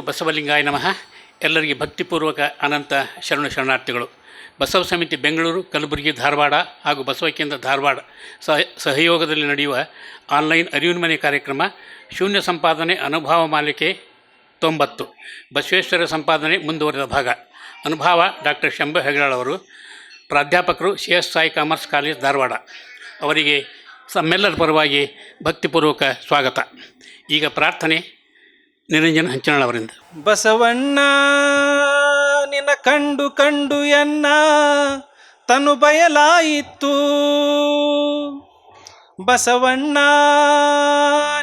ಬಸವಲಿಂಗಾಯ ನಮಃ. ಎಲ್ಲರಿಗೆ ಭಕ್ತಿಪೂರ್ವಕ ಅನಂತ ಶರಣಾರ್ಥಿಗಳು. ಬಸವ ಸಮಿತಿ ಬೆಂಗಳೂರು, ಕಲಬುರಗಿ, ಧಾರವಾಡ ಹಾಗೂ ಬಸವ ಕೇಂದ್ರ ಧಾರವಾಡ ಸಹಯೋಗದಲ್ಲಿ ನಡೆಯುವ ಆನ್ಲೈನ್ ಅರಿವಿನ ಮನೆ ಕಾರ್ಯಕ್ರಮ ಶೂನ್ಯ ಸಂಪಾದನೆ ಅನುಭವ ಮಾಲಿಕೆ 90 ಬಸವೇಶ್ವರ ಸಂಪಾದನೆ ಮುಂದುವರೆದ ಭಾಗ. ಅನುಭವ ಡಾಕ್ಟರ್ ಶಂಭು ಹೆಗಡಾಳ್ ಅವರು, ಪ್ರಾಧ್ಯಾಪಕರು CS Sai commerce college Dharwad. ಅವರಿಗೆ ತಮ್ಮೆಲ್ಲರ ಪರವಾಗಿ ಭಕ್ತಿಪೂರ್ವಕ ಸ್ವಾಗತ. ಈಗ ಪ್ರಾರ್ಥನೆ ನಿರಂಜನ ಹಂಚನಾಳ್ ಅವರಿಂದ. ಬಸವಣ್ಣ ನಿನ್ನ ಕಂಡು ಕಂಡು ಎನ್ನ ತನು ಬಯಲಾಯಿತು. ಬಸವಣ್ಣ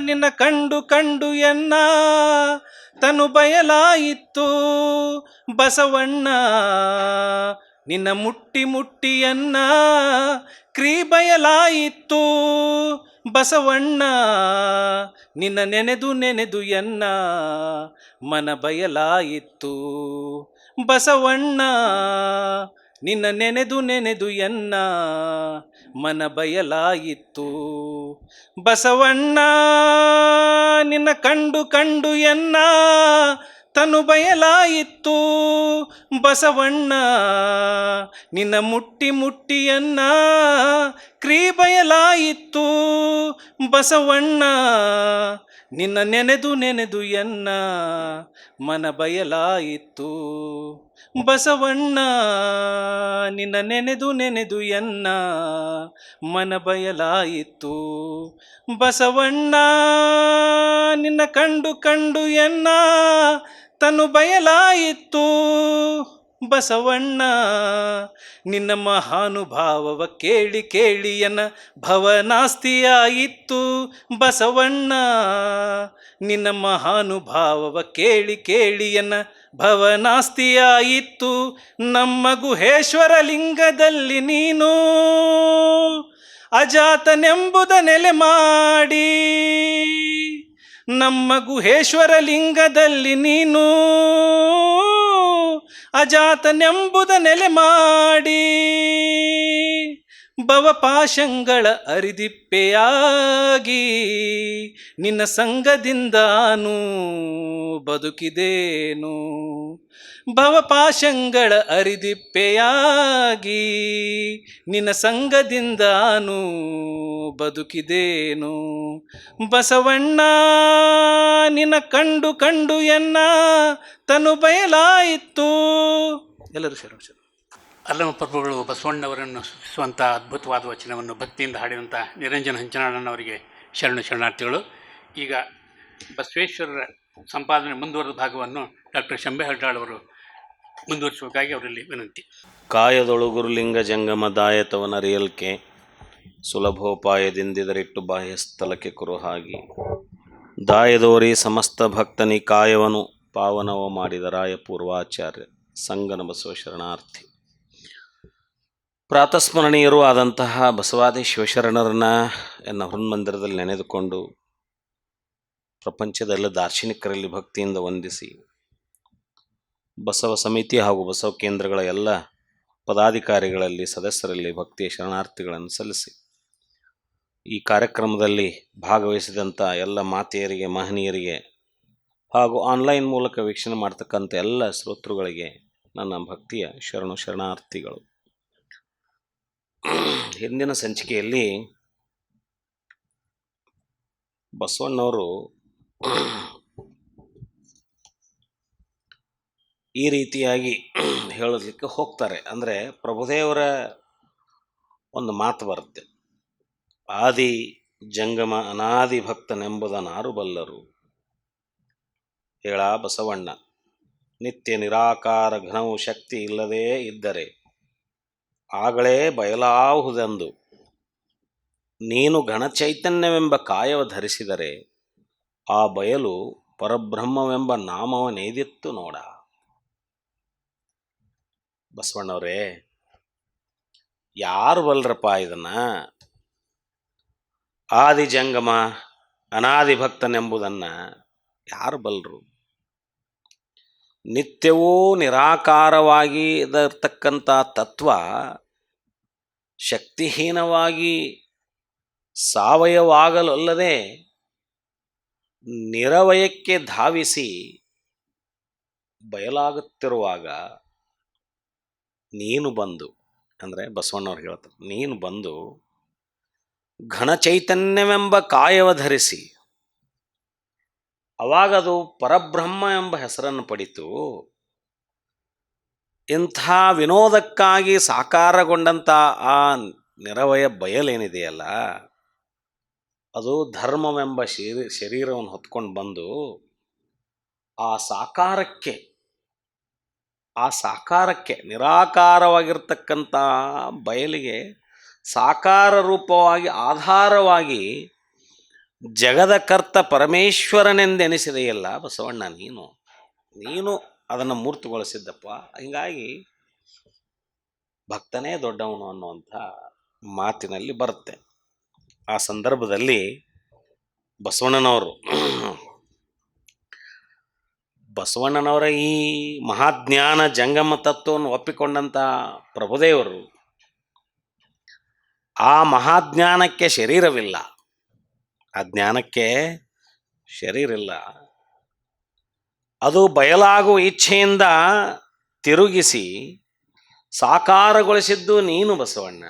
ನಿನ್ನ ಕಂಡು ಕಂಡು ಎನ್ನ ತನು ಬಯಲಾಯಿತು. ಬಸವಣ್ಣ ನಿನ್ನ ಮುಟ್ಟಿ ಮುಟ್ಟಿಯನ್ನ ಕ್ರೀ ಬಯಲಾಯಿತು. ಬಸವಣ್ಣ ನಿನ್ನ ನೆನೆದು ನೆನೆದು ಎನ್ನ ಮನ ಬಯಲಾಯಿತು. ಬಸವಣ್ಣ ನಿನ್ನ ನೆನೆದು ನೆನೆದು ಎನ್ನ ಮನ ಬಯಲಾಯಿತು. ಬಸವಣ್ಣ ನಿನ್ನ ಕಂಡು ಕಂಡು ಎನ್ನ ತನು ಬಯಲಾಯಿತು. ಬಸವಣ್ಣ ನಿನ್ನ ಮುಟ್ಟಿ ಮುಟ್ಟಿಯನ್ನ ಕ್ರೀ ಬಯಲಾಯಿತು. ಬಸವಣ್ಣ ನಿನ್ನ ನೆನೆದು ನೆನೆದು ಎನ್ನ ಮನ ಬಯಲಾಯಿತು. ಬಸವಣ್ಣ ನಿನ್ನ ನೆನೆದು ನೆನೆದು ಎನ್ನ ಮನ ಬಯಲಾಯಿತು. ಬಸವಣ್ಣ ನಿನ್ನ ಕಂಡು ಕಂಡು ಎನ್ನ ತನು ಬಯಲಾಯಿತು. ಬಸವಣ್ಣ ನಿನ್ನ ಮಹಾನುಭಾವವ ಕೇಳಿ ಕೇಳಿಯನ ಭವನಾಸ್ತಿಯಾಯಿತು. ಬಸವಣ್ಣ ನಿನ್ನ ಮಹಾನುಭಾವವ ಕೇಳಿ ಕೇಳಿಯನ ಭವನಾಸ್ತಿಯಾಯಿತು. ನಮ್ಮ ಗುಹೇಶ್ವರ ಲಿಂಗದಲ್ಲಿ ನೀನು ಅಜಾತನೆಂಬುದ ನೆಲೆ ಮಾಡಿ, ನಮ್ಮ ಗುಹೇಶ್ವರ ಲಿಂಗದಲ್ಲಿ ನೀನು ಅಜಾತನೆಂಬುದ ನೆಲೆ ಮಾಡಿ, ಭವಪಾಶಂಗಳ ಅರಿದಿಪ್ಪೆಯಾಗಿ ನಿನ್ನ ಸಂಗದಿಂದಾನು ಬದುಕಿದೇನು. ಭವಪಾಶಂಗಳ ಅರಿದಿಪ್ಪೆಯಾಗಿ ನಿನ್ನ ಸಂಗದಿಂದಾನು ಬದುಕಿದೇನು. ಬಸವಣ್ಣ ನಿನ್ನ ಕಂಡು ಕಂಡು ಎನ್ನ ತನು ಬಯಲಾಯಿತು. ಎಲ್ಲರೂ ಶರಣ. ಅಲ್ಲಮ ಪ್ರಭುಗಳು ಬಸವಣ್ಣವರನ್ನು ಸೂಚಿಸುವಂಥ ಅದ್ಭುತವಾದ ವಚನವನ್ನು ಭಕ್ತಿಯಿಂದ ಹಾಡಿದಂಥ ನಿರಂಜನ ಹಂಚನಾಳನವರಿಗೆ ಶರಣಾರ್ಥಿಗಳು. ಈಗ ಬಸವೇಶ್ವರರ ಸಂಪಾದನೆ ಮುಂದುವರೆದ ಭಾಗವನ್ನು ಡಾಕ್ಟರ್ ಶಂಭು ಹೆಗಡಾಳ್ ಅವರು ಮುಂದುವರಿಸಬೇಕಾಗಿ ಅವರಲ್ಲಿ ವಿನಂತಿ. ಕಾಯದೊಳುಗುರುಲಿಂಗ ಜಂಗಮ ದಾಯತವನರಿಯಲ್ಕೆ ಸುಲಭೋಪಾಯದಿಂದಿದರಿಟ್ಟು ಬಾಹ್ಯಸ್ಥಲಕ್ಕೆ ಕುರುಹಾಗಿ ದಾಯದೋರಿ ಸಮಸ್ತ ಭಕ್ತನಿ ಕಾಯವನು ಪಾವನವ ಮಾಡಿದ ರಾಯ ಪೂರ್ವಾಚಾರ್ಯ ಸಂಗನ ಬಸವ ಶರಣಾರ್ಥಿ. ಪ್ರಾತಸ್ಮರಣೀಯರೂ ಆದಂತಹ ಬಸವಾದಿ ಶಿವಶರಣರನ್ನ ಎನ್ನ ಹೃನ್ಮಂದಿರದಲ್ಲಿ ನೆನೆದುಕೊಂಡು ಪ್ರಪಂಚದ ಎಲ್ಲ ದಾರ್ಶನಿಕರಲ್ಲಿ ಭಕ್ತಿಯಿಂದ ವಂದಿಸಿ, ಬಸವ ಸಮಿತಿ ಹಾಗೂ ಬಸವ ಕೇಂದ್ರಗಳ ಎಲ್ಲ ಪದಾಧಿಕಾರಿಗಳಲ್ಲಿ ಸದಸ್ಯರಲ್ಲಿ ಭಕ್ತಿಯ ಶರಣಾರ್ಥಿಗಳನ್ನು ಸಲ್ಲಿಸಿ, ಈ ಕಾರ್ಯಕ್ರಮದಲ್ಲಿ ಭಾಗವಹಿಸಿದಂಥ ಎಲ್ಲ ಮಾತೆಯರಿಗೆ, ಮಹನೀಯರಿಗೆ ಹಾಗೂ ಆನ್ಲೈನ್ ಮೂಲಕ ವೀಕ್ಷಣೆ ಮಾಡ್ತಕ್ಕಂಥ ಎಲ್ಲ ಶ್ರೋತೃಗಳಿಗೆ ನನ್ನ ಭಕ್ತಿಯ ಶರಣಾರ್ಥಿಗಳು. ಹಿಂದಿನ ಸಂಚಿಕೆಯಲ್ಲಿ ಬಸವಣ್ಣವರು ಈ ರೀತಿಯಾಗಿ ಹೇಳಲಿಕ್ಕೆ ಹೋಗ್ತಾರೆ. ಅಂದರೆ ಪ್ರಭುದೇವರ ಒಂದು ಮಾತು ಬರುತ್ತೆ, ಆದಿ ಜಂಗಮ ಅನಾದಿ ಭಕ್ತನೆಂಬುದನ್ನಾರು ಬಲ್ಲರು. ಹೇಳ ಬಸವಣ್ಣ, ನಿತ್ಯ ನಿರಾಕಾರ ಘನವು ಶಕ್ತಿ ಇಲ್ಲದೇ ಇದ್ದರೆ ಆಗಳೇ ಬಯಲಾಹುದೆಂದು ನೀನು ಘನಚೈತನ್ಯವೆಂಬ ಕಾಯವ ಧರಿಸಿದರೆ ಆ ಬಯಲು ಪರಬ್ರಹ್ಮವೆಂಬ ನಾಮವನೇದಿತ್ತು ನೋಡ. ಬಸವಣ್ಣವರೇ, ಯಾರು ಬಲ್ರಪ್ಪ ಇದನ್ನ? ಆದಿ ಜಂಗಮ ಅನಾದಿ ಭಕ್ತನೆಂಬುದನ್ನು ಯಾರು ಬಲ್ರು? ನಿತ್ಯವೂ ನಿರಾಕಾರವಾಗಿ ಇರತಕ್ಕಂಥ ತತ್ವ ಶಕ್ತಿಹೀನವಾಗಿ ಸಾವಯವಾಗಲಲ್ಲದೆ ನಿರವಯಕ್ಕೆ ಧಾವಿಸಿ ಬಯಲಾಗುತ್ತಿರುವಾಗ ನೀನು ಬಂದು, ಅಂದರೆ ಬಸವಣ್ಣವ್ರು ಹೇಳ್ತಾರೆ, ನೀನು ಬಂದು ಘನ ಚೈತನ್ಯವೆಂಬ ಕಾಯವ ಧರಿಸಿ, ಅವಾಗದು ಪರಬ್ರಹ್ಮ ಎಂಬ ಹೆಸರನ್ನು ಪಡಿತು. ಇಂಥ ವಿನೋದಕ್ಕಾಗಿ ಸಾಕಾರಗೊಂಡಂಥ ಆ ನಿರವಯ ಬಯಲೇನಿದೆಯಲ್ಲ, ಅದು ಧರ್ಮವೆಂಬ ಶರೀರವನ್ನು ಹೊತ್ಕೊಂಡು ಬಂದು ಆ ಸಾಕಾರಕ್ಕೆ ನಿರಾಕಾರವಾಗಿರ್ತಕ್ಕಂಥ ಬಯಲಿಗೆ ಸಾಕಾರ ರೂಪವಾಗಿ ಆಧಾರವಾಗಿ ಜಗದ ಕರ್ತ ಪರಮೇಶ್ವರನೆಂದೆನಿಸಿದೆಯಲ್ಲ ಬಸವಣ್ಣ, ನೀನು ಅದನ್ನು ಮೂರ್ತುಗೊಳಿಸಿದ್ದಪ್ಪ. ಹೀಗಾಗಿ ಭಕ್ತನೇ ದೊಡ್ಡವನು ಅನ್ನುವಂಥ ಮಾತಿನಲ್ಲಿ ಬರುತ್ತೆ. ಆ ಸಂದರ್ಭದಲ್ಲಿ ಬಸವಣ್ಣನವರ ಈ ಮಹಾಜ್ಞಾನ ಜಂಗಮ ತತ್ವವನ್ನು ಒಪ್ಪಿಕೊಂಡಂಥ ಪ್ರಭುದೇವರು, ಆ ಮಹಾಜ್ಞಾನಕ್ಕೆ ಶರೀರವಿಲ್ಲ, ಆ ಜ್ಞಾನಕ್ಕೆ ಶರೀರಿಲ್ಲ, ಅದು ಬಯಲಾಗುವ ಇಚ್ಛೆಯಿಂದ ತಿರುಗಿಸಿ ಸಾಕಾರಗೊಳಿಸಿದ್ದು ನೀನು ಬಸವಣ್ಣ.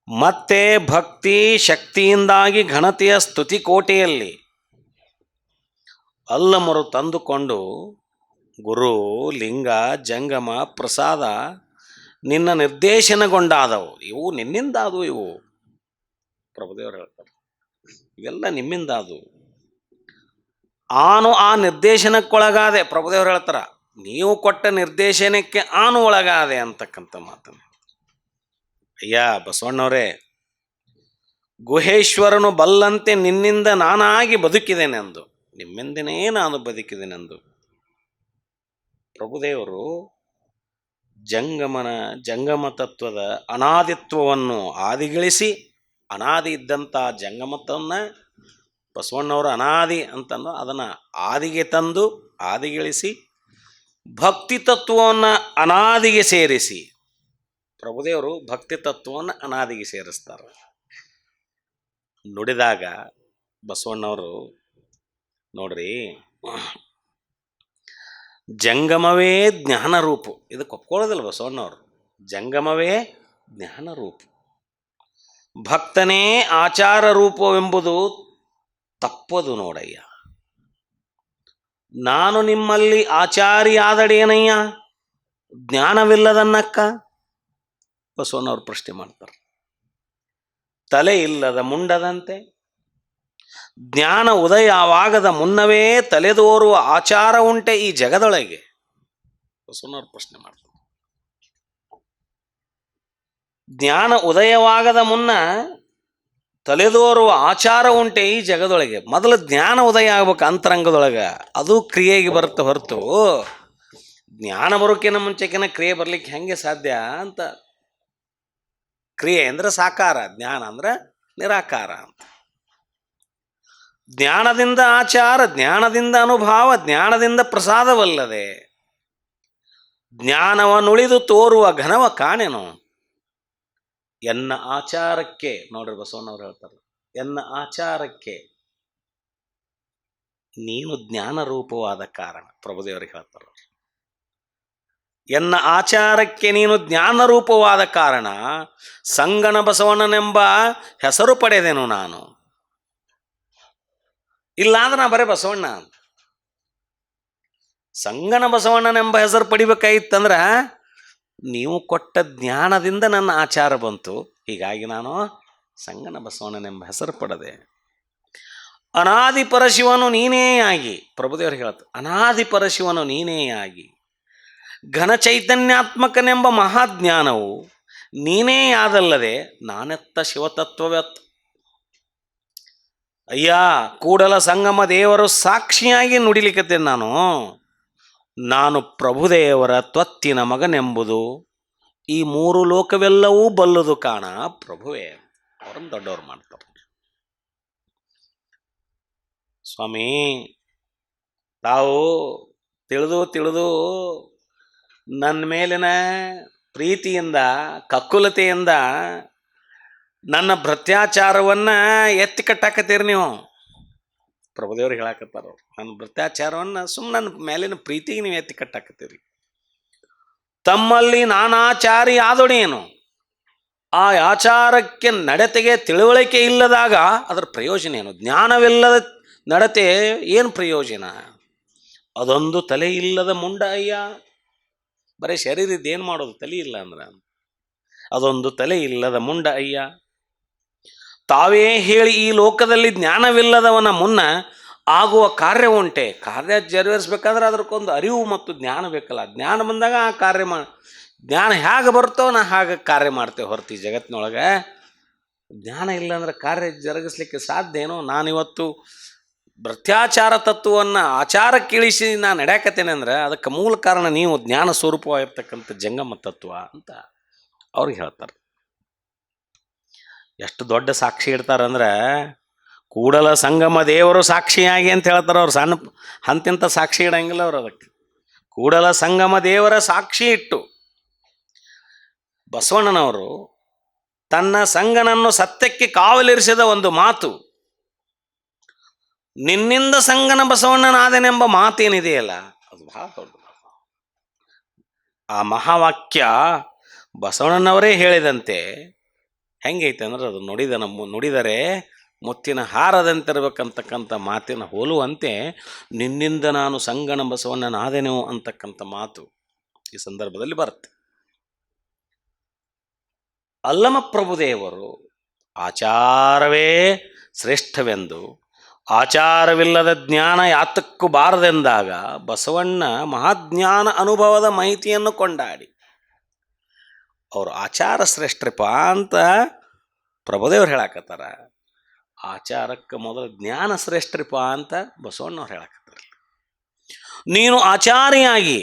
ಮತ್ತೆ ಭಕ್ತಿ ಶಕ್ತಿಯಿಂದಾಗಿ ಘನತೆಯ ಸ್ತುತಿಕೋಟೆಯಲ್ಲಿ ಅಲ್ಲಮರು ತಂದುಕೊಂಡು ಗುರು, ಲಿಂಗ, ಜಂಗಮ, ಪ್ರಸಾದ ನಿನ್ನ ನಿರ್ದೇಶನಗೊಂಡಾದವು. ಇವು ನಿನ್ನಿಂದಾದವು. ಇವು ಪ್ರಭುದೇವರು ಹೇಳ್ತಾರೆ, ಇವೆಲ್ಲ ನಿಮ್ಮಿಂದಾದವು. ಆನು ಆ ನಿರ್ದೇಶನಕ್ಕೊಳಗಾದೆ. ಪ್ರಭುದೇವರು ಹೇಳ್ತಾರ, ನೀವು ಕೊಟ್ಟ ನಿರ್ದೇಶನಕ್ಕೆ ಆನು ಒಳಗಾದೆ ಅಂತಕ್ಕಂಥ ಮಾತನ್ನು. ಅಯ್ಯ ಬಸವಣ್ಣವರೇ, ಗುಹೇಶ್ವರನು ಬಲ್ಲಂತೆ ನಿನ್ನಿಂದ ನಾನಾಗಿ ಬದುಕಿದೆನೆಂದು, ನಿಮ್ಮಿಂದನೇ ನಾನು ಬದುಕಿದೆನೆಂದು ಪ್ರಭುದೇವರು ಜಂಗಮ ತತ್ವದ ಅನಾದಿತ್ವವನ್ನು ಆದಿಗಿಳಿಸಿ, ಅನಾದಿ ಇದ್ದಂಥ ಜಂಗಮತ್ವವನ್ನು ಬಸವಣ್ಣವರು ಅನಾದಿ ಅಂತಂದು ಅದನ್ನು ಆದಿಗೆ ತಂದು ಆದಿಗಿಳಿಸಿ, ಭಕ್ತಿ ತತ್ವವನ್ನು ಅನಾದಿಗೆ ಸೇರಿಸಿ, ಪ್ರಭುದೇವರು ಭಕ್ತಿ ತತ್ವವನ್ನು ಅನಾದಿಗೆ ಸೇರಿಸ್ತಾರೆ. ನುಡಿದಾಗ ಬಸವಣ್ಣವರು ನೋಡ್ರಿ, ಜಂಗಮವೇ ಜ್ಞಾನರೂಪು. ಇದಕ್ಕೆ ಒಪ್ಕೊಳ್ಳೋದಿಲ್ಲ ಬಸವಣ್ಣವರು. ಜಂಗಮವೇ ಜ್ಞಾನರೂಪು, ಭಕ್ತನೇ ಆಚಾರ ರೂಪವೆಂಬುದು ತಪ್ಪದು ನೋಡಯ್ಯ. ನಾನು ನಿಮ್ಮಲ್ಲಿ ಆಚಾರಿಯಾದಡೇನಯ್ಯ ಜ್ಞಾನವಿಲ್ಲದನ್ನಕ್ಕ? ಬಸವಣ್ಣವ್ರು ಪ್ರಶ್ನೆ ಮಾಡ್ತಾರೆ. ತಲೆ ಇಲ್ಲದ ಮುಂಡದಂತೆ ಜ್ಞಾನ ಉದಯವಾಗದ ಮುನ್ನವೇ ತಲೆದೋರುವ ಆಚಾರ ಉಂಟೆ ಈ ಜಗದೊಳಗೆ? ಬಸವಣ್ಣವ್ರು ಪ್ರಶ್ನೆ ಮಾಡ್ತಾರೆ. ಜ್ಞಾನ ಉದಯವಾಗದ ಮುನ್ನ ತಲೆದೋರುವ ಆಚಾರ ಉಂಟೆ ಈ ಜಗದೊಳಗೆ. ಮೊದಲು ಜ್ಞಾನ ಉದಯ ಆಗ್ಬೇಕು ಅಂತರಂಗದೊಳಗೆ, ಅದು ಕ್ರಿಯೆಗೆ ಬರುತ್ತೆ ಹೊರತು ಜ್ಞಾನ ಬರೋಕ್ಕಿಂತ ಮುಂಚೆಕಿನ ಕ್ರಿಯೆ ಬರ್ಲಿಕ್ಕೆ ಹೆಂಗೆ ಸಾಧ್ಯ ಅಂತ. ಕ್ರಿಯೆ ಅಂದ್ರೆ ಸಾಕಾರ, ಜ್ಞಾನ ಅಂದ್ರೆ ನಿರಾಕಾರ ಅಂತ. ಜ್ಞಾನದಿಂದ ಆಚಾರ, ಜ್ಞಾನದಿಂದ ಅನುಭಾವ, ಜ್ಞಾನದಿಂದ ಪ್ರಸಾದವಲ್ಲದೆ ಜ್ಞಾನವನ್ನುಳಿದು ತೋರುವ ಘನವ ಕಾಣೆನು. ಎನ್ನ ಆಚಾರಕ್ಕೆ, ನೋಡ್ರಿ ಬಸವಣ್ಣವ್ರು ಹೇಳ್ತಾರೆ, ಎನ್ನ ಆಚಾರಕ್ಕೆ ನೀನು ಜ್ಞಾನ ರೂಪವಾದ ಕಾರಣ. ಪ್ರಭುದೇವರಿಗೆ ಹೇಳ್ತಾರೆ, ಎನ್ನ ಆಚಾರಕ್ಕೆ ನೀನು ಜ್ಞಾನ ರೂಪವಾದ ಕಾರಣ ಸಂಗನ ಬಸವಣ್ಣನೆಂಬ ಹೆಸರು ಪಡೆದೆನು ನಾನು. ಇಲ್ಲಾಂದ್ರೆ ನಾ ಬರೇ ಬಸವಣ್ಣ ಅಂತ. ಸಂಗನ ಬಸವಣ್ಣನೆಂಬ ಹೆಸರು ಪಡಿಬೇಕಾಗಿತ್ತಂದ್ರೆ ನೀವು ಕೊಟ್ಟ ಜ್ಞಾನದಿಂದ ನನ್ನ ಆಚಾರ ಬಂತು. ಹೀಗಾಗಿ ನಾನು ಸಂಗನ ಬಸವಣ್ಣನೆಂಬ ಹೆಸರು ಪಡೆದೆ. ಅನಾದಿ ಪರಶಿವನು ನೀನೇ ಆಗಿ, ಪ್ರಭುದೇವರು ಹೇಳ್ತಾರೆ, ಅನಾದಿ ಪರಶಿವನು ನೀನೇ ಆಗಿ ಘನ ಚೈತನ್ಯಾತ್ಮಕನೆಂಬ ಮಹಾಜ್ಞಾನವು ನೀನೇ ಆದಲ್ಲದೆ ನಾನೆತ್ತ ಶಿವತತ್ವವತ್. ಅಯ್ಯ ಕೂಡಲ ಸಂಗಮ ದೇವರು ಸಾಕ್ಷಿಯಾಗಿ ನುಡಿಲಿಕ್ಕತ್ತೇನೆ ನಾನು ಪ್ರಭುದೇವರ ತ್ವತ್ತಿನ ಮಗನೆಂಬುದು ಈ ಮೂರು ಲೋಕವೆಲ್ಲವೂ ಬಲ್ಲುದು ಕಾಣ ಪ್ರಭುವೇ. ಅವರನ್ನು ದೊಡ್ಡವ್ರು ಮಾಡ್ತಾರೆ. ಸ್ವಾಮಿ, ತಾವು ತಿಳಿದು ನನ್ನ ಮೇಲಿನ ಪ್ರೀತಿಯಿಂದ ಕಕ್ಕುಲತೆಯಿಂದ ನನ್ನ ಭ್ರತ್ಯಾಚಾರವನ್ನು ಎತ್ತಿ ಕಟ್ಟಾಕತ್ತೀರಿ ನೀವು. ಪ್ರಭುದೇವ್ರು ಹೇಳಾಕತ್ತಾರ ಅವ್ರು. ನನ್ನ ಭ್ರಷ್ಟಾಚಾರವನ್ನು ಸುಮ್ಮನೆ ನನ್ನ ಮೇಲಿನ ಪ್ರೀತಿಗೆ ನೀವು ಎತ್ತಿ ಕಟ್ಟಾಕತ್ತೀರಿ. ತಮ್ಮಲ್ಲಿ ನಾನಾಚಾರಿ ಆದೊಡೇನು, ಆ ಆಚಾರಕ್ಕೆ ನಡತೆಗೆ ತಿಳುವಳಿಕೆ ಇಲ್ಲದಾಗ ಅದರ ಪ್ರಯೋಜನ ಏನು? ಜ್ಞಾನವಿಲ್ಲದ ನಡತೆ ಏನು ಪ್ರಯೋಜನ? ಅದೊಂದು ತಲೆ ಇಲ್ಲದ ಮುಂಡ ಅಯ್ಯ. ಬರೀ ಶರೀರದ್ದು ಏನು ಮಾಡೋದು ತಲೆ ಇಲ್ಲ ಅಂದ್ರೆ? ಅದೊಂದು ತಲೆ ಇಲ್ಲದ ಮುಂಡ ಅಯ್ಯ. ತಾವೇ ಹೇಳಿ ಈ ಲೋಕದಲ್ಲಿ ಜ್ಞಾನವಿಲ್ಲದವನ ಮುನ್ನ ಆಗುವ ಕಾರ್ಯ ಉಂಟೆ. ಕಾರ್ಯ ಜರುಗಿಸ್ಬೇಕಾದ್ರೆ ಅದಕ್ಕೊಂದು ಅರಿವು ಮತ್ತು ಜ್ಞಾನ ಬೇಕಲ್ಲ. ಜ್ಞಾನ ಬಂದಾಗ ಆ ಕಾರ್ಯ ಜ್ಞಾನ ಹೇಗೆ ಬರ್ತೋ ನಾ ಹಾಗೆ ಕಾರ್ಯ ಮಾಡ್ತೇವೆ ಹೊರತು ಈ ಜಗತ್ತಿನೊಳಗೆ ಜ್ಞಾನ ಇಲ್ಲ ಅಂದ್ರೆ ಕಾರ್ಯ ಜರುಗಿಸ್ಲಿಕ್ಕೆ ಸಾಧ್ಯ ಏನೋ? ನಾನಿವತ್ತು ಭ್ರಷ್ಟಾಚಾರ ತತ್ವವನ್ನು ಆಚಾರಕ್ಕೆ ಇಳಿಸಿ ನಾನು ನಡೆಯಕತ್ತೇನೆ ಅಂದ್ರೆ ಅದಕ್ಕೆ ಮೂಲ ಕಾರಣ ನೀವು ಜ್ಞಾನ ಸ್ವರೂಪವಾಗಿರ್ತಕ್ಕಂಥ ಜಂಗಮ ತತ್ವ ಅಂತ ಅವ್ರಿಗೆ ಹೇಳ್ತಾರೆ. ಎಷ್ಟು ದೊಡ್ಡ ಸಾಕ್ಷಿ ಇಡ್ತಾರಂದ್ರೆ ಕೂಡಲ ಸಂಗಮ ದೇವರು ಸಾಕ್ಷಿಯಾಗಿ ಅಂತ ಹೇಳ್ತಾರೆ ಅವ್ರು. ಸಣ್ಣ ಅಂತಿಂತ ಸಾಕ್ಷಿ ಇಡಂಗಿಲ್ಲ ಅವ್ರು. ಅದಕ್ಕೆ ಕೂಡಲ ಸಂಗಮ ದೇವರ ಸಾಕ್ಷಿ ಇಟ್ಟು ಬಸವಣ್ಣನವರು ತನ್ನ ಸಂಗನನ್ನು ಸತ್ಯಕ್ಕೆ ಕಾವಲಿರಿಸಿದ ಒಂದು ಮಾತು, ನಿನ್ನಿಂದ ಸಂಗನ ಬಸವಣ್ಣನಾದನೆಂಬ ಮಾತೇನಿದೆಯಲ್ಲ, ಅದು ಬಹಳ ದೊಡ್ಡದು. ಆ ಮಹಾವಾಕ್ಯ ಬಸವಣ್ಣನವರೇ ಹೇಳಿದಂತೆ ಹೆಂಗೈತೆ ಅಂದ್ರೆ ಅದು ನುಡಿದರೆ ಮುತ್ತಿನ ಹಾರದಂತಿರ್ಬೇಕಂತಕ್ಕಂಥ ಮಾತಿನ ಹೋಲುವಂತೆ ನಿನ್ನಿಂದ ನಾನು ಸಂಗಣ ಬಸವಣ್ಣನಾದೆನು ಅಂತಕ್ಕಂಥ ಮಾತು ಈ ಸಂದರ್ಭದಲ್ಲಿ ಬರುತ್ತೆ. ಅಲ್ಲಮ ಪ್ರಭುದೇವರು ಆಚಾರವೇ ಶ್ರೇಷ್ಠವೆಂದು, ಆಚಾರವಿಲ್ಲದ ಜ್ಞಾನ ಯಾತಕ್ಕೂ ಬಾರದೆಂದಾಗ ಬಸವಣ್ಣ ಮಹಾಜ್ಞಾನ ಅನುಭವದ ಮಾಹಿತಿಯನ್ನು ಕೊಂಡಾಡಿ ಅವರು ಆಚಾರ ಶ್ರೇಷ್ಠಪ್ಪ ಅಂತ ಪ್ರಭುದೇವ್ರು ಹೇಳಾಕತ್ತಾರ. ಆಚಾರಕ್ಕೆ ಮೊದಲು ಜ್ಞಾನ ಶ್ರೇಷ್ಠಪ್ಪ ಅಂತ ಬಸವಣ್ಣವ್ರು ಹೇಳಾಕತ್ತಾರ. ನೀನು ಆಚಾರಿಯಾಗಿ,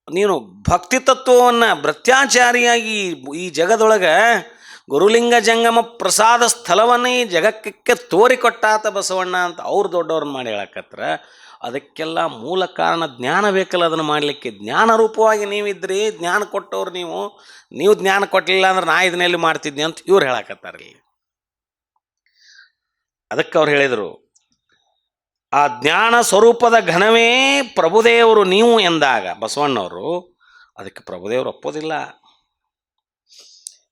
ನೀನು ಭಕ್ತಿ ತತ್ವವನ್ನು ಭ್ರಷ್ಟಾಚಾರಿಯಾಗಿ ಈ ಜಗದೊಳಗೆ ಗುರುಲಿಂಗ ಜಂಗಮ ಪ್ರಸಾದ ಸ್ಥಳವನ್ನು ಈ ಜಗಕ್ಕೆ ತೋರಿಕೊಟ್ಟಾತ ಬಸವಣ್ಣ ಅಂತ ಅವ್ರು ದೊಡ್ಡವ್ರನ್ನ ಮಾಡಿ ಹೇಳಕತ್ರ. ಅದಕ್ಕೆಲ್ಲ ಮೂಲ ಕಾರಣ ಜ್ಞಾನ ಬೇಕಲ್ಲ. ಅದನ್ನು ಮಾಡಲಿಕ್ಕೆ ಜ್ಞಾನ ರೂಪವಾಗಿ ನೀವಿದ್ರಿ, ಜ್ಞಾನ ಕೊಟ್ಟವ್ರು ನೀವು ಜ್ಞಾನ ಕೊಟ್ಟಲಿಲ್ಲ ಅಂದ್ರೆ ನಾ ಇದನ್ನೆಲ್ಲಿ ಮಾಡ್ತಿದ್ನಿ ಅಂತ ಇವ್ರು ಹೇಳಕತ್ತಾರಲ್ಲಿ. ಅದಕ್ಕೆ ಅವ್ರು ಹೇಳಿದರು, ಆ ಜ್ಞಾನ ಸ್ವರೂಪದ ಘನವೇ ಪ್ರಭುದೇವರು ನೀವು ಎಂದಾಗ ಬಸವಣ್ಣವರು, ಅದಕ್ಕೆ ಪ್ರಭುದೇವರು ಒಪ್ಪೋದಿಲ್ಲ.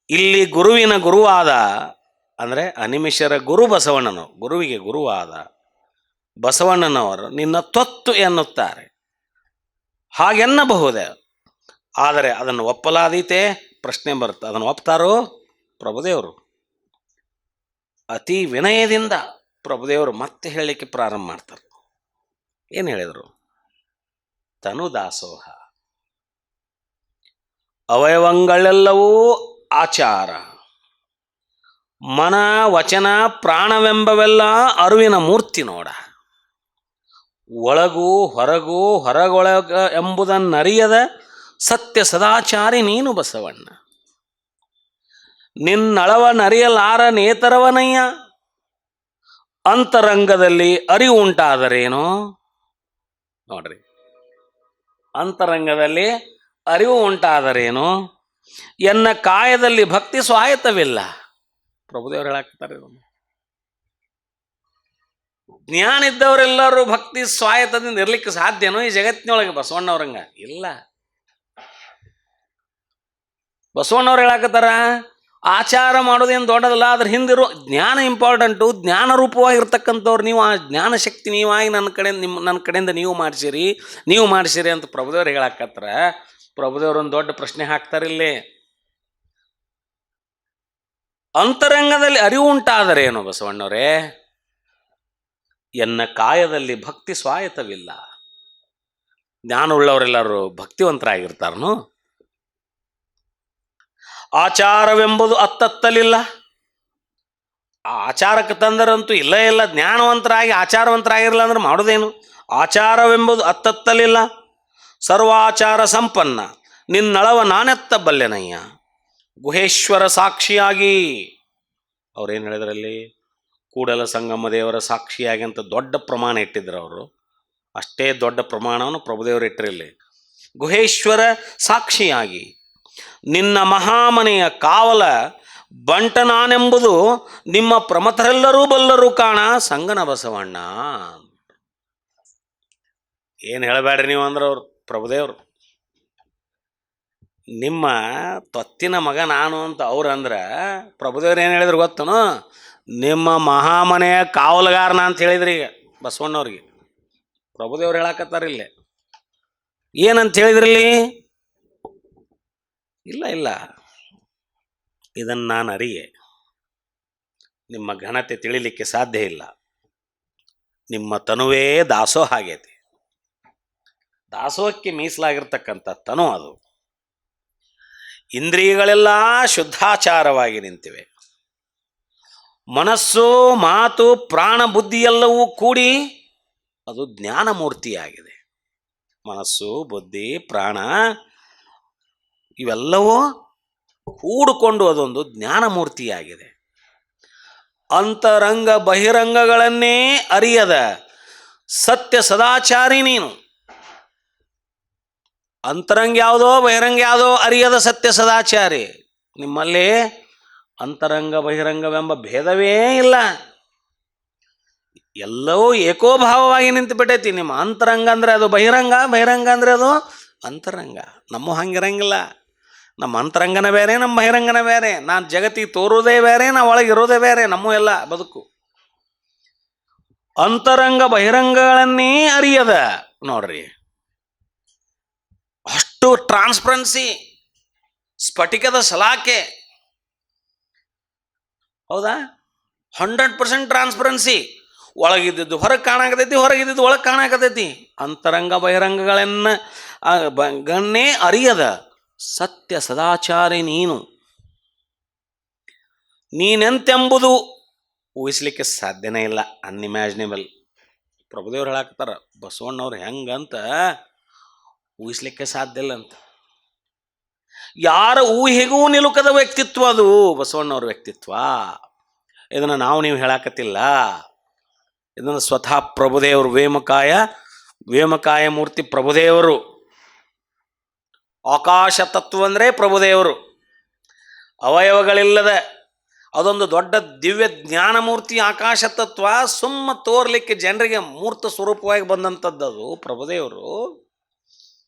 ಇಲ್ಲಿ ಗುರುವಿನ ಗುರುವಾದ ಅಂದರೆ ಅನಿಮಿಷರ ಗುರು ಬಸವಣ್ಣನು, ಗುರುವಿಗೆ ಗುರುವಾದ ಬಸವಣ್ಣನವರು ನಿನ್ನ ತೊತ್ತು ಎನ್ನುತ್ತಾರೆ. ಹಾಗೆನ್ನಬಹುದೇ, ಆದರೆ ಅದನ್ನು ಒಪ್ಪಲಾದೀತೆ ಪ್ರಶ್ನೆ ಬರುತ್ತೆ. ಅದನ್ನು ಒಪ್ತಾರೋ ಪ್ರಭುದೇವರು? ಅತಿ ವಿನಯದಿಂದ ಪ್ರಭುದೇವರು ಮತ್ತೆ ಹೇಳಲಿಕ್ಕೆ ಪ್ರಾರಂಭ ಮಾಡ್ತಾರೆ. ಏನು ಹೇಳಿದರು? ತನು ದಾಸೋಹ, ಅವಯವಗಳೆಲ್ಲವೂ ಆಚಾರ, ಮನ ವಚನ ಪ್ರಾಣವೆಂಬವೆಲ್ಲ ಅರಿವಿನ ಮೂರ್ತಿ ನೋಡ. ಒಳಗೂ ಹೊರಗೂ ಹೊರಗೊಳಗ ಎಂಬುದನ್ನರಿಯದ ಸತ್ಯ ಸದಾಚಾರಿ ನೀನು ಬಸವಣ್ಣ. ನಿನ್ನಳವನರಿಯಲಾರ ನೇತರವನಯ್ಯ. ಅಂತರಂಗದಲ್ಲಿ ಅರಿವು ಉಂಟಾದರೇನೋ ನೋಡ್ರಿ, ಅಂತರಂಗದಲ್ಲಿ ಅರಿವು ಉಂಟಾದರೇನೋ, ಎನ್ನ ಕಾಯದಲ್ಲಿ ಭಕ್ತಿ ಸ್ವಾಯತ್ತವಿಲ್ಲ. ಪ್ರಭುದೇವರು ಹೇಳಾಕ್ತಾರೆ, ಜ್ಞಾನ ಇದ್ದವರೆಲ್ಲರೂ ಭಕ್ತಿ ಸ್ವಾಯತ್ತದಿಂದ ಇರ್ಲಿಕ್ಕೆ ಸಾಧ್ಯನೋ ಈ ಜಗತ್ತಿನೊಳಗೆ? ಬಸವಣ್ಣವ್ರಂಗ ಇಲ್ಲ. ಬಸವಣ್ಣವ್ರು ಹೇಳಾಕತ್ತಾರ, ಆಚಾರ ಮಾಡೋದೇನು ದೊಡ್ಡದಲ್ಲ, ಅದ್ರ ಹಿಂದಿರೋ ಜ್ಞಾನ ಇಂಪಾರ್ಟೆಂಟು. ಜ್ಞಾನ ರೂಪವಾಗಿರ್ತಕ್ಕಂಥವ್ರು ನೀವು, ಆ ಜ್ಞಾನ ಶಕ್ತಿ ನೀವಾಗಿ ನನ್ನ ಕಡೆಯಿಂದ ನೀವು ಮಾಡಿಸಿರಿ ಅಂತ ಪ್ರಭುದೇವ್ರು ಹೇಳಾಕತ್ತಾರ. ಪ್ರಭುದೇವ್ರು ಒಂದು ದೊಡ್ಡ ಪ್ರಶ್ನೆ ಹಾಕ್ತಾರಿಲ್ಲಿ, ಅಂತರಂಗದಲ್ಲಿ ಅರಿವು ಉಂಟಾದರೇನು ಬಸವಣ್ಣವರೇ? ಎನ್ನ ಕಾಯದಲ್ಲಿ ಭಕ್ತಿ ಸ್ವಾಯತ್ತವಿಲ್ಲ. ಜ್ಞಾನವುಳ್ಳವರೆಲ್ಲರೂ ಭಕ್ತಿವಂತರಾಗಿರ್ತಾರನು? ಆಚಾರವೆಂಬುದು ಅತ್ತತ್ತಲಿಲ್ಲ. ಆ ಆಚಾರಕ್ಕೆ ತಂದರಂತೂ ಇಲ್ಲೇ ಇಲ್ಲ. ಜ್ಞಾನವಂತರಾಗಿ ಆಚಾರವಂತರಾಗಿರಲ್ಲ ಅಂದ್ರೆ ಮಾಡೋದೇನು? ಆಚಾರವೆಂಬುದು ಅತ್ತತ್ತಲಿಲ್ಲ. ಸರ್ವಾಚಾರ ಸಂಪನ್ನ ನಿನ್ನಳವ ನಾನೆತ್ತ ಬಲ್ಲೆನಯ್ಯ. ಗುಹೇಶ್ವರ ಸಾಕ್ಷಿಯಾಗಿ, ಅವ್ರೇನು ಹೇಳಿದ್ರಲ್ಲಿ? ಕೂಡಲ ಸಂಗಮ ದೇವರ ಸಾಕ್ಷಿಯಾಗಿ ಅಂತ ದೊಡ್ಡ ಪ್ರಮಾಣ ಇಟ್ಟಿದ್ರು ಅವರು. ಅಷ್ಟೇ ದೊಡ್ಡ ಪ್ರಮಾಣವನ್ನು ಪ್ರಭುದೇವರು ಇಟ್ಟರಲ್ಲಿ. ಗುಹೇಶ್ವರ ಸಾಕ್ಷಿಯಾಗಿ ನಿನ್ನ ಮಹಾಮನೆಯ ಕಾವಲ ಬಂಟ ನಾನೆಂಬುದು ನಿಮ್ಮ ಪ್ರಮಥರೆಲ್ಲರೂ ಬಲ್ಲರೂ ಕಾಣ ಸಂಗನ ಬಸವಣ್ಣ. ಏನು ಹೇಳಬೇಡ್ರಿ ನೀವು ಅಂದ್ರೆ ಅವ್ರು ಪ್ರಭುದೇವರು ನಿಮ್ಮ ತೊತ್ತಿನ ಮಗ ನಾನು ಅಂತ ಅವ್ರು ಅಂದ್ರೆ ಪ್ರಭುದೇವ್ರು ಏನು ಹೇಳಿದ್ರು ಗೊತ್ತನು? ನಿಮ್ಮ ಮಹಾಮನೆಯ ಕಾವಲುಗಾರನ ಅಂತ ಹೇಳಿದ್ರಿ ಈಗ ಬಸವಣ್ಣವ್ರಿಗೆ. ಪ್ರಭುದೇವ್ರು ಹೇಳಕತ್ತಾರ ಇಲ್ಲೇ. ಏನಂತ ಹೇಳಿದ್ರಲ್ಲಿ? ಇಲ್ಲ ಇಲ್ಲ, ಇದನ್ನು ನಾನು ಅರಿಯೆ, ನಿಮ್ಮ ಘನತೆ ತಿಳಿಲಿಕ್ಕೆ ಸಾಧ್ಯ ಇಲ್ಲ. ನಿಮ್ಮ ತನುವೇ ದಾಸೋಹ ಆಗೈತಿ. ದಾಸೋಹಕ್ಕೆ ಮೀಸಲಾಗಿರ್ತಕ್ಕಂಥ ತನು ಅದು. ಇಂದ್ರಿಯಗಳೆಲ್ಲ ಶುದ್ಧಾಚಾರವಾಗಿ ನಿಂತಿವೆ. ಮನಸ್ಸು, ಮಾತು, ಪ್ರಾಣ, ಬುದ್ಧಿಯೆಲ್ಲವೂ ಕೂಡಿ ಅದು ಜ್ಞಾನಮೂರ್ತಿಯಾಗಿದೆ. ಮನಸ್ಸು, ಬುದ್ಧಿ, ಪ್ರಾಣ ಇವೆಲ್ಲವೂ ಕೂಡಿಕೊಂಡು ಅದೊಂದು ಜ್ಞಾನಮೂರ್ತಿಯಾಗಿದೆ. ಅಂತರಂಗ ಬಹಿರಂಗಗಳನ್ನೇ ಅರಿಯದ ಸತ್ಯ ಸದಾಚಾರಿ ನೀನು. ಅಂತರಂಗ ಯಾವುದೋ ಬಹಿರಂಗ ಯಾವುದೋ ಅರಿಯದ ಸತ್ಯ ಸದಾಚಾರಿ. ನಿಮ್ಮಲ್ಲಿ ಅಂತರಂಗ ಬಹಿರಂಗವೆಂಬ ಭೇದವೇ ಇಲ್ಲ. ಎಲ್ಲವೂ ಏಕೋಭಾವವಾಗಿ ನಿಂತು ಬಿಟ್ಟೈತಿ. ನಿಮ್ಮ ಅಂತರಂಗ ಅಂದರೆ ಅದು ಬಹಿರಂಗ, ಬಹಿರಂಗ ಅಂದರೆ ಅದು ಅಂತರಂಗ. ನಮ್ಮ ಹಂಗಿರಂಗಿಲ್ಲ. ನಮ್ಮ ಅಂತರಂಗನ ಬೇರೆ, ನಮ್ಮ ಬಹಿರಂಗನ ಬೇರೆ. ನಾನು ಜಗತ್ತಿಗೆ ತೋರೋದೇ ಬೇರೆ, ನಾವು ಒಳಗಿರೋದೇ ಬೇರೆ. ನಮ್ಮ ಎಲ್ಲ ಬದುಕು ಅಂತರಂಗ ಬಹಿರಂಗಗಳನ್ನೇ ಅರಿಯದ ನೋಡ್ರಿ. ಅಷ್ಟು ಟ್ರಾನ್ಸ್ಪರೆನ್ಸಿ, ಸ್ಫಟಿಕದ ಸಲಾಕೆ. ಹೌದಾ? 100% ಟ್ರಾನ್ಸ್ಪರೆನ್ಸಿ. ಒಳಗಿದ್ದು ಹೊರಗೆ ಕಾಣಾಕತೈತಿ, ಹೊರಗಿದ್ದು ಒಳಗೆ ಕಾಣಾಕತೈತಿ. ಅಂತರಂಗ ಬಹಿರಂಗಗಳನ್ನೇ ಅರಿಯದ ಸತ್ಯ ಸದಾಚಾರಿ ನೀನು. ನೀನೆಂತೆಂಬುದು ಊಹಿಸ್ಲಿಕ್ಕೆ ಸಾಧ್ಯನೇ ಇಲ್ಲ. ಅನ್ಇಮ್ಯಾಜಿನೇಬಲ್. ಪ್ರಭುದೇವ್ರು ಹೇಳಾಕತ್ತಾರ ಬಸವಣ್ಣವ್ರು ಹೆಂಗಂತ ಊಹಿಸ್ಲಿಕ್ಕೆ ಸಾಧ್ಯ ಇಲ್ಲ ಅಂತ. ಯಾರ ಊಹೆಗೂ ನಿಲುಕದ ವ್ಯಕ್ತಿತ್ವ ಅದು ಬಸವಣ್ಣವ್ರ ವ್ಯಕ್ತಿತ್ವ. ಇದನ್ನು ನೀವು ಹೇಳಾಕತ್ತಿಲ್ಲ. ಇದನ್ನು ಸ್ವತಃ ಪ್ರಭುದೇವರು, ವೇಮಕಾಯ ಮೂರ್ತಿ ಪ್ರಭುದೇವರು. ಆಕಾಶ ತತ್ವ ಅಂದರೆ ಪ್ರಭುದೇವರು. ಅವಯವಗಳಿಲ್ಲದ ಅದೊಂದು ದೊಡ್ಡ ದಿವ್ಯ ಜ್ಞಾನಮೂರ್ತಿ ಆಕಾಶ ತತ್ವ. ಸುಮ್ಮ ತೋರ್ಲಿಕ್ಕೆ ಜನರಿಗೆ ಮೂರ್ತ ಸ್ವರೂಪವಾಗಿ ಬಂದಂಥದ್ದು ಅದು ಪ್ರಭುದೇವರು.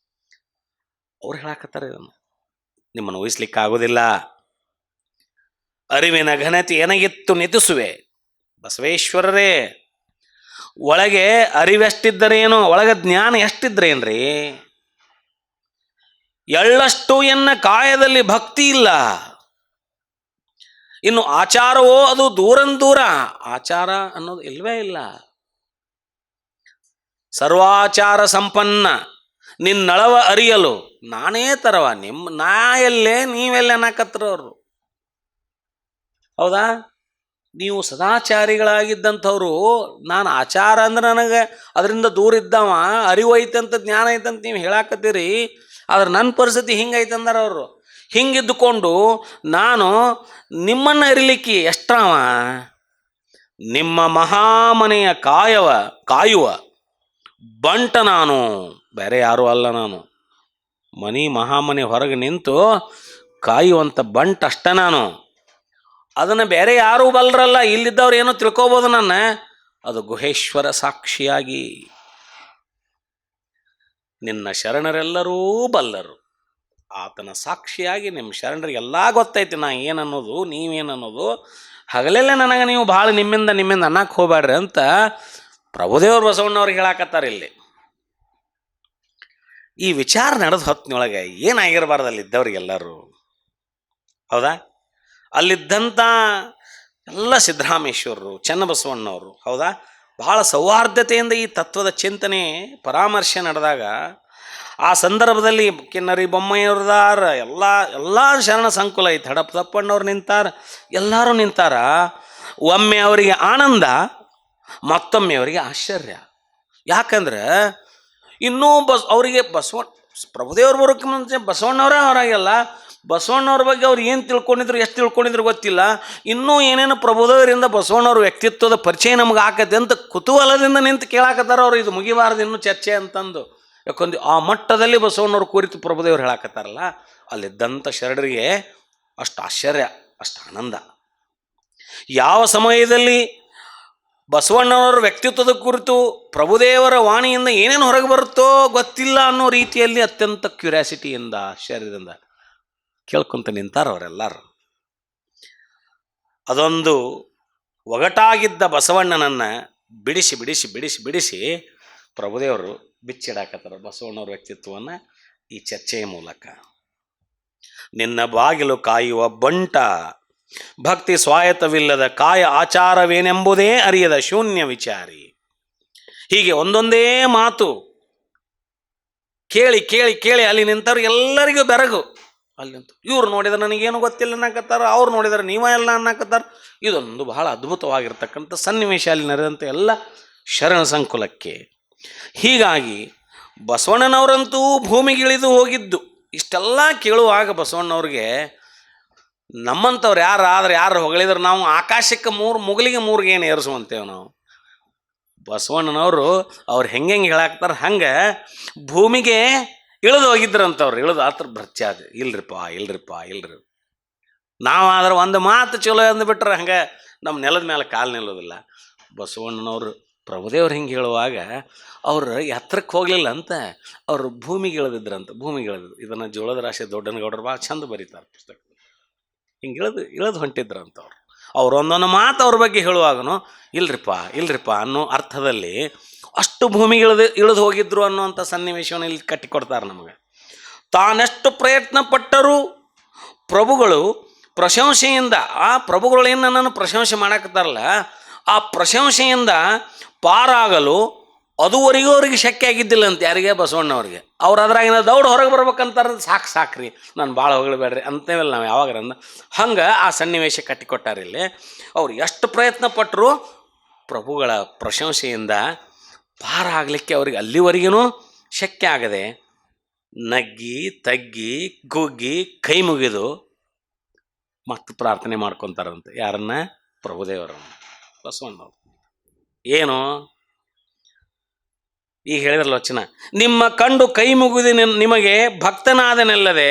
ಅವ್ರು ಹೇಳಾಕತ್ತಾರೆ ಇದನ್ನು. ನಿಮ್ಮನ್ನು ಊಹಿಸ್ಲಿಕ್ಕೆ ಆಗೋದಿಲ್ಲ. ಅರಿವಿನ ಘನತೆ ಏನಾಗಿತ್ತು ನಿತಿಸುವೆ ಬಸವೇಶ್ವರರೇ. ಒಳಗೆ ಅರಿವೆಷ್ಟಿದ್ದರೇನು, ಒಳಗೆ ಜ್ಞಾನ ಎಷ್ಟಿದ್ರೇನ್ರಿ? ಎಳ್ಳಷ್ಟು ಎನ್ನ ಕಾಯದಲ್ಲಿ ಭಕ್ತಿ ಇಲ್ಲ. ಇನ್ನು ಆಚಾರವೋ ಅದು ದೂರ. ಆಚಾರ ಅನ್ನೋದು ಇಲ್ವೇ ಇಲ್ಲ. ಸರ್ವಾಚಾರ ಸಂಪನ್ನ ನಿನ್ನಳವ ಅರಿಯಲು ನಾನೇ ತರವ. ನಾ ಎಲ್ಲೇ ನೀವೆಲ್ಲ ಅನ್ನಕತ್ರವ್ರು. ಹೌದಾ? ನೀವು ಸದಾಚಾರಿಗಳಾಗಿದ್ದಂಥವ್ರು. ನಾನು ಆಚಾರ ಅಂದ್ರೆ ನನಗೆ ಅದರಿಂದ ದೂರ ಇದ್ದವ, ಅರಿವು ಐತಂತ ಜ್ಞಾನ ಐತಂತ ನೀವು ಹೇಳಾಕತ್ತೀರಿ. ಆದ್ರೆ ನನ್ನ ಪರಿಸ್ಥಿತಿ ಹಿಂಗೈತೆ ಅಂದ್ರೆ ಅವರು ಹಿಂಗಿದ್ದುಕೊಂಡು ನಾನು ನಿಮ್ಮನ್ನು ಅರಿಲಿಕ್ಕೆ ಎಷ್ಟವ? ನಿಮ್ಮ ಮಹಾಮನೆಯ ಕಾಯುವ ಬಂಟ ನಾನು, ಬೇರೆ ಯಾರೂ ಅಲ್ಲ ನಾನು. ಮಹಾಮನೆ ಹೊರಗೆ ನಿಂತು ಕಾಯುವಂಥ ಬಂಟ ಅಷ್ಟ ನಾನು. ಅದನ್ನು ಬೇರೆ ಯಾರೂ ಬಲ್ಲರಲ್ಲ. ಇಲ್ಲಿದ್ದವ್ರು ಏನೋ ತಿಳ್ಕೊಬೋದು ನನ್ನ. ಅದು ಗುಹೇಶ್ವರ ಸಾಕ್ಷಿಯಾಗಿ ನಿನ್ನ ಶರಣರೆಲ್ಲರೂ ಬಲ್ಲರು. ಆತನ ಸಾಕ್ಷಿಯಾಗಿ ನಿಮ್ಮ ಶರಣರಿಗೆಲ್ಲ ಗೊತ್ತೈತಿ ನಾ ಏನನ್ನೋದು, ನೀವೇನನ್ನೋದು. ಹಗಲೆಲ್ಲ ನನಗೆ ನೀವು ಭಾಳ ನಿಮ್ಮಿಂದ ಅನ್ನಕ್ಕೆ ಹೋಗ್ಬೇಡ್ರಿ ಅಂತ ಪ್ರಭುದೇವರು ಬಸವಣ್ಣವ್ರಿಗೆ ಹೇಳಾಕತ್ತಾರೆ ಇಲ್ಲಿ. ಈ ವಿಚಾರ ನಡೆದ ಹೊತ್ತಿನೊಳಗೆ ಏನಾಗಿರಬಾರ್ದು ಅಲ್ಲಿದ್ದವ್ರಿಗೆಲ್ಲರೂ. ಹೌದಾ? ಅಲ್ಲಿದ್ದಂಥ ಎಲ್ಲ ಸಿದ್ದರಾಮೇಶ್ವರರು, ಚನ್ನಬಸವಣ್ಣವರು, ಹೌದಾ, ಬಹಳ ಸೌಹಾರ್ದತೆಯಿಂದ ಈ ತತ್ವದ ಚಿಂತನೆ ಪರಾಮರ್ಶೆ ನಡೆದಾಗ ಆ ಸಂದರ್ಭದಲ್ಲಿ ಕಿನ್ನರಿ ಬೊಮ್ಮಯ್ಯವ್ರದಾರ ಎಲ್ಲ ಶರಣ ಸಂಕುಲ ಐತೆ. ಹಡಪ ತಪ್ಪಣ್ಣವ್ರು ನಿಂತಾರ, ಎಲ್ಲರೂ ನಿಂತಾರ. ಒಮ್ಮೆ ಅವರಿಗೆ ಆನಂದ, ಮತ್ತೊಮ್ಮೆ ಅವರಿಗೆ ಆಶ್ಚರ್ಯ. ಯಾಕಂದ್ರೆ ಇನ್ನೂ ಅವರಿಗೆ ಪ್ರಭುದೇವ್ರ ಬರೋಕ್ಕೆ ಮುಂಚೆ ಬಸವಣ್ಣವರೇ ಅವರಾಗೆಲ್ಲ. ಬಸವಣ್ಣವ್ರ ಬಗ್ಗೆ ಅವ್ರು ಏನು ತಿಳ್ಕೊಂಡಿದ್ರು, ಎಷ್ಟು ತಿಳ್ಕೊಂಡಿದ್ರು ಗೊತ್ತಿಲ್ಲ. ಇನ್ನೂ ಏನೇನು ಪ್ರಭುದೇವರಿಂದ ಬಸವಣ್ಣವ್ರ ವ್ಯಕ್ತಿತ್ವದ ಪರಿಚಯ ನಮ್ಗೆ ಆಕತ್ತೆ ಅಂತ ಕುತೂಹಲದಿಂದ ನಿಂತು ಕೇಳಾಕತ್ತಾರ ಅವ್ರು. ಇದು ಮುಗಿಬಾರ್ದು ಇನ್ನೂ ಚರ್ಚೆ ಅಂತಂದು. ಯಾಕಂದ್ರೆ ಆ ಮಟ್ಟದಲ್ಲಿ ಬಸವಣ್ಣವ್ರ ಕುರಿತು ಪ್ರಭುದೇವ್ರು ಹೇಳಾಕತ್ತಾರಲ್ಲ, ಅಲ್ಲಿದ್ದಂಥ ಶರಣರಿಗೆ ಅಷ್ಟು ಆಶ್ಚರ್ಯ, ಅಷ್ಟು ಆನಂದ. ಯಾವ ಸಮಯದಲ್ಲಿ ಬಸವಣ್ಣನವರ ವ್ಯಕ್ತಿತ್ವದ ಕುರಿತು ಪ್ರಭುದೇವರ ವಾಣಿಯಿಂದ ಏನೇನು ಹೊರಗೆ ಬರುತ್ತೋ ಗೊತ್ತಿಲ್ಲ ಅನ್ನೋ ರೀತಿಯಲ್ಲಿ ಅತ್ಯಂತ ಕ್ಯೂರಿಯಾಸಿಟಿಯಿಂದ ಆಶ್ಚರ್ಯದಿಂದ ಕೇಳ್ಕೊಂತ ನಿಂತಾರ ಅವರೆಲ್ಲರೂ. ಅದೊಂದು ಒಗಟಾಗಿದ್ದ ಬಸವಣ್ಣನನ್ನು ಬಿಡಿಸಿ ಬಿಡಿಸಿ ಬಿಡಿಸಿ ಬಿಡಿಸಿ ಪ್ರಭುದೇವರು ಬಿಚ್ಚಿಡಾಕತ್ತಾರ ಬಸವಣ್ಣವ್ರ ವ್ಯಕ್ತಿತ್ವವನ್ನು ಈ ಚರ್ಚೆಯ ಮೂಲಕ. ನಿನ್ನ ಬಾಗಿಲು ಕಾಯುವ ಬಂಟ, ಭಕ್ತಿ ಸ್ವಾಯತ್ತವಿಲ್ಲದ ಕಾಯ ಆಚಾರವೇನೆಂಬುದೇ ಅರಿಯದ ಶೂನ್ಯ ವಿಚಾರಿ. ಹೀಗೆ ಒಂದೊಂದೇ ಮಾತು ಕೇಳಿ ಕೇಳಿ ಕೇಳಿ ಅಲ್ಲಿ ನಿಂತವ್ರು ಎಲ್ಲರಿಗೂ ಬೆರಗು. ಅಲ್ಲಿ ನಿಂತು ಇವ್ರು ನೋಡಿದ್ರೆ ನನಗೇನು ಗೊತ್ತಿಲ್ಲ ಅನ್ನಕತ್ತಾರ, ಅವ್ರು ನೋಡಿದ್ರೆ ನೀವ ಎಲ್ಲ ಅನ್ನಕತ್ತಾರ. ಇದೊಂದು ಬಹಳ ಅದ್ಭುತವಾಗಿರ್ತಕ್ಕಂಥ ಸನ್ನಿವೇಶ ಅಲ್ಲಿ ನಡೆದಂಥ ಎಲ್ಲ ಶರಣ ಸಂಕುಲಕ್ಕೆ. ಹೀಗಾಗಿ ಬಸವಣ್ಣನವರಂತೂ ಭೂಮಿಗಿಳಿದು ಹೋಗಿದ್ದು. ಇಷ್ಟೆಲ್ಲ ಕೇಳುವಾಗ ಬಸವಣ್ಣವ್ರಿಗೆ ನಮ್ಮಂಥವ್ರು ಯಾರು ಆದ್ರೆ ಯಾರು ಹೊಗಳಿದ್ರೆ ನಾವು ಆಕಾಶಕ್ಕೆ ಮುಗಲಿಗೆ ಮೂರಿಗೆ ಏರಿಸುವಂತೇವೆ ನಾವು. ಬಸವಣ್ಣನವರು ಅವ್ರು ಹೆಂಗೆ ಹೇಳಾಕ್ತಾರೆ ಹಂಗೆ ಭೂಮಿಗೆ ಇಳಿದು ಹೋಗಿದ್ರಂಥವ್ರು. ಇಳಿದು ಹತ್ರ ಭರ್ಚಾದ ಇಲ್ರಿ ನಾವಾದ್ರೆ ಒಂದು ಮಾತು ಚಲೋ ಅಂದುಬಿಟ್ರೆ ಹಂಗೆ ನಮ್ಮ ನೆಲದ ಮೇಲೆ ಕಾಲು ನಿಲ್ಲೋದಿಲ್ಲ. ಬಸವಣ್ಣನವರು ಪ್ರಭುದೇವ್ರು ಹಿಂಗೆ ಹೇಳುವಾಗ ಅವ್ರು ಎತ್ತರಕ್ಕೆ ಹೋಗಲಿಲ್ಲ ಅಂತ ಅವರು ಭೂಮಿಗೆ ಇಳಿದಿದ್ರಂತ. ಇದನ್ನು ಜೋಳದ ರಾಶಿ ದೊಡ್ಡನಗೌಡರು ಭಾಳ ಚಂದ ಬರೀತಾರೆ ಪುಸ್ತಕ. ಹಿಂಗೆ ಇಳಿದು ಹೊಂಟಿದ್ರಂತವ್ರು. ಅವ್ರು ಒಂದೊಂದು ಮಾತು ಅವ್ರ ಬಗ್ಗೆ ಹೇಳುವಾಗನು ಇಲ್ರಿಪ್ಪ ಅನ್ನೋ ಅರ್ಥದಲ್ಲಿ ಅಷ್ಟು ಭೂಮಿಗೆ ಇಳಿದು ಹೋಗಿದ್ರು ಅನ್ನುವಂಥ ಸನ್ನಿವೇಶವನ್ನು ಇಲ್ಲಿ ಕಟ್ಟಿಕೊಡ್ತಾರೆ ನಮಗೆ. ತಾನೆಷ್ಟು ಪ್ರಯತ್ನ ಪಟ್ಟರೂ ಪ್ರಭುಗಳು ಪ್ರಶಂಸೆಯಿಂದ, ಆ ಪ್ರಭುಗಳು ಏನು ನನ್ನನ್ನು ಪ್ರಶಂಸೆ ಮಾಡಾಕತ್ತಾರಲ್ಲ, ಆ ಪ್ರಶಂಸೆಯಿಂದ ಪಾರಾಗಲು ಅದುವರೆಗೂ ಅವ್ರಿಗೆ ಶಕ್ಯ ಆಗಿದ್ದಿಲ್ಲ ಅಂತ. ಯಾರಿಗೆ? ಬಸವಣ್ಣವ್ರಿಗೆ. ಅವ್ರು ಅದ್ರಾಗಿನ ದೌಡ್ ಹೊರಗೆ ಬರ್ಬೇಕಂತಾರೆ. ಸಾಕ್ರಿ ನಾನು ಭಾಳ ಹೊಗಳಬೇಡ್ರಿ ಅಂತೇವಲ್ಲ ನಾವು ಯಾವಾಗರಂದ ಹಂಗೆ ಆ ಸನ್ನಿವೇಶ ಕಟ್ಟಿಕೊಟ್ಟಾರೆ ಇಲ್ಲಿ. ಅವ್ರು ಎಷ್ಟು ಪ್ರಯತ್ನ ಪಟ್ಟರು ಪ್ರಭುಗಳ ಪ್ರಶಂಸೆಯಿಂದ ಪಾರಾಗಲಿಕ್ಕೆ ಅವ್ರಿಗೆ ಅಲ್ಲಿವರೆಗೂ ಶಕ್ಯ ಆಗದೆ ನಗ್ಗಿ ತಗ್ಗಿ ಕುಗ್ಗಿ ಕೈ ಮುಗಿದು ಮತ್ತು ಪ್ರಾರ್ಥನೆ ಮಾಡ್ಕೊತಾರಂತೆ. ಯಾರನ್ನ? ಪ್ರಭುದೇವರನ್ನು, ಬಸವಣ್ಣವ್ರು. ಏನು ಈಗ ಹೇಳಿದ್ರಲ್ಲ ವಚನ, ನಿಮ್ಮ ಕಂಡು ಕೈ ಮುಗಿದು ನಿಮಗೆ ಭಕ್ತನಾದನೆಲ್ಲದೆ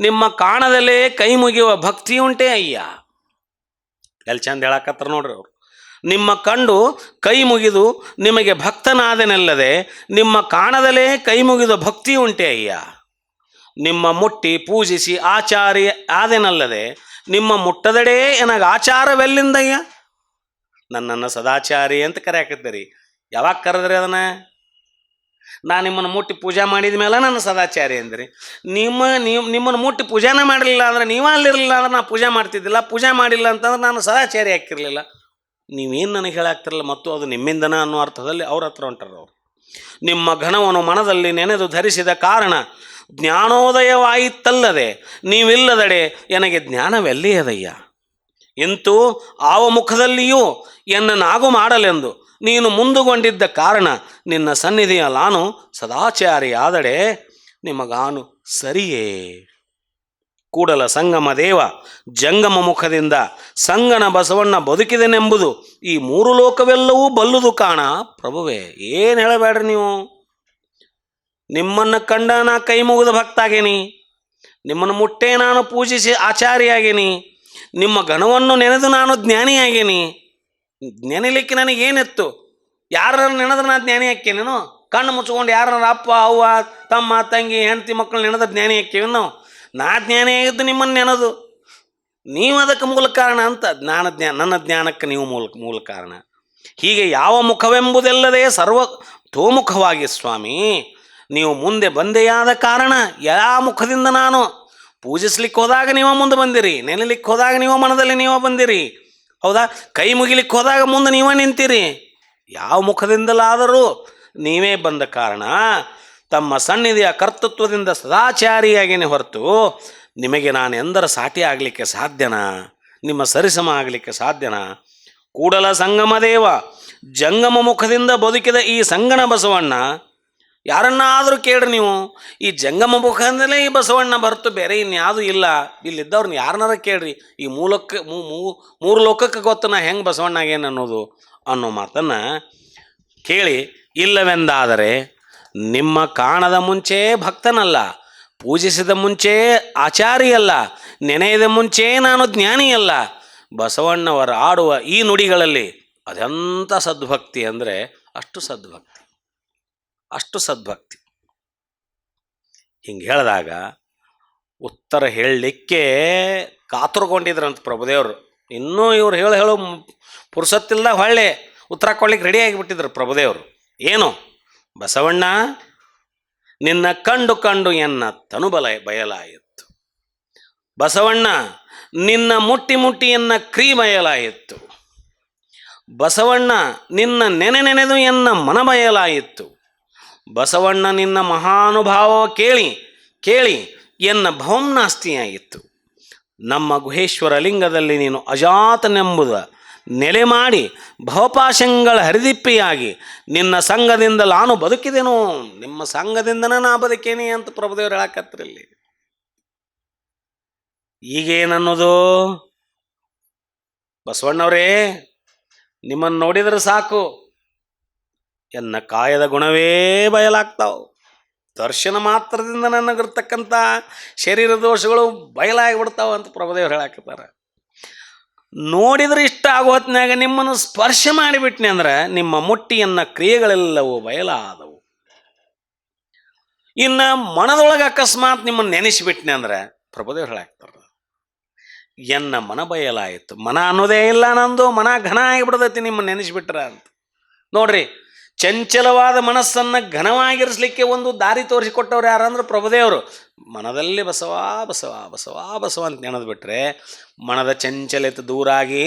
ನಿಮ್ಮ ಕಾಣದಲ್ಲೇ ಕೈ ಮುಗಿಯುವ ಭಕ್ತಿ ಉಂಟೇ ಅಯ್ಯ. ಎಲ್ಲಿ ಚಂದ ಹೇಳಾಕತ್ತಾರ ನೋಡ್ರಿ ಅವರು. ನಿಮ್ಮ ಕಂಡು ಕೈ ಮುಗಿದು ನಿಮಗೆ ಭಕ್ತನಾದನೆಲ್ಲದೆ ನಿಮ್ಮ ಕಾಣದಲ್ಲೇ ಕೈ ಮುಗಿದ ಭಕ್ತಿ ಉಂಟೆ ಅಯ್ಯ. ನಿಮ್ಮ ಮುಟ್ಟಿ ಪೂಜಿಸಿ ಆಚಾರ್ಯ ಆದೆನಲ್ಲದೆ ನಿಮ್ಮ ಮುಟ್ಟದಡೇ ನನಗೆ ಆಚಾರವೆಲ್ಲಿಂದಯ್ಯ. ನನ್ನನ್ನು ಸದಾಚಾರಿ ಅಂತ ಕರೆಯಾಕತ್ತೀರಿ. ಯಾವಾಗ ಕರೆದ್ರಿ ಅದನ್ನು? ನಾನು ನಿಮ್ಮನ್ನು ಮುಟ್ಟಿ ಪೂಜೆ ಮಾಡಿದ ಮೇಲೆ ನನ್ನ ಸದಾಚಾರಿ ಅಂದ್ರಿ. ನಿಮ್ಮನ್ನು ಮುಟ್ಟಿ ಪೂಜಾನೇ ಮಾಡಲಿಲ್ಲ ಅಂದ್ರೆ, ನೀವ ಅಲ್ಲಿರಲಿಲ್ಲ ಅಂದ್ರೆ ನಾ ಪೂಜೆ ಮಾಡ್ತಿದ್ದಿಲ್ಲ. ಪೂಜೆ ಮಾಡಿಲ್ಲ ಅಂತಂದ್ರೆ ನಾನು ಸದಾಚಾರಿ ಹಾಕಿರಲಿಲ್ಲ. ನೀವೇನು ನನಗೆ ಹೇಳಾಕ್ತಿರಲ್ಲ, ಮತ್ತು ಅದು ನಿಮ್ಮಿಂದನ ಅನ್ನೋ ಅರ್ಥದಲ್ಲಿ ಅವ್ರ ಹತ್ರ ಹೊಂಟಾರ ಅವರು. ನಿಮ್ಮ ಘನವನ್ನು ಮನದಲ್ಲಿ ನೆನೆದು ಧರಿಸಿದ ಕಾರಣ ಜ್ಞಾನೋದಯವಾಯಿತಲ್ಲದೆ ನೀವಿಲ್ಲದಡೆ ನನಗೆ ಜ್ಞಾನವೆಲ್ಲಿಯದಯ್ಯ. ಇಂತೂ ಆವ ಮುಖದಲ್ಲಿಯೂ ಎನ್ನನ್ನಾಗು ಮಾಡಲೆಂದು ನೀನು ಮುಂದುಗೊಂಡಿದ್ದ ಕಾರಣ ನಿನ್ನ ಸನ್ನಿಧಿಯ ನಾನು ಸದಾಚಾರಿಯಾದಡೆ ನಿಮಗಾನು ಸರಿಯೇ. ಕೂಡಲ ಸಂಗಮ ದೇವ ಜಂಗಮ ಮುಖದಿಂದ ಸಂಗನ ಬಸವಣ್ಣ ಬದುಕಿದೆನೆಂಬುದು ಈ ಮೂರು ಲೋಕವೆಲ್ಲವೂ ಬಲ್ಲುದು ಕಾಣ ಪ್ರಭುವೇ. ಏನು ಹೇಳಬೇಡ್ರಿ ನೀವು. ನಿಮ್ಮನ್ನು ಕಂಡ ನಾ ಕೈ ಮುಗಿದ ಭಕ್ತಾಗೇನಿ, ನಿಮ್ಮನ್ನು ಮುಟ್ಟೆ ನಾನು ಪೂಜಿಸಿ ಆಚಾರಿಯಾಗೇನಿ, ನಿಮ್ಮ ಘನವನ್ನು ನೆನೆದು ನಾನು ಜ್ಞಾನಿಯಾಗೇನಿ. ನೆನೆಲಿಕ್ಕೆ ನನಗೇನಿತ್ತು? ಯಾರು ನೆನೆದ್ರೆ ನಾನು ಜ್ಞಾನಿ ಹಾಕೇನೇನು? ಕಣ್ಣು ಮುಚ್ಕೊಂಡು ಯಾರ ಅಪ್ಪ ಅವ್ವ ತಮ್ಮ ತಂಗಿ ಹೆಂಡತಿ ಮಕ್ಕಳು ನೆನೆದ ಜ್ಞಾನಿ ಹಾಕೇವಿ ನಾವು. ನಾ ಜ್ಞಾನಿ ಆಗಿದ್ದು ನಿಮ್ಮನ್ನು ನೆನೆದು, ನೀವು ಅದಕ್ಕೆ ಮೂಲ ಕಾರಣ ಅಂತ. ನನ್ನ ಜ್ಞಾನಕ್ಕೆ ನೀವು ಮೂಲ ಕಾರಣ. ಹೀಗೆ ಯಾವ ಮುಖವೆಂಬುದೆಲ್ಲದೆ ಸರ್ವತೋಮುಖವಾಗಿ ಸ್ವಾಮಿ ನೀವು ಮುಂದೆ ಬಂದೆಯಾದ ಕಾರಣ ಯಾವ ಮುಖದಿಂದ ನಾನು ಪೂಜಿಸ್ಲಿಕ್ಕೆ ಹೋದಾಗ ನೀವು ಮುಂದೆ ಬಂದಿರಿ, ನೆನೆಲಿಕ್ಕೆ ಹೋದಾಗ ನೀವು ಮನದಲ್ಲಿ ನೀವು ಬಂದಿರಿ, ಹೌದಾ? ಕೈ ಮುಗಿಲಿಕ್ಕೆ ಹೋದಾಗ ಮುಂದೆ ನೀವೇ ನಿಂತೀರಿ. ಯಾವ ಮುಖದಿಂದಲಾದರೂ ನೀವೇ ಬಂದ ಕಾರಣ ತಮ್ಮ ಸನ್ನಿಧಿಯ ಕರ್ತೃತ್ವದಿಂದ ಸದಾಚಾರಿಯಾಗೇನೆ ಹೊರತು ನಿಮಗೆ ನಾನು ಎಂದರ ಸಾಟಿ ಆಗಲಿಕ್ಕೆ ಸಾಧ್ಯನಾ? ನಿಮ್ಮ ಸರಿಸಮ ಆಗಲಿಕ್ಕೆ ಸಾಧ್ಯನಾ? ಕೂಡಲ ಸಂಗಮ ದೇವ ಜಂಗಮ ಮುಖದಿಂದ ಬದುಕಿದ ಈ ಸಂಗನ ಬಸವಣ್ಣ, ಯಾರನ್ನಾದರೂ ಕೇಳ್ರಿ ನೀವು, ಈ ಜಂಗಮ ಮುಖದಿಂದಲೇ ಈ ಬಸವಣ್ಣ ಹೊರತು ಬೇರೆ ಇನ್ಯಾವುದೂ ಇಲ್ಲ. ಇಲ್ಲಿದ್ದವ್ರನ್ನ ಯಾರನ್ನಾರ ಕೇಳ್ರಿ, ಈ ಮೂರು ಲೋಕಕ್ಕೆ ಗೊತ್ತು ನಾ ಹೆಂಗೆ ಬಸವಣ್ಣಗೇನು ಅನ್ನೋದು ಅನ್ನೋ ಮಾತನ್ನು ಕೇಳಿ, ಇಲ್ಲವೆಂದಾದರೆ ನಿಮ್ಮ ಕಾಣದ ಮುಂಚೆ ಭಕ್ತನಲ್ಲ, ಪೂಜಿಸಿದ ಮುಂಚೆ ಆಚಾರಿಯಲ್ಲ, ನೆನೆಯದ ಮುಂಚೆ ನಾನು ಜ್ಞಾನಿಯಲ್ಲ. ಬಸವಣ್ಣವರ ಆಡುವ ಈ ನುಡಿಗಳಲ್ಲಿ ಅದೆಂಥ ಸದ್ಭಕ್ತಿ ಅಂದರೆ ಅಷ್ಟು ಸದ್ಭಕ್ತಿ, ಅಷ್ಟು ಸದ್ಭಕ್ತಿ. ಹಿಂಗೆ ಹೇಳಿದಾಗ ಉತ್ತರ ಹೇಳಲಿಕ್ಕೆ ಕಾತುರ್ಕೊಂಡಿದ್ರಂತ ಪ್ರಭುದೇವರು. ಇನ್ನೂ ಇವ್ರು ಹೇಳೋ ಪುರುಸತ್ತಿಲ್ಲ, ಹೊಳ್ಳೆ ಉತ್ತರ ಕೊಡ್ಲಿಕ್ಕೆ ರೆಡಿ ಆಗಿಬಿಟ್ಟಿದ್ರು ಪ್ರಭುದೇವರು. ಏನು? ಬಸವಣ್ಣ, ನಿನ್ನ ಕಂಡು ಕಂಡು ಎನ್ನ ತನುಬಲ ಬಯಲಾಯಿತು. ಬಸವಣ್ಣ, ನಿನ್ನ ಮುಟ್ಟಿ ಮುಟ್ಟಿ ಎನ್ನ ಕ್ರೀಮಯಲಾಯಿತು. ಬಸವಣ್ಣ, ನಿನ್ನ ನೆನೆದು ಎನ್ನ ಮನ ಬಯಲಾಯಿತು. ಬಸವಣ್ಣ, ನಿನ್ನ ಮಹಾನುಭಾವ ಕೇಳಿ ಕೇಳಿ ಎನ್ನ ಭೌಮ್ನಾಸ್ತಿಯಾಯಿತು. ನಮ್ಮ ಗುಹೇಶ್ವರ ಲಿಂಗದಲ್ಲಿ ನೀನು ಅಜಾತನೆಂಬುದ ನೆಲೆ ಮಾಡಿ ಭವಪಾಶಂಗಳ ಹರಿದಿಪ್ಪಿಯಾಗಿ ನಿನ್ನ ಸಂಘದಿಂದ ನಾನು ಬದುಕಿದೆನು, ನಿಮ್ಮ ಸಂಘದಿಂದನ ನಾ ಬದುಕೇನಿ ಅಂತ ಪ್ರಭುದೇವರು ಹೇಳಕತ್ರಲ್ಲಿ. ಈಗೇನನ್ನೋದು? ಬಸವಣ್ಣವರೇ, ನಿಮ್ಮನ್ನು ನೋಡಿದ್ರೆ ಸಾಕು ಎನ್ನ ಕಾಯದ ಗುಣವೇ ಬಯಲಾಗ್ತಾವ. ದರ್ಶನ ಮಾತ್ರದಿಂದ ನನಗಿರ್ತಕ್ಕಂಥ ಶರೀರ ದೋಷಗಳು ಬಯಲಾಗಿಬಿಡ್ತಾವ ಅಂತ ಪ್ರಭುದೇವರು ಹೇಳಕತ್ತಾರ. ನೋಡಿದ್ರೆ ಇಷ್ಟ ಆಗೋ ಹೊತ್ತಿನಾಗ ನಿಮ್ಮನ್ನು ಸ್ಪರ್ಶ ಮಾಡಿಬಿಟ್ನಿ ಅಂದ್ರೆ ನಿಮ್ಮ ಮುಟ್ಟಿಯನ್ನ ಕ್ರಿಯೆಗಳೆಲ್ಲವೂ ಬಯಲಾದವು. ಇನ್ನು ಮನದೊಳಗೆ ಅಕಸ್ಮಾತ್ ನಿಮ್ಮನ್ನು ನೆನೆಸಿಬಿಟ್ನಿ ಅಂದ್ರೆ ಪ್ರಭುದೇವರು ಹೇಳಾಕ್ತಾರ, ಎನ್ನ ಮನ ಬಯಲಾಯಿತು. ಮನ ಅನ್ನೋದೇ ಇಲ್ಲ ನಂದು, ಮನ ಘನ ಆಗಿಬಿಡ್ತೈತಿ ನಿಮ್ಮ ನೆನೆಸಿಬಿಟ್ರ ಅಂತ. ನೋಡ್ರಿ, ಚಂಚಲವಾದ ಮನಸ್ಸನ್ನು ಘನವಾಗಿರಿಸಲಿಕ್ಕೆ ಒಂದು ದಾರಿ ತೋರಿಸಿಕೊಟ್ಟವ್ರು ಯಾರಂದ್ರೆ ಪ್ರಭುದೇವರು. ಮನದಲ್ಲಿ ಬಸವ ಬಸವ ಬಸವ ಬಸವ ಅಂತ ನೆನೆದು ಬಿಟ್ರೆ ಮನದ ಚಂಚಲತೆ ದೂರಾಗಿ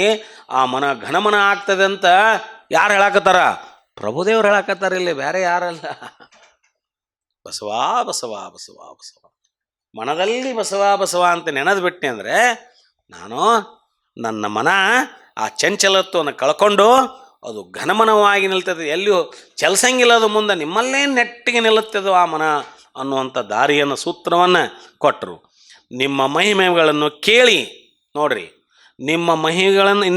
ಆ ಮನ ಘನಮನ ಆಗ್ತದೆ ಅಂತ ಯಾರು ಹೇಳಕತ್ತಾರ? ಪ್ರಭುದೇವ್ರು ಹೇಳಕತ್ತಾರ, ಇಲ್ಲಿ ಬೇರೆ ಯಾರಲ್ಲ. ಬಸವ ಬಸವ ಬಸವ ಬಸವ, ಮನದಲ್ಲಿ ಬಸವ ಬಸವ ಅಂತ ನೆನೆದು ಬಿಟ್ಟೆ ಅಂದರೆ ನಾನು ನನ್ನ ಮನ ಆ ಚಂಚಲತ್ವವನ್ನು ಕಳ್ಕೊಂಡು ಅದು ಘನಮನವಾಗಿ ನಿಲ್ತದೆ, ಎಲ್ಲಿಯೂ ಚಲಸಂಗಿಲ್ಲ, ಅದು ಮುಂದೆ ನಿಮ್ಮಲ್ಲೇ ನೆಟ್ಟಿಗೆ ನಿಲ್ಲುತ್ತದೋ ಆ ಮನ ಅನ್ನುವಂಥ ದಾರಿಯನ್ನು ಸೂತ್ರವನ್ನು ಕೊಟ್ಟರು. ನಿಮ್ಮ ಮಹಿಮೆಗಳನ್ನು ಕೇಳಿ ನೋಡ್ರಿ, ನಿಮ್ಮ ಮಹಿಮೆಗಳನ್ನು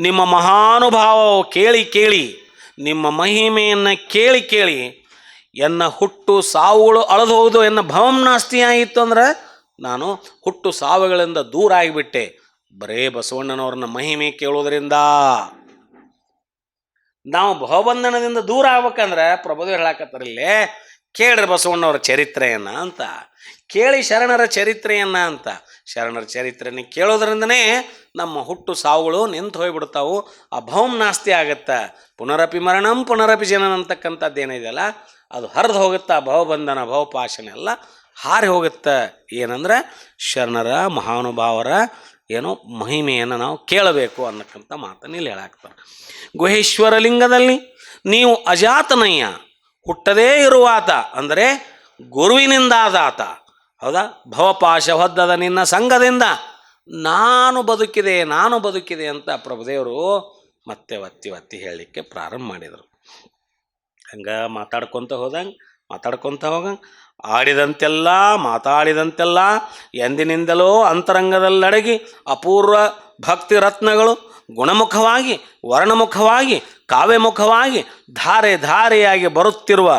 ನಿಮ್ಮ ಮಹಾನುಭಾವ ಕೇಳಿ ಕೇಳಿ ನಿಮ್ಮ ಮಹಿಮೆಯನ್ನು ಕೇಳಿ ಕೇಳಿ ಎನ್ನ ಹುಟ್ಟು ಸಾವುಗಳು ಅಳದು ಹೋಗುದು, ಎನ್ನ ಭವಮ್ನಾಸ್ತಿ ಆಯಿತು ಅಂದ್ರೆ ನಾನು ಹುಟ್ಟು ಸಾವುಗಳಿಂದ ದೂರ ಆಗಿಬಿಟ್ಟೆ. ಬರೇ ಬಸವಣ್ಣನವ್ರನ್ನ ಮಹಿಮೆ ಕೇಳೋದ್ರಿಂದ ನಾವು ಭವಬಂಧನದಿಂದ ದೂರ ಆಗ್ಬೇಕಂದ್ರೆ ಪ್ರಭುದೇವರು ಹೇಳಕತ್ತಾರ, ಇಲ್ಲೇ ಕೇಳ್ರಿ ಬಸವಣ್ಣವ್ರ ಚರಿತ್ರೆಯನ್ನು ಅಂತ, ಕೇಳಿ ಶರಣರ ಚರಿತ್ರೆಯನ್ನು ಅಂತ. ಶರಣರ ಚರಿತ್ರೆಯನ್ನು ಕೇಳೋದ್ರಿಂದನೇ ನಮ್ಮ ಹುಟ್ಟು ಸಾವುಗಳು ನಿಂತು ಹೋಗ್ಬಿಡ್ತಾವು, ಆ ಭೌಮ್ನಾಸ್ತಿ ಆಗತ್ತೆ. ಪುನರಪಿ ಮರಣಂ ಪುನರಪಿ ಜನನ ಅಂತಕ್ಕಂಥದ್ದು ಏನಿದೆಯಲ್ಲ ಅದು ಹರಿದು ಹೋಗುತ್ತೆ. ಆ ಭವಬಂಧನ ಭವಪಾಶನ ಎಲ್ಲ ಹಾರಿ ಹೋಗುತ್ತೆ. ಏನಂದ್ರೆ ಶರಣರ ಮಹಾನುಭಾವರ ಏನೋ ಮಹಿಮೆಯನ್ನು ನಾವು ಕೇಳಬೇಕು ಅನ್ನಕ್ಕಂಥ ಮಾತನ್ನು ಇಲ್ಲಿ ಹೇಳಾಕ್ತಾರೆ. ಗುಹೇಶ್ವರ ಲಿಂಗದಲ್ಲಿ ನೀವು ಅಜಾತನಯ್ಯ, ಹುಟ್ಟದೇ ಇರುವಾತ ಅಂದರೆ ಗುರುವಿನಿಂದಾದಾತ. ಹೌದಾ? ಭವಪಾಶ ಹೊದ್ದದ ನಿನ್ನ ಸಂಘದಿಂದ ನಾನು ಬದುಕಿದೆ ಅಂತ ಪ್ರಭುದೇವರು ಮತ್ತೆ ಒತ್ತಿ ಒತ್ತಿ ಹೇಳಲಿಕ್ಕೆ ಪ್ರಾರಂಭ ಮಾಡಿದರು. ಹಂಗೆ ಮಾತಾಡ್ಕೊತ ಹೋಗಂಗೆ ಆಡಿದಂತೆಲ್ಲ ಮಾತಾಡಿದಂತೆಲ್ಲ ಎಂದಿನಿಂದಲೂ ಅಂತರಂಗದಲ್ಲಡಗಿ ಅಪೂರ್ವ ಭಕ್ತಿ ರತ್ನಗಳು ಗುಣಮುಖವಾಗಿ ವರ್ಣಮುಖವಾಗಿ ಕಾವ್ಯಮುಖವಾಗಿ ಧಾರೆ ಧಾರೆಯಾಗಿ ಬರುತ್ತಿರುವ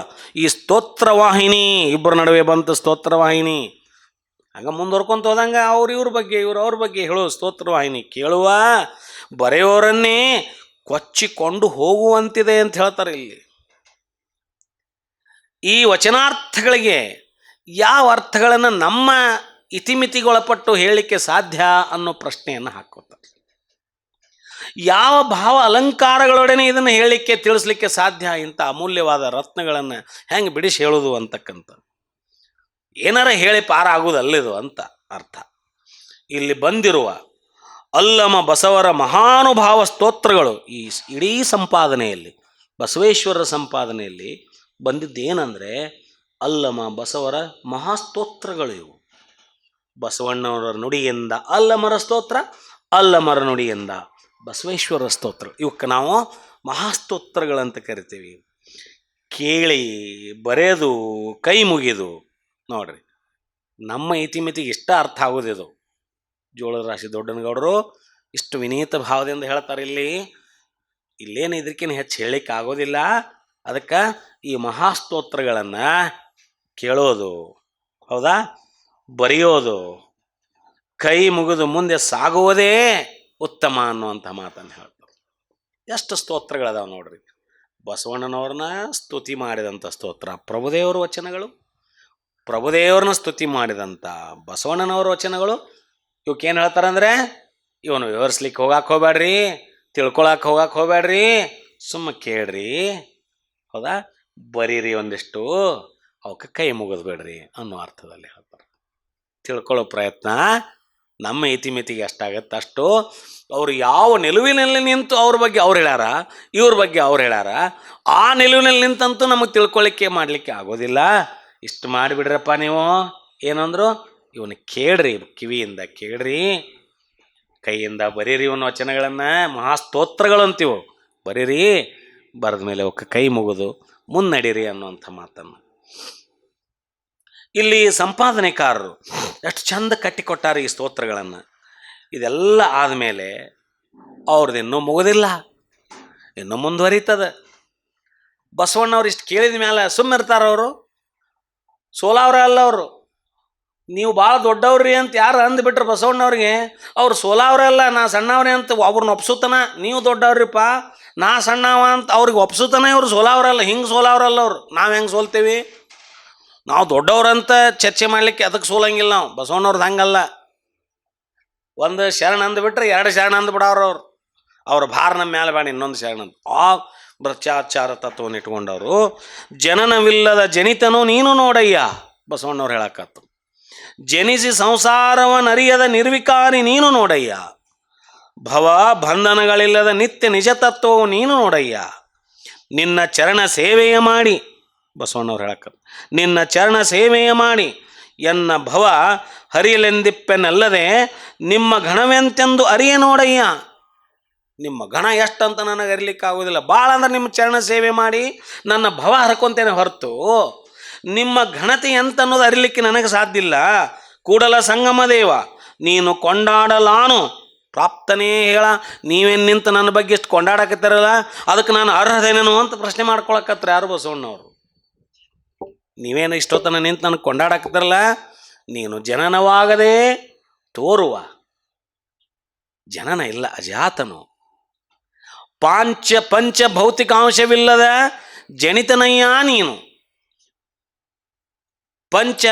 ಈ ಸ್ತೋತ್ರವಾಹಿನಿ, ಇಬ್ಬರ ನಡುವೆ ಬಂತು ಸ್ತೋತ್ರವಾಹಿನಿ. ಹಂಗೆ ಮುಂದುವರ್ಕೊಂತ ಹೋದಂಗೆ ಇವ್ರ ಬಗ್ಗೆ ಅವ್ರ ಬಗ್ಗೆ ಹೇಳೋ ಸ್ತೋತ್ರವಾಹಿನಿ ಕೇಳುವ ಬರೆಯೋರನ್ನೇ ಕೊಚ್ಚಿಕೊಂಡು ಹೋಗುವಂತಿದೆ ಅಂತ ಹೇಳ್ತಾರೆ. ಇಲ್ಲಿ ಈ ವಚನಾರ್ಥಗಳಿಗೆ ಯಾವ ಅರ್ಥಗಳನ್ನು ನಮ್ಮ ಇತಿಮಿತಿಗೊಳಪಟ್ಟು ಹೇಳಲಿಕ್ಕೆ ಸಾಧ್ಯ ಅನ್ನೋ ಪ್ರಶ್ನೆಯನ್ನು ಹಾಕೋತಾರೆ. ಯಾವ ಭಾವ ಅಲಂಕಾರಗಳೊಡನೆ ಇದನ್ನು ಹೇಳಲಿಕ್ಕೆ ತಿಳಿಸ್ಲಿಕ್ಕೆ ಸಾಧ್ಯ? ಇಂಥ ಅಮೂಲ್ಯವಾದ ರತ್ನಗಳನ್ನು ಹೆಂಗೆ ಬಿಡಿಸಿ ಹೇಳೋದು ಅಂತಕ್ಕಂಥ ಏನಾರ ಹೇಳಿ ಪಾರ ಆಗುವುದಲ್ಲಿದು ಅಂತ ಅರ್ಥ. ಇಲ್ಲಿ ಬಂದಿರುವ ಅಲ್ಲಮ ಬಸವರ ಮಹಾನುಭಾವ ಸ್ತೋತ್ರಗಳು ಈ ಇಡೀ ಸಂಪಾದನೆಯಲ್ಲಿ, ಬಸವೇಶ್ವರರ ಸಂಪಾದನೆಯಲ್ಲಿ ಬಂದಿದ್ದೇನೆಂದರೆ ಅಲ್ಲಮ ಬಸವರ ಮಹಾಸ್ತೋತ್ರಗಳು ಇವು. ಬಸವಣ್ಣವರ ನುಡಿಯಿಂದ ಅಲ್ಲಮರ ಸ್ತೋತ್ರ, ಅಲ್ಲಮರ ನುಡಿಯಿಂದ ಬಸವೇಶ್ವರ ಸ್ತೋತ್ರ, ಇವಕ್ಕೆ ನಾವು ಮಹಾಸ್ತೋತ್ರಗಳಂತ ಕರಿತೀವಿ. ಕೇಳಿ ಬರೆದು ಕೈ ಮುಗಿದು ನೋಡ್ರಿ, ನಮ್ಮ ಇತಿಮಿತಿಗೆ ಇಷ್ಟ ಅರ್ಥ ಆಗೋದಿದು. ಜೋಳದ ರಾಶಿ ದೊಡ್ಡನಗೌಡರು ಇಷ್ಟು ವಿನೀತ ಭಾವದಿಂದ ಹೇಳ್ತಾರೆ. ಇಲ್ಲೇನು ಇದಕ್ಕಿಂತ ಹೆಚ್ಚು ಹೇಳಲಿಕ್ಕೆ ಆಗೋದಿಲ್ಲ. ಅದಕ್ಕೆ ಈ ಮಹಾಸ್ತೋತ್ರಗಳನ್ನು ಕೇಳೋದು, ಹೌದಾ, ಬರೆಯೋದು, ಕೈ ಮುಗಿದು ಮುಂದೆ ಸಾಗುವುದೇ ಉತ್ತಮ ಅನ್ನುವಂಥ ಮಾತನ್ನು ಹೇಳ್ತಾರೆ. ಎಷ್ಟು ಸ್ತೋತ್ರಗಳದಾವ ನೋಡ್ರಿ. ಬಸವಣ್ಣನವ್ರನ್ನ ಸ್ತುತಿ ಮಾಡಿದಂಥ ಸ್ತೋತ್ರ ಪ್ರಭುದೇವರ ವಚನಗಳು, ಪ್ರಭುದೇವ್ರನ್ನ ಸ್ತುತಿ ಮಾಡಿದಂಥ ಬಸವಣ್ಣನವ್ರ ವಚನಗಳು. ಇವಕ್ಕೇನು ಹೇಳ್ತಾರಂದ್ರೆ, ಇವನು ವಿವರಿಸ್ಲಿಕ್ಕೆ ಹೋಗಕ್ಕೆ ಹೋಗ್ಬೇಡ್ರಿ, ತಿಳ್ಕೊಳಕ್ಕೆ ಹೋಗಕ್ಕೆ ಹೋಗ್ಬೇಡ್ರಿ, ಸುಮ್ಮ ಕೇಳ್ರಿ, ಹೌದಾ, ಬರೀರಿ ಒಂದಿಷ್ಟು, ಅವಕ್ಕೆ ಕೈ ಮುಗಿದ್ಬೇಡ್ರಿ ಅನ್ನೋ ಅರ್ಥದಲ್ಲಿ ಹೇಳ್ತಾರೆ. ತಿಳ್ಕೊಳ್ಳೋ ಪ್ರಯತ್ನ ನಮ್ಮ ಇತಿಮಿತಿಗೆ ಎಷ್ಟಾಗತ್ತೆ ಅಷ್ಟು. ಅವರು ಯಾವ ನಿಲುವಿನಲ್ಲಿ ನಿಂತು ಅವ್ರ ಬಗ್ಗೆ ಅವ್ರು ಹೇಳ್ಯಾರ, ಇವ್ರ ಬಗ್ಗೆ ಅವ್ರು ಹೇಳ್ಯಾರ, ಆ ನಿಲುವಿನಲ್ಲಿ ನಿಂತಂತೂ ನಮಗೆ ತಿಳ್ಕೊಳ್ಳಿಕ್ಕೆ ಮಾಡಲಿಕ್ಕೆ ಆಗೋದಿಲ್ಲ. ಇಷ್ಟು ಮಾಡಿಬಿಡ್ರಪ್ಪ ನೀವು. ಏನಂದ್ರು, ಇವನು ಕೇಳ್ರಿ, ಕಿವಿಯಿಂದ ಕೇಳ್ರಿ, ಕೈಯಿಂದ ಬರೀರಿ ಇವನ ವಚನಗಳನ್ನು, ಮಹಾಸ್ತೋತ್ರಗಳು ಅಂತೀವು, ಬರೀರಿ, ಬರೆದ ಮೇಲೆ ಅವಕ್ಕೆ ಕೈ ಮುಗಿದು ಮುನ್ನಡೀರಿ ಅನ್ನುವಂಥ ಮಾತನ್ನು ಇಲ್ಲಿ ಸಂಪಾದನೆಕಾರರು ಎಷ್ಟು ಚಂದ ಕಟ್ಟಿಕೊಟ್ಟಾರೆ ಈ ಸ್ತೋತ್ರಗಳನ್ನು. ಇದೆಲ್ಲ ಆದಮೇಲೆ ಅವ್ರದ್ದು ಇನ್ನೂ ಮುಗೋದಿಲ್ಲ, ಇನ್ನೂ ಮುಂದುವರಿತದ. ಬಸವಣ್ಣವ್ರು ಇಷ್ಟು ಕೇಳಿದ ಮೇಲೆ ಸುಮ್ಮಿರ್ತಾರವರು, ಸೋಲಾವ್ರ ಅಲ್ಲ ಅವರು. ನೀವು ಭಾಳ ದೊಡ್ಡವ್ರಿ ಅಂತ ಯಾರು ಅಂದ್ಬಿಟ್ರೆ ಬಸವಣ್ಣವ್ರಿಗೆ, ಅವ್ರು ಸೋಲಾವ್ರಲ್ಲ, ನಾ ಸಣ್ಣವ್ರೆ ಅಂತ ಒಬ್ರನ್ನ ಒಪ್ಸುತ್ತಾನ. ನೀವು ದೊಡ್ಡವ್ರಿಪ್ಪ, ನಾ ಸಣ್ಣವ ಅಂತ ಅವ್ರಿಗೆ ಒಪ್ಸುತ್ತಾನೆ. ಇವರು ಸೋಲಾವ್ರಲ್ಲ, ಹಿಂಗೆ ಸೋಲಾವ್ರಲ್ಲ ಅವರು. ನಾವು ಹೆಂಗೆ ಸೋಲ್ತೇವಿ? ನಾವು ದೊಡ್ಡವ್ರಂತ ಚರ್ಚೆ ಮಾಡಲಿಕ್ಕೆ ಅದಕ್ಕೆ ಸೋಲಂಗಿಲ್ಲ ನಾವು. ಬಸವಣ್ಣವ್ರದ್ದು ಹಂಗಲ್ಲ. ಒಂದು ಶರಣ ಅಂದ್ಬಿಟ್ರೆ 2 ಶರಣ ಅಂದ್ಬಿಡವ್ರು ಅವ್ರು. ಅವ್ರ ಭಾರ ನಮ್ಮ ಮೇಲೆ ಬೇಡ ಇನ್ನೊಂದು ಶರಣ ಅಂತ. ಆ ಭ್ರಷ್ಟಾಚಾರ ತತ್ವವನ್ನು ಇಟ್ಕೊಂಡವರು. ಜನನವಿಲ್ಲದ ಜನಿತನು ನೀನು ನೋಡಯ್ಯ, ಬಸವಣ್ಣವ್ರು ಹೇಳಕತ್ತು. ಜನಿಸಿ ಸಂಸಾರವನ್ನರಿಯದ ನಿರ್ವಿಕಾರಿ ನೀನು ನೋಡಯ್ಯ, ಭವ ಬಂಧನಗಳಿಲ್ಲದ ನಿತ್ಯ ನಿಜ ತತ್ವವು ನೀನು ನೋಡಯ್ಯ. ನಿನ್ನ ಚರಣ ಸೇವೆಯ ಮಾಡಿ, ಬಸವಣ್ಣವ್ರು ಹೇಳಕತ್ತು, ನಿನ್ನ ಚರಣ ಸೇವೆಯ ಮಾಡಿ ಎನ್ನ ಭವ ಹರಿಯಲೆಂದಿಪ್ಪೆನಲ್ಲದೆ ನಿಮ್ಮ ಗಣವೆಂತೆಂದು ಅರಿಯ ನೋಡಯ್ಯ. ನಿಮ್ಮ ಗಣ ಎಷ್ಟಂತ ನನಗೆ ಅರಿಲಿಕ್ಕೆ ಆಗೋದಿಲ್ಲ. ಭಾಳ ಅಂದ್ರೆ ನಿಮ್ಮ ಚರಣ ಸೇವೆ ಮಾಡಿ ನನ್ನ ಭವ ಹರ್ಕೊಂತೇನೆ ಹೊರತು ನಿಮ್ಮ ಘನತೆ ಎಂತ ಅನ್ನೋದು ಅರಿಲಿಕ್ಕೆ ನನಗೆ ಸಾಧ್ಯ ಇಲ್ಲ. ಕೂಡಲ ಸಂಗಮ ದೇವ ನೀನು ಕೊಂಡಾಡಲಾನು ಪ್ರಾಪ್ತನೇ ಹೇಳ. ನೀವೇನು ನಿಂತು ನನ್ನ ಬಗ್ಗೆ ಇಷ್ಟು ಕೊಂಡಾಡಕತ್ತಾರಲ್ಲ, ಅದಕ್ಕೆ ನಾನು ಅರ್ಹದೇನೇನು ಅಂತ ಪ್ರಶ್ನೆ ಮಾಡ್ಕೊಳಕತ್ರ ಯಾರು ಬಸವಣ್ಣವರು. ನೀವೇನು ಇಷ್ಟೊತ್ತನ ನಿಂತು ನನಗೆ ಕೊಂಡಾಡಕತ್ತಾರಲ್ಲ, ನೀನು ಜನನವಾಗದೆ ತೋರುವ ಜನನ ಇಲ್ಲ, ಅಜಾತನು. ಪಂಚ ಭೌತಿಕಾಂಶವಿಲ್ಲದ ಜನಿತನಯ್ಯ ನೀನು. ಪಂಚ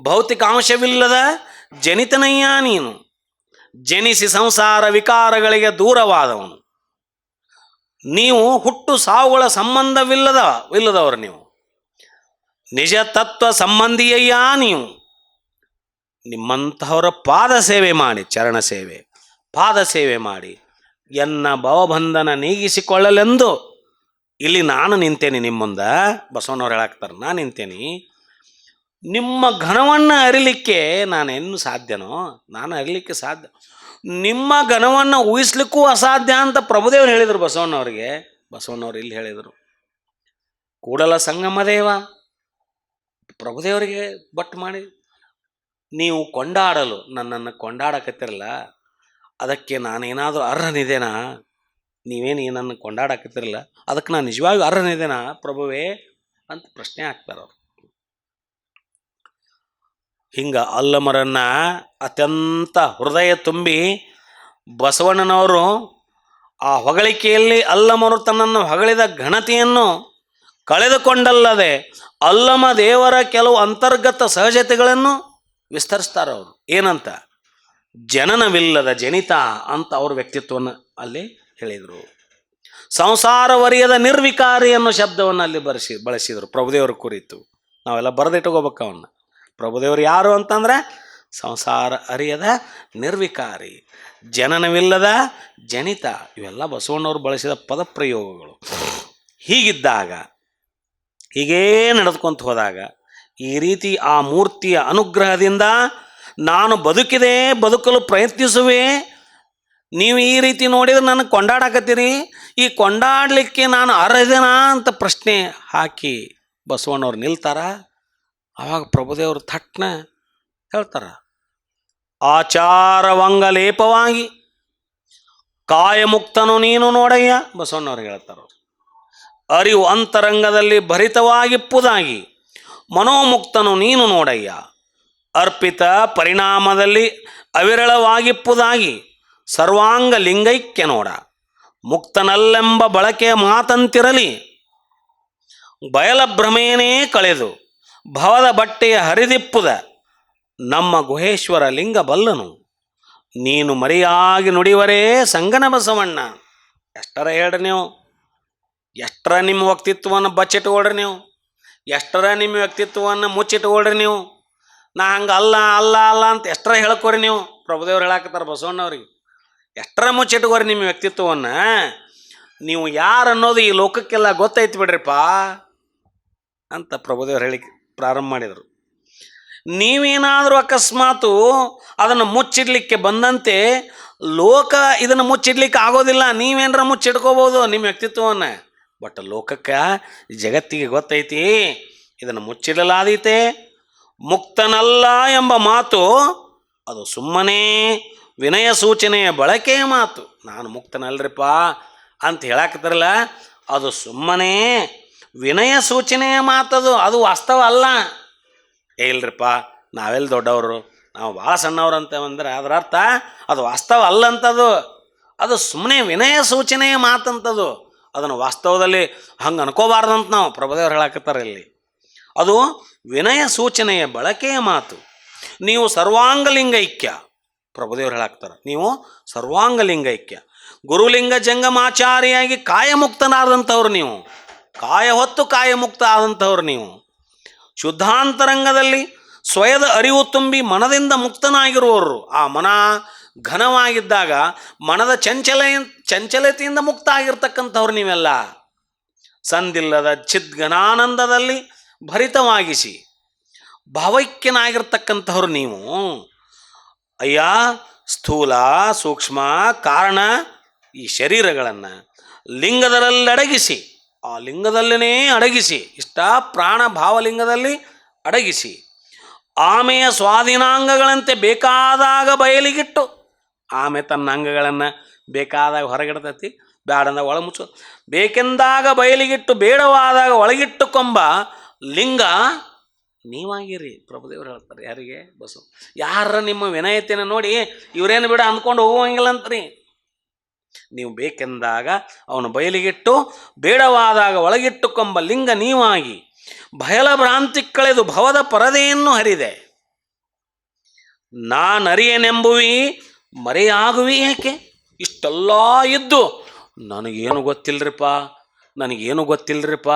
ಭೌತಿಕಾಂಶವಿಲ್ಲದ ಜನಿತನಯ್ಯ ನೀನು. ಜನಿಸಿ ಸಂಸಾರ ವಿಕಾರಗಳಿಗೆ ದೂರವಾದವನು ನೀವು. ಹುಟ್ಟು ಸಾವುಗಳ ಸಂಬಂಧವಿಲ್ಲದವರು ನೀವು. ನಿಜ ತತ್ವ ಸಂಬಂಧಿಯಯ್ಯ ನೀವು. ನಿಮ್ಮಂತಹವರ ಪಾದ ಸೇವೆ ಮಾಡಿ, ಚರಣ ಸೇವೆ, ಪಾದ ಸೇವೆ ಮಾಡಿ ಎನ್ನ ಭವಬಂಧನ ನೀಗಿಸಿಕೊಳ್ಳಲೆಂದು ಇಲ್ಲಿ ನಾನು ನಿಂತೇನೆ ನಿಮ್ಮ ಮುಂದೆ. ಬಸವಣ್ಣವ್ರು ಹೇಳಾಕ್ತಾರೆ, ನಾನು ನಿಂತೇನೆ. ನಿಮ್ಮ ಘನವನ್ನು ಅರಿಲಿಕ್ಕೆ ನಾನೇನು ಸಾಧ್ಯನೋ? ನಾನು ಅರಿಲಿಕ್ಕೆ ಸಾಧ್ಯ. ನಿಮ್ಮ ಘನವನ್ನು ಊಹಿಸ್ಲಿಕ್ಕೂ ಅಸಾಧ್ಯ ಅಂತ ಪ್ರಭುದೇವರು ಹೇಳಿದರು ಬಸವಣ್ಣವ್ರಿಗೆ. ಬಸವಣ್ಣವ್ರು ಇಲ್ಲಿ ಹೇಳಿದರು. ಕೂಡಲ ಸಂಗಮ ದೇವ ಪ್ರಭುದೇವರಿಗೆ ಬಟ್ ಮಾಡಿ, ನೀವು ಕೊಂಡಾಡಲು ನನ್ನನ್ನು ಕೊಂಡಾಡಕತ್ತಿರಲ್ಲ, ಅದಕ್ಕೆ ನಾನೇನಾದರೂ ಅರ್ಹನಿದ್ದೇನಾ? ನೀವೇನು ನನ್ನ ಕೊಂಡಾಡಕತ್ತಿರಲ್ಲ, ಅದಕ್ಕೆ ನಾನು ನಿಜವಾಗಿಯೂ ಅರ್ಹನಿದ್ದೇನಾ ಪ್ರಭುವೇ ಅಂತ ಪ್ರಶ್ನೆ ಹಾಕ್ತಾರೆ ಅವರು. ಹಿಂಗೆ ಅಲ್ಲಮರನ್ನ ಅತ್ಯಂತ ಹೃದಯ ತುಂಬಿ ಬಸವಣ್ಣನವರು ಆ ಹೊಗಳಿಕೆಯಲ್ಲಿ ಅಲ್ಲಮರು ತನ್ನನ್ನು ಹೊಗಳಿದ ಘನತೆಯನ್ನು ಕಳೆದುಕೊಂಡಲ್ಲದೆ ಅಲ್ಲಮ ದೇವರ ಕೆಲವು ಅಂತರ್ಗತ ಸಹಜತೆಗಳನ್ನು ವಿಸ್ತರಿಸ್ತಾರೆ ಅವರು. ಏನಂತ? ಜನನವಿಲ್ಲದ ಜನಿತ ಅಂತ ಅವ್ರ ವ್ಯಕ್ತಿತ್ವವನ್ನು ಅಲ್ಲಿ ಹೇಳಿದರು. ಸಂಸಾರವರಿಯದ ನಿರ್ವಿಕಾರಿ ಅನ್ನೋ ಶಬ್ದವನ್ನು ಅಲ್ಲಿ ಬಳಸಿದರು ಪ್ರಭುದೇವರ ಕುರಿತು. ನಾವೆಲ್ಲ ಬರೆದಿಟ್ಕೋಬೇಕು ಅವನ್ನ. ಪ್ರಭುದೇವರು ಯಾರು ಅಂತಂದರೆ ಸಂಸಾರ ಅರಿಯದ ನಿರ್ವಿಕಾರಿ, ಜನನವಿಲ್ಲದ ಜನಿತ. ಇವೆಲ್ಲ ಬಸವಣ್ಣವರು ಬಳಸಿದ ಪದಪ್ರಯೋಗಗಳು. ಹೀಗಿದ್ದಾಗ, ಹೀಗೇ ನಡೆದುಕೊಂತ ಹೋದಾಗ, ಈ ರೀತಿ ಆ ಮೂರ್ತಿಯ ಅನುಗ್ರಹದಿಂದ ನಾನು ಬದುಕಿದೆ, ಬದುಕಲು ಪ್ರಯತ್ನಿಸುವೆ, ನೀವು ಈ ರೀತಿ ನೋಡಿದ್ರೆ ನನಗೆ ಕೊಂಡಾಡಕತ್ತೀರಿ, ಈ ಕೊಂಡಾಡಲಿಕ್ಕೆ ನಾನು ಅರ್ಹದೇನಾ ಅಂತ ಪ್ರಶ್ನೆ ಹಾಕಿ ಬಸವಣ್ಣವ್ರು ನಿಲ್ತಾರ. ಆವಾಗ ಪ್ರಭುದೇವರು ಥಟ್ನ ಹೇಳ್ತಾರ, ಆಚಾರವಂಗಲೇಪವಾಗಿ ಕಾಯಮುಕ್ತನು ನೀನು ನೋಡಯ್ಯ. ಬಸವಣ್ಣವ್ರಿಗೆ ಹೇಳ್ತಾರ. ಅರಿವು ಅಂತರಂಗದಲ್ಲಿ ಭರಿತವಾಗಿಪ್ಪುದಾಗಿ ಮನೋಮುಕ್ತನು ನೀನು ನೋಡಯ್ಯ. ಅರ್ಪಿತ ಪರಿಣಾಮದಲ್ಲಿ ಅವಿರಳವಾಗಿಪ್ಪುದಾಗಿ ಸರ್ವಾಂಗ ಲಿಂಗೈಕ್ಯ ನೋಡ. ಮುಕ್ತನಲ್ಲೆಂಬ ಬಳಕೆಯ ಮಾತಂತಿರಲಿ, ಬಯಲಭ್ರಮೇನೇ ಕಳೆದು ಭವದ ಬಟ್ಟೆಯ ಹರಿದಿಪ್ಪುದ ನಮ್ಮ ಗುಹೇಶ್ವರ ಲಿಂಗ ಬಲ್ಲನು. ನೀನು ಮರಿಯಾಗಿ ನುಡಿವರೇ ಸಂಗನ ಬಸವಣ್ಣ. ಎಷ್ಟರ ಹೇಳ್ರಿ ನೀವು, ಎಷ್ಟರ ನಿಮ್ಮ ವ್ಯಕ್ತಿತ್ವವನ್ನು ಬಚ್ಚಿಟ್ಕೊಳ್ರಿ ನೀವು, ಎಷ್ಟರ ನಿಮ್ಮ ವ್ಯಕ್ತಿತ್ವವನ್ನು ಮುಚ್ಚಿಟ್ಕೊಳ್ರಿ ನೀವು. ನಾ ಹಂಗೆ ಅಲ್ಲ ಅಲ್ಲ ಅಲ್ಲ ಅಂತ ಎಷ್ಟರ ಹೇಳ್ಕೊರಿ ನೀವು. ಪ್ರಭುದೇವ್ರು ಹೇಳಾಕತ್ತಾರೆ ಬಸವಣ್ಣವ್ರಿಗೆ, ಎಷ್ಟರ ಮುಚ್ಚಿಟ್ಕೋರಿ ನಿಮ್ಮ ವ್ಯಕ್ತಿತ್ವವನ್ನು. ನೀವು ಯಾರು ಅನ್ನೋದು ಈ ಲೋಕಕ್ಕೆಲ್ಲ ಗೊತ್ತೈತಿ ಬಿಡ್ರಿಪ್ಪ ಅಂತ ಪ್ರಭುದೇವ್ರು ಹೇಳಿ ಪ್ರಾರಂಭ ಮಾಡಿದರು. ನೀವೇನಾದರೂ ಅಕಸ್ಮಾತು ಅದನ್ನು ಮುಚ್ಚಿಡ್ಲಿಕ್ಕೆ ಬಂದಂತೆ ಲೋಕ ಇದನ್ನು ಮುಚ್ಚಿಡ್ಲಿಕ್ಕೆ ಆಗೋದಿಲ್ಲ. ನೀವೇನರ ಮುಚ್ಚಿಡ್ಕೋಬೋದು ನಿಮ್ಮ ವ್ಯಕ್ತಿತ್ವವನ್ನು. ಬಟ್ ಲೋಕಕ್ಕೆ, ಜಗತ್ತಿಗೆ ಗೊತ್ತೈತಿ ಇದನ್ನು ಮುಚ್ಚಿಡಲಾದೀತೆ. ಮುಕ್ತನಲ್ಲ ಎಂಬ ಮಾತು ಅದು ಸುಮ್ಮನೆ ವಿನಯ ಸೂಚನೆಯ ಬಳಕೆಯ ಮಾತು. ನಾನು ಮುಕ್ತನಲ್ರಿಪ್ಪ ಅಂತ ಹೇಳಾಕತ್ತಾರಲ್ಲ, ಅದು ಸುಮ್ಮನೆ ವಿನಯ ಸೂಚನೆಯ ಮಾತದು, ಅದು ವಾಸ್ತವ ಅಲ್ಲ. ಇಲ್ರಿಪ್ಪ ನಾವೆಲ್ಲ ದೊಡ್ಡವರು, ನಾವು ಭಾಳ ಸಣ್ಣವ್ರು ಅಂತ ಅಂದ್ರೆ ಅದರ ಅರ್ಥ ಅದು ವಾಸ್ತವ ಅಲ್ಲಂಥದ್ದು. ಅದು ಸುಮ್ಮನೆ ವಿನಯ ಸೂಚನೆಯ ಮಾತಂಥದ್ದು. ಅದನ್ನು ವಾಸ್ತವದಲ್ಲಿ ಹಂಗೆ ಅನ್ಕೋಬಾರ್ದಂತ ನಾವು ಪ್ರಭುದೇವ್ರು ಹೇಳಾಕತ್ತಾರೆ ಇಲ್ಲಿ. ಅದು ವಿನಯ ಸೂಚನೆಯ ಬಳಕೆಯ ಮಾತು. ನೀವು ಸರ್ವಾಂಗಲಿಂಗೈಕ್ಯ, ಪ್ರಭುದೇವ್ರು ಹೇಳಾಕ್ತಾರೆ, ನೀವು ಸರ್ವಾಂಗಲಿಂಗೈಕ್ಯ, ಗುರುಲಿಂಗ ಜಂಗಮಾಚಾರಿಯಾಗಿ ಕಾಯಮುಕ್ತನಾದಂಥವ್ರು ನೀವು, ಕಾಯ ಹೊತ್ತು ಕಾಯಮುಕ್ತ ಆದಂಥವ್ರು ನೀವು. ಶುದ್ಧಾಂತರಂಗದಲ್ಲಿ ಸ್ವಯದ ಅರಿವು ತುಂಬಿ ಮನದಿಂದ ಮುಕ್ತನಾಗಿರುವವರು. ಆ ಮನ ಘನವಾಗಿದ್ದಾಗ ಮನದ ಚಂಚಲತೆಯಿಂದ ಮುಕ್ತ ಆಗಿರ್ತಕ್ಕಂಥವ್ರು ನೀವೆಲ್ಲ. ಸಂದಿಲ್ಲದ ಚಿದ್ಘನಾನಂದದಲ್ಲಿ ಭರಿತವಾಗಿಸಿ ಭಾವೈಕ್ಯನಾಗಿರ್ತಕ್ಕಂಥವ್ರು ನೀವು. ಅಯ್ಯ, ಸ್ಥೂಲ ಸೂಕ್ಷ್ಮ ಕಾರಣ ಈ ಶರೀರಗಳನ್ನು ಲಿಂಗದರಲ್ಲಡಗಿಸಿ, ಆ ಲಿಂಗದಲ್ಲೇ ಅಡಗಿಸಿ, ಇಷ್ಟ ಪ್ರಾಣ ಭಾವಲಿಂಗದಲ್ಲಿ ಅಡಗಿಸಿ, ಆಮೆಯ ಸ್ವಾಧೀನಾಂಗಗಳಂತೆ ಬೇಕಾದಾಗ ಬಯಲಿಗಿಟ್ಟು, ಆಮೆ ತನ್ನ ಅಂಗಗಳನ್ನು ಬೇಕಾದಾಗ ಹೊರಗಿಡ್ತೈತಿ, ಬೇಡಂದಾಗ ಒಳಗೆ ಮುಚ್ಚು, ಬೇಕೆಂದಾಗ ಬಯಲಿಗಿಟ್ಟು ಬೇಡವಾದಾಗ ಒಳಗಿಟ್ಟುಕೊಂಬ ಲಿಂಗ ನೀವಾಗಿರಿ. ಪ್ರಭುದೇವರು ಹೇಳ್ತಾರೆ ಯಾರಿಗೆ? ಬಸವ. ಯಾರ ನಿಮ್ಮ ವಿನಯತೆಯನ್ನು ನೋಡಿ ಇವರೇನು ಬಿಡ ಅಂದ್ಕೊಂಡು ಹೋಗುವಂಗಿಲ್ಲಂತ್ರಿ. ನೀವು ಬೇಕೆಂದಾಗ ಅವನು ಬಯಲಿಗಿಟ್ಟು ಬೇಡವಾದಾಗ ಒಳಗಿಟ್ಟುಕೊಂಬ ಲಿಂಗ ನೀವಾಗಿ ಭಯಲ ಭ್ರಾಂತಿ ಕಳೆದು ಭವದ ಪರದೆಯನ್ನು ಹರಿದೆ. ನಾನರಿಯನೆಂಬುವಿ ಮರೆಯಾಗುವಿ ಏಕೆ? ಇಷ್ಟೆಲ್ಲ ಇದ್ದು ನನಗೇನು ಗೊತ್ತಿಲ್ಲರಿಪ್ಪ, ನನಗೇನು ಗೊತ್ತಿಲ್ಲರಿಪ್ಪ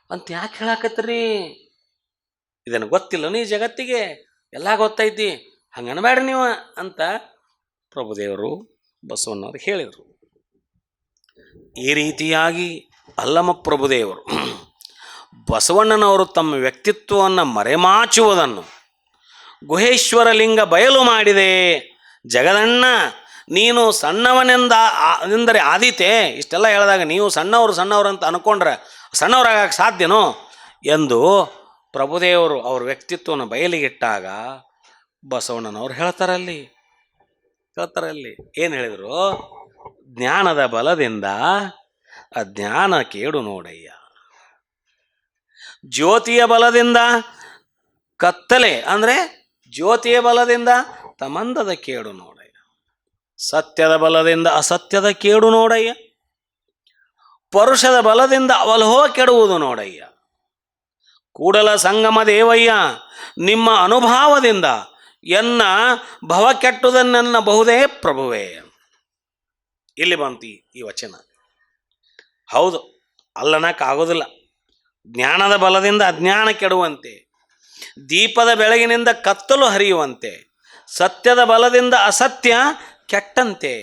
ಅಂತ ಯಾಕೆ ಹೇಳಾಕತ್ರಿ? ಇದನ್ನು ಗೊತ್ತಿಲ್ಲ ನೀ ಜಗತ್ತಿಗೆ, ಎಲ್ಲ ಗೊತ್ತೈತಿ, ಹಂಗೆ ಅನ್ಬೇಡ್ರಿ ನೀವು ಅಂತ ಪ್ರಭುದೇವರು ಬಸವಣ್ಣವ್ರು ಹೇಳಿದರು. ಈ ರೀತಿಯಾಗಿ ಅಲ್ಲಮ ಪ್ರಭುದೇವರು ಬಸವಣ್ಣನವರು ತಮ್ಮ ವ್ಯಕ್ತಿತ್ವವನ್ನು ಮರೆಮಾಚುವುದನ್ನು ಗುಹೇಶ್ವರ ಲಿಂಗ ಬಯಲು ಮಾಡಿದೆ. ಜಗದಣ್ಣ ನೀನು ಸಣ್ಣವನೆಂದರೆ ಆದೀತೆ. ಇಷ್ಟೆಲ್ಲ ಹೇಳಿದಾಗ ನೀವು ಸಣ್ಣವರು ಅಂತ ಅಂದ್ಕೊಂಡ್ರೆ ಸಣ್ಣವರಾಗಕ್ಕೆ ಸಾಧ್ಯನೋ ಎಂದು ಪ್ರಭುದೇವರು ಅವ್ರ ವ್ಯಕ್ತಿತ್ವವನ್ನು ಬಯಲಿಗಿಟ್ಟಾಗ ಬಸವಣ್ಣನವ್ರು ಹೇಳ್ತಾರಲ್ಲಿ ಏನು ಹೇಳಿದರು? ಜ್ಞಾನದ ಬಲದಿಂದ ಅಜ್ಞಾನ ಕೇಡು ನೋಡಯ್ಯ, ಜ್ಯೋತಿಯ ಬಲದಿಂದ ಕತ್ತಲೆ ಅಂದರೆ ಜ್ಯೋತಿಯ ಬಲದಿಂದ ತಮಂದದ ಕೇಡು ನೋಡಯ್ಯ, ಸತ್ಯದ ಬಲದಿಂದ ಅಸತ್ಯದ ಕೇಡು ನೋಡಯ್ಯ, ಪರುಷದ ಬಲದಿಂದ ಅವಲೋಹ ಕೆಡುವುದು ನೋಡಯ್ಯ. ಕೂಡಲ ಸಂಗಮ ದೇವಯ್ಯ ನಿಮ್ಮ ಅನುಭಾವದಿಂದ ಎನ್ನ ಭವ ಕೆಟ್ಟುದನ್ನೆನ್ನ ಬಹುದೇ ಪ್ರಭುವೇ. ಇಲ್ಲಿ ಬಂತು ಈ ವಚನ. ಹೌದು, ಅಲ್ಲನಕ್ಕಾಗೋದಿಲ್ಲ. ಜ್ಞಾನದ ಬಲದಿಂದ ಅಜ್ಞಾನ ಕೆಡುವಂತೆ, ದೀಪದ ಬೆಳಗಿನಿಂದ ಕತ್ತಲು ಹರಿಯುವಂತೆ, ಸತ್ಯದ ಬಲದಿಂದ ಅಸತ್ಯ ಕೆಟ್ಟಂತೆ,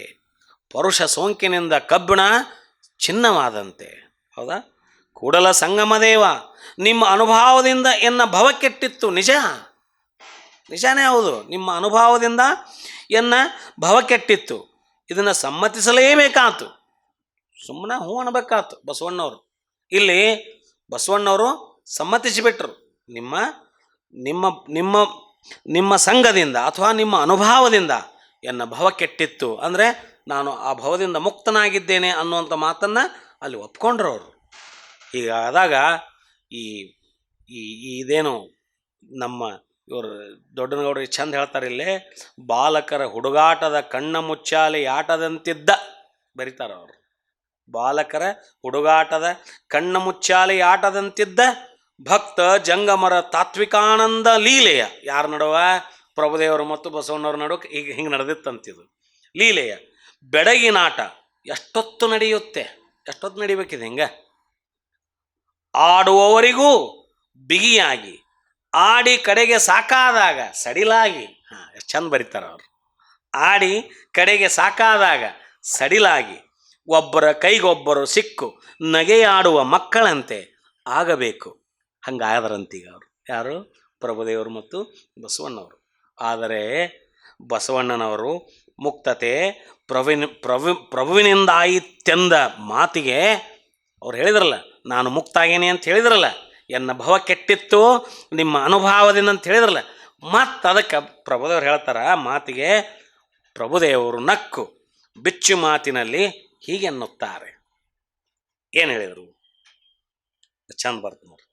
ಪರುಷ ಸೋಂಕಿನಿಂದ ಕಬ್ಬಿಣ ಚಿನ್ನವಾದಂತೆ. ಹೌದಾ? ಕೂಡಲ ಸಂಗಮದೇವ ನಿಮ್ಮ ಅನುಭಾವದಿಂದ ಎನ್ನ ಭವ ಕೆಟ್ಟಿತ್ತು. ನಿಜನೇ ಹೌದು, ನಿಮ್ಮ ಅನುಭಾವದಿಂದ ಎನ್ನ ಭವ ಕೆಟ್ಟಿತ್ತು. ಇದನ್ನು ಸಮ್ಮತಿಸಲೇಬೇಕಾತು, ಸುಮ್ಮನೆ ಹೂ ಅನ್ಬೇಕಾತು ಬಸವಣ್ಣವರು. ಇಲ್ಲಿ ಬಸವಣ್ಣವರು ಸಮ್ಮತಿಸಿಬಿಟ್ರು. ನಿಮ್ಮ ನಿಮ್ಮ ನಿಮ್ಮ ನಿಮ್ಮ ಸಂಘದಿಂದ ಅಥವಾ ನಿಮ್ಮ ಅನುಭಾವದಿಂದ ಎನ್ನ ಭವ ಕೆಟ್ಟಿತ್ತು ಅಂದರೆ ನಾನು ಆ ಭವದಿಂದ ಮುಕ್ತನಾಗಿದ್ದೇನೆ ಅನ್ನುವಂಥ ಮಾತನ್ನು ಅಲ್ಲಿ ಒಪ್ಕೊಂಡ್ರು ಅವರು. ಹೀಗಾದಾಗ ಇದೇನು ನಮ್ಮ ಇವರು ದೊಡ್ಡನಗೌಡರಿಗೆ ಚಂದ ಹೇಳ್ತಾರೆ ಇಲ್ಲಿ, ಬಾಲಕರ ಹುಡುಗಾಟದ ಕಣ್ಣ ಮುಚ್ಚಾಲೆ ಆಟದಂತಿದ್ದ ಬರೀತಾರೆ ಅವರು. ಬಾಲಕರ ಹುಡುಗಾಟದ ಕಣ್ಣ ಮುಚ್ಚಾಲೆ ಆಟದಂತಿದ್ದ ಭಕ್ತ ಜಂಗಮರ ತಾತ್ವಿಕಾನಂದ ಲೀಲೆಯ ಯಾರ ನಡುವ ಪ್ರಭುದೇವರು ಮತ್ತು ಬಸವಣ್ಣವ್ರ ನಡುವೆ ಈಗ ಹಿಂಗೆ ನಡೆದಿತ್ತಂತಿದು ಲೀಲೆಯ ಬೆಡಗಿನಾಟ ಎಷ್ಟೊತ್ತು ನಡೆಯುತ್ತೆ, ಎಷ್ಟೊತ್ತು ನಡಿಬೇಕಿದೆ ಹಿಂಗೆ. ಆಡುವವರಿಗೂ ಬಿಗಿಯಾಗಿ, ಆಡಿ ಕಡೆಗೆ ಸಾಕಾದಾಗ ಸಡಿಲಾಗಿ, ಎಷ್ಟು ಚಂದ ಬರೀತಾರೆ ಅವರು. ಆಡಿ ಕಡೆಗೆ ಸಾಕಾದಾಗ ಸಡಿಲಾಗಿ, ಒಬ್ಬರ ಕೈಗೊಬ್ಬರು ಸಿಕ್ಕು ನಗೆಯಾಡುವ ಮಕ್ಕಳಂತೆ ಆಗಬೇಕು. ಹಂಗಾದರಂತೀಗ ಅವರು ಯಾರು? ಪ್ರಭುದೇವರು ಮತ್ತು ಬಸವಣ್ಣವರು. ಆದರೆ ಬಸವಣ್ಣನವರು ಮುಕ್ತತೆ ಪ್ರಭುವಿನಿಂದಾಯಿತೆಂದ ಮಾತಿಗೆ ಅವ್ರು ಹೇಳಿದ್ರಲ್ಲ, ನಾನು ಮುಕ್ತಾಗೇನೆ ಅಂತ ಹೇಳಿದ್ರಲ್ಲ, ಎನ್ನ ಭವ ಕೆಟ್ಟಿತ್ತು ನಿಮ್ಮ ಅನುಭವದಿಂದ ಅಂತ ಹೇಳಿದ್ರಲ್ಲ, ಮತ್ತು ಅದಕ್ಕೆ ಪ್ರಭುದೇವರು ಹೇಳ್ತಾರ ಮಾತಿಗೆ, ಪ್ರಭುದೇವರು ನಕ್ಕು ಬಿಚ್ಚು ಮಾತಿನಲ್ಲಿ ಹೀಗೆನ್ನುತ್ತಾರೆ. ಏನು ಹೇಳಿದರು? ಚಂದ ಬರ್ತ ನೋಡ್ರಿ.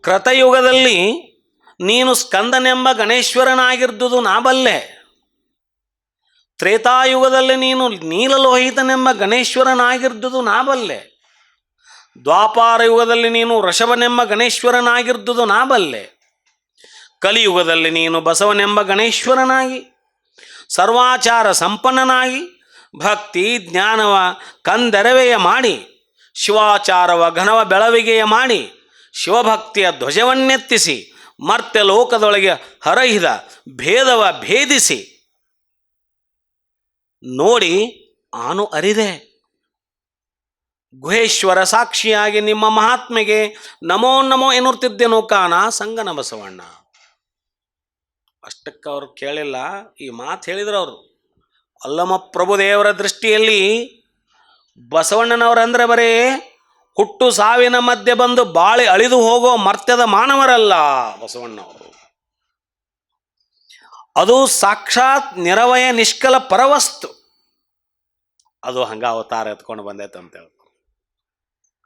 ಕೃತಯುಗದಲ್ಲಿ ನೀನು ಸ್ಕಂದನೆಂಬ ಗಣೇಶ್ವರನಾಗಿರ್ದುದು ನಾ ಬಲ್ಲೆ. ತ್ರೇತಾಯುಗದಲ್ಲಿ ನೀನು ನೀಲಲೋಹಿತನೆಂಬ ಗಣೇಶ್ವರನಾಗಿರ್ದುದು ನಾ ಬಲ್ಲೆ. ದ್ವಾಪಾರ ಯುಗದಲ್ಲಿ ನೀನು ಋಷಭನೆಂಬ ಗಣೇಶ್ವರನಾಗಿರ್ದುದು ನಾ ಬಲ್ಲೆ. ಕಲಿಯುಗದಲ್ಲಿ ನೀನು ಬಸವನೆಂಬ ಗಣೇಶ್ವರನಾಗಿ ಸರ್ವಾಚಾರ ಸಂಪನ್ನನಾಗಿ ಭಕ್ತಿ ಜ್ಞಾನವ ಕಂದೆರವೆಯ ಮಾಡಿ ಶಿವಾಚಾರವ ಘನವ ಬೆಳವಿಗೆಯ ಮಾಡಿ ಶಿವಭಕ್ತಿಯ ಧ್ವಜವನ್ನೆತ್ತಿಸಿ ಮರ್ತ್ಯ ಲೋಕದೊಳಗೆ ಹರಹಿದ ಭೇದವ ಭೇದಿಸಿ ನೋಡಿ ಆನು ಅರಿದೆ. ಗುಹೇಶ್ವರ ಸಾಕ್ಷಿಯಾಗಿ ನಿಮ್ಮ ಮಹಾತ್ಮೆಗೆ ನಮೋ ನಮೋ ಎನ್ನುತ್ತಿದ್ದೆನು ಕಾಣ ಸಂಗನ ಬಸವಣ್ಣ. ಅಷ್ಟಕ್ಕೆ ಅವ್ರು ಕೇಳಿಲ್ಲ, ಈ ಮಾತು ಹೇಳಿದ್ರು ಅವರು. ಅಲ್ಲಮ ಪ್ರಭುದೇವರ ದೃಷ್ಟಿಯಲ್ಲಿ ಬಸವಣ್ಣನವರಂದ್ರೆ ಬರೀ ಹುಟ್ಟು ಸಾವಿನ ಮಧ್ಯೆ ಬಂದು ಬಾಳಿ ಅಳಿದು ಹೋಗೋ ಮರ್ತ್ಯದ ಮಾನವರಲ್ಲ ಬಸವಣ್ಣವರು. ಅದು ಸಾಕ್ಷಾತ್ ನಿರವಯ ನಿಷ್ಕಲ ಪರವಸ್ತು. ಅದು ಹಂಗ ಅವತಾರ ಎತ್ಕೊಂಡು ಬಂದೈತೆ ಅಂತ ಹೇಳ್ತಾರೆ.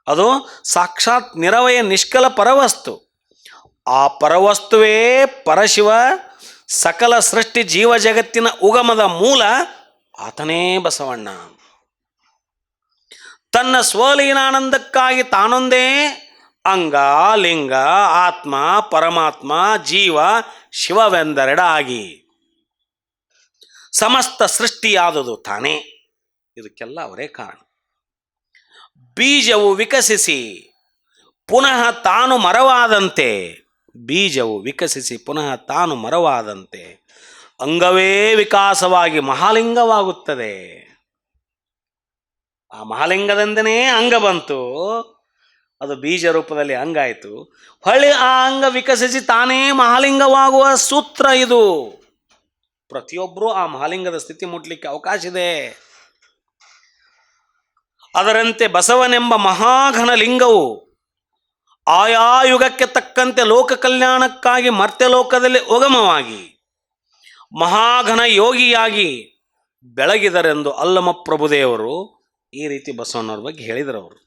ಅದು ಸಾಕ್ಷಾತ್ ನಿರವಯ ನಿಷ್ಕಲ ಪರವಸ್ತು. ಆ ಪರವಸ್ತುವೇ ಪರಶಿವ. ಸಕಲ ಸೃಷ್ಟಿ ಜೀವ ಜಗತ್ತಿನ ಉಗಮದ ಮೂಲ ಆತನೇ ಬಸವಣ್ಣ. ತನ್ನ ಸ್ವಲೀನಾನಂದಕ್ಕಾಗಿ ತಾನೊಂದೇ ಅಂಗ ಲಿಂಗ ಆತ್ಮ ಪರಮಾತ್ಮ ಜೀವ ಶಿವವೆಂದೆರಡಾಗಿ ಸಮಸ್ತ ಸೃಷ್ಟಿಯಾದುದು ತಾನೇ. ಇದಕ್ಕೆಲ್ಲ ಅವರೇ ಕಾರಣ. ಬೀಜವು ವಿಕಸಿಸಿ ಪುನಃ ತಾನು ಮರವಾದಂತೆ, ಬೀಜವು ವಿಕಸಿಸಿ ಪುನಃ ತಾನು ಮರವಾದಂತೆ ಅಂಗವೇ ವಿಕಾಸವಾಗಿ ಮಹಾಲಿಂಗವಾಗುತ್ತದೆ. ಆ ಮಹಾಲಿಂಗದಿಂದನೇ ಅಂಗ ಬಂತು, ಅದು ಬೀಜ ರೂಪದಲ್ಲಿ ಅಂಗಾಯಿತು. ಹೊಳ್ಳಿ ಆ ಅಂಗ ವಿಕಸಿಸಿ ತಾನೇ ಮಹಾಲಿಂಗವಾಗುವ ಸೂತ್ರ ಇದು. ಪ್ರತಿಯೊಬ್ಬರೂ ಆ ಮಹಾಲಿಂಗದ ಸ್ಥಿತಿ ಮುಟ್ಲಿಕ್ಕೆ ಅವಕಾಶ ಇದೆ. ಅದರಂತೆ ಬಸವನೆಂಬ ಮಹಾಘನ ಲಿಂಗವು ಆಯಾ ಯುಗಕ್ಕೆ ತಕ್ಕಂತೆ ಲೋಕ ಕಲ್ಯಾಣಕ್ಕಾಗಿ ಮರ್ತ್ಯಲೋಕದಲ್ಲಿ ಉಗಮವಾಗಿ ಮಹಾಘನ ಯೋಗಿಯಾಗಿ ಬೆಳಗಿದರೆಂದು ಅಲ್ಲಮ ಪ್ರಭುದೇವರು ಈ ರೀತಿ ಬಸವಣ್ಣವ್ರ ಬಗ್ಗೆ ಹೇಳಿದರು. ಅವರು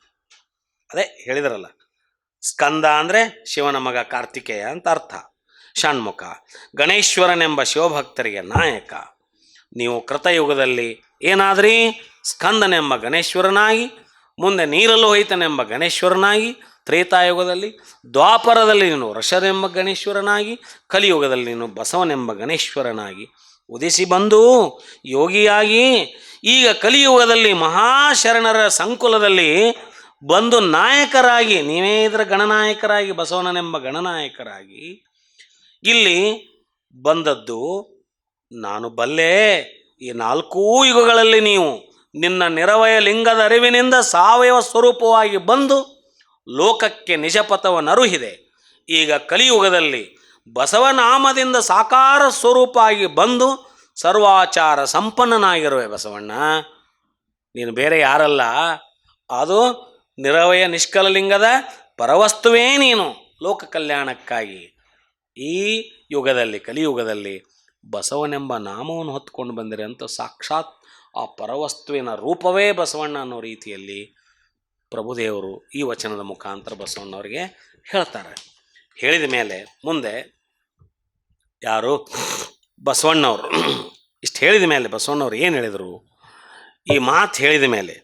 ಅದೇ ಹೇಳಿದರಲ್ಲ, ಸ್ಕಂದ ಅಂದರೆ ಶಿವನ ಮಗ ಕಾರ್ತಿಕೇಯ ಅಂತ ಅರ್ಥ, ಷಣ್ಮುಖ. ಗಣೇಶ್ವರನೆಂಬ ಶಿವಭಕ್ತರಿಗೆ ನಾಯಕ. ನೀವು ಕೃತಯುಗದಲ್ಲಿ ಏನಾದ್ರಿ? ಸ್ಕಂದನೆಂಬ ಗಣೇಶ್ವರನಾಗಿ, ಮುಂದೆ ನೀಲಲೋಹಿತನೆಂಬ ಗಣೇಶ್ವರನಾಗಿ, ತ್ರೇತಾಯುಗದಲ್ಲಿ ದ್ವಾಪರದಲ್ಲಿ ನೀನು ಋಷಭನೆಂಬ ಗಣೇಶ್ವರನಾಗಿ, ಕಲಿಯುಗದಲ್ಲಿ ನೀನು ಬಸವನೆಂಬ ಗಣೇಶ್ವರನಾಗಿ ಉದಿಸಿ ಬಂದು ಯೋಗಿಯಾಗಿ ಈಗ ಕಲಿಯುಗದಲ್ಲಿ ಮಹಾಶರಣರ ಸಂಕುಲದಲ್ಲಿ ಬಂದು ನಾಯಕರಾಗಿ, ನೀವೇ ಇದರ ಗಣನಾಯಕರಾಗಿ, ಬಸವಣ್ಣನೆಂಬ ಗಣನಾಯಕರಾಗಿ ಇಲ್ಲಿ ಬಂದದ್ದು ನಾನು ಬಲ್ಲೆ. ಈ ನಾಲ್ಕೂ ಯುಗಗಳಲ್ಲಿ ನೀವು ನಿನ್ನ ನಿರವಯ ಲಿಂಗದ ಅರಿವಿನಿಂದ ಸಾವಯವ ಸ್ವರೂಪವಾಗಿ ಬಂದು ಲೋಕಕ್ಕೆ ನಿಜಪಥವನ್ನರುಹಿದೆ. ಈಗ ಕಲಿಯುಗದಲ್ಲಿ ಬಸವನಾಮದಿಂದ ಸಾಕಾರ ಸ್ವರೂಪ ಆಗಿ ಬಂದು ಸರ್ವಾಚಾರ ಸಂಪನ್ನನಾಗಿರುವೆ ಬಸವಣ್ಣ. ನೀನು ಬೇರೆ ಯಾರಲ್ಲ, ಅದು ನಿರವಯ ನಿಷ್ಕಲಲಿಂಗದ ಪರವಸ್ತುವೇ ನೀನು. ಲೋಕ ಕಲ್ಯಾಣಕ್ಕಾಗಿ ಈ ಯುಗದಲ್ಲಿ ಕಲಿಯುಗದಲ್ಲಿ ಬಸವನೆಂಬ ನಾಮವನ್ನು ಹೊತ್ಕೊಂಡು ಬಂದಿರೆ ಅಂತ ಸಾಕ್ಷಾತ್ ಆ ಪರವಸ್ತುವಿನ ರೂಪವೇ ಬಸವಣ್ಣ ಅನ್ನೋ ರೀತಿಯಲ್ಲಿ ಪ್ರಭುದೇವರು ಈ ವಚನದ ಮುಖಾಂತರ ಬಸವಣ್ಣವರಿಗೆ ಹೇಳ್ತಾರೆ. ಹೇಳಿದ ಮೇಲೆ ಮುಂದೆ ಯಾರು? ಬಸವಣ್ಣವರು. ಇಷ್ಟು ಹೇಳಿದ ಮೇಲೆ ಬಸವಣ್ಣವ್ರು ಏನು ಹೇಳಿದರು? ಈ ಮಾತು ಹೇಳಿದ ಮೇಲೆ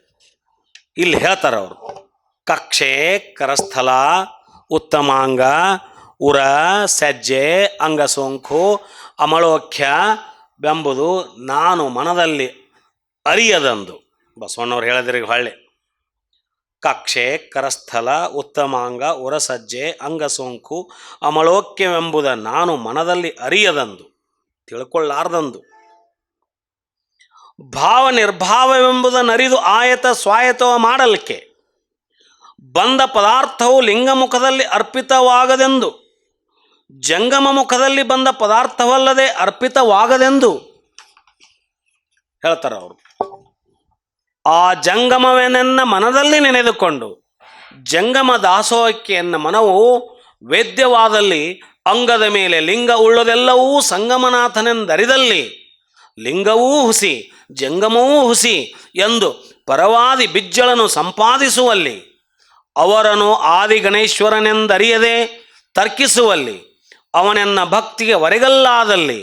ಇಲ್ಲಿ ಹೇಳ್ತಾರೆ ಅವರು, ಕಕ್ಷೆ ಕರಸ್ಥಲ ಉತ್ತಮಾಂಗ ಉರ ಸಜ್ಜೆ ಅಂಗಸೋಂಕು ಅಮಳೋಖ್ಯ ಬೆಂಬುದು ನಾನು ಮನದಲ್ಲಿ ಅರಿಯದಂದು. ಬಸವಣ್ಣವ್ರು ಹೇಳಿದ್ರಿ ಹೊಳ್ಳೆ, ಕಕ್ಷೆ ಕರಸ್ಥಲ ಉತ್ತಮಾಂಗ ಉರಸಜ್ಜೆ ಅಂಗಸೋಂಕು ಅಮಳೋಕ್ಯವೆಂಬುದ ನಾನು ಮನದಲ್ಲಿ ಅರಿಯದಂದು, ತಿಳ್ಕೊಳ್ಳಾರ್ದಂದು. ಭಾವ ನಿರ್ಭಾವವೆಂಬುದನ್ನರಿದು ಆಯತ ಸ್ವಾಯತವ ಮಾಡಲಿಕ್ಕೆ ಬಂದ ಪದಾರ್ಥವು ಲಿಂಗಮುಖದಲ್ಲಿ ಅರ್ಪಿತವಾಗದೆಂದು, ಜಂಗಮ ಮುಖದಲ್ಲಿ ಬಂದ ಪದಾರ್ಥವಲ್ಲದೆ ಅರ್ಪಿತವಾಗದೆಂದು ಹೇಳ್ತಾರೆ ಅವರು. ಆ ಜಂಗಮವೆನ್ನ ಮನದಲ್ಲಿ ನೆನೆದುಕೊಂಡು ಜಂಗಮ ದಾಸೋಹಕ್ಕೆ ಎನ್ನ ಮನವು ವೇದ್ಯವಾದಲ್ಲಿ ಅಂಗದ ಮೇಲೆ ಲಿಂಗ ಉಳ್ಳದೆಲ್ಲವೂ ಸಂಗಮನಾಥನೆಂದರಿದಲ್ಲಿ ಲಿಂಗವೂ ಹುಸಿ ಜಂಗಮವೂ ಹುಸಿ ಎಂದು ಪರವಾದಿ ಬಿಜ್ಜಳನು ಸಂಪಾದಿಸುವಲ್ಲಿ ಅವರನ್ನು ಆದಿ ಗಣೇಶ್ವರನೆಂದರಿಯದೆ ತರ್ಕಿಸುವಲ್ಲಿ ಅವನೆನ್ನ ಭಕ್ತಿಗೆ ವರೆಗಲ್ಲಾದಲ್ಲಿ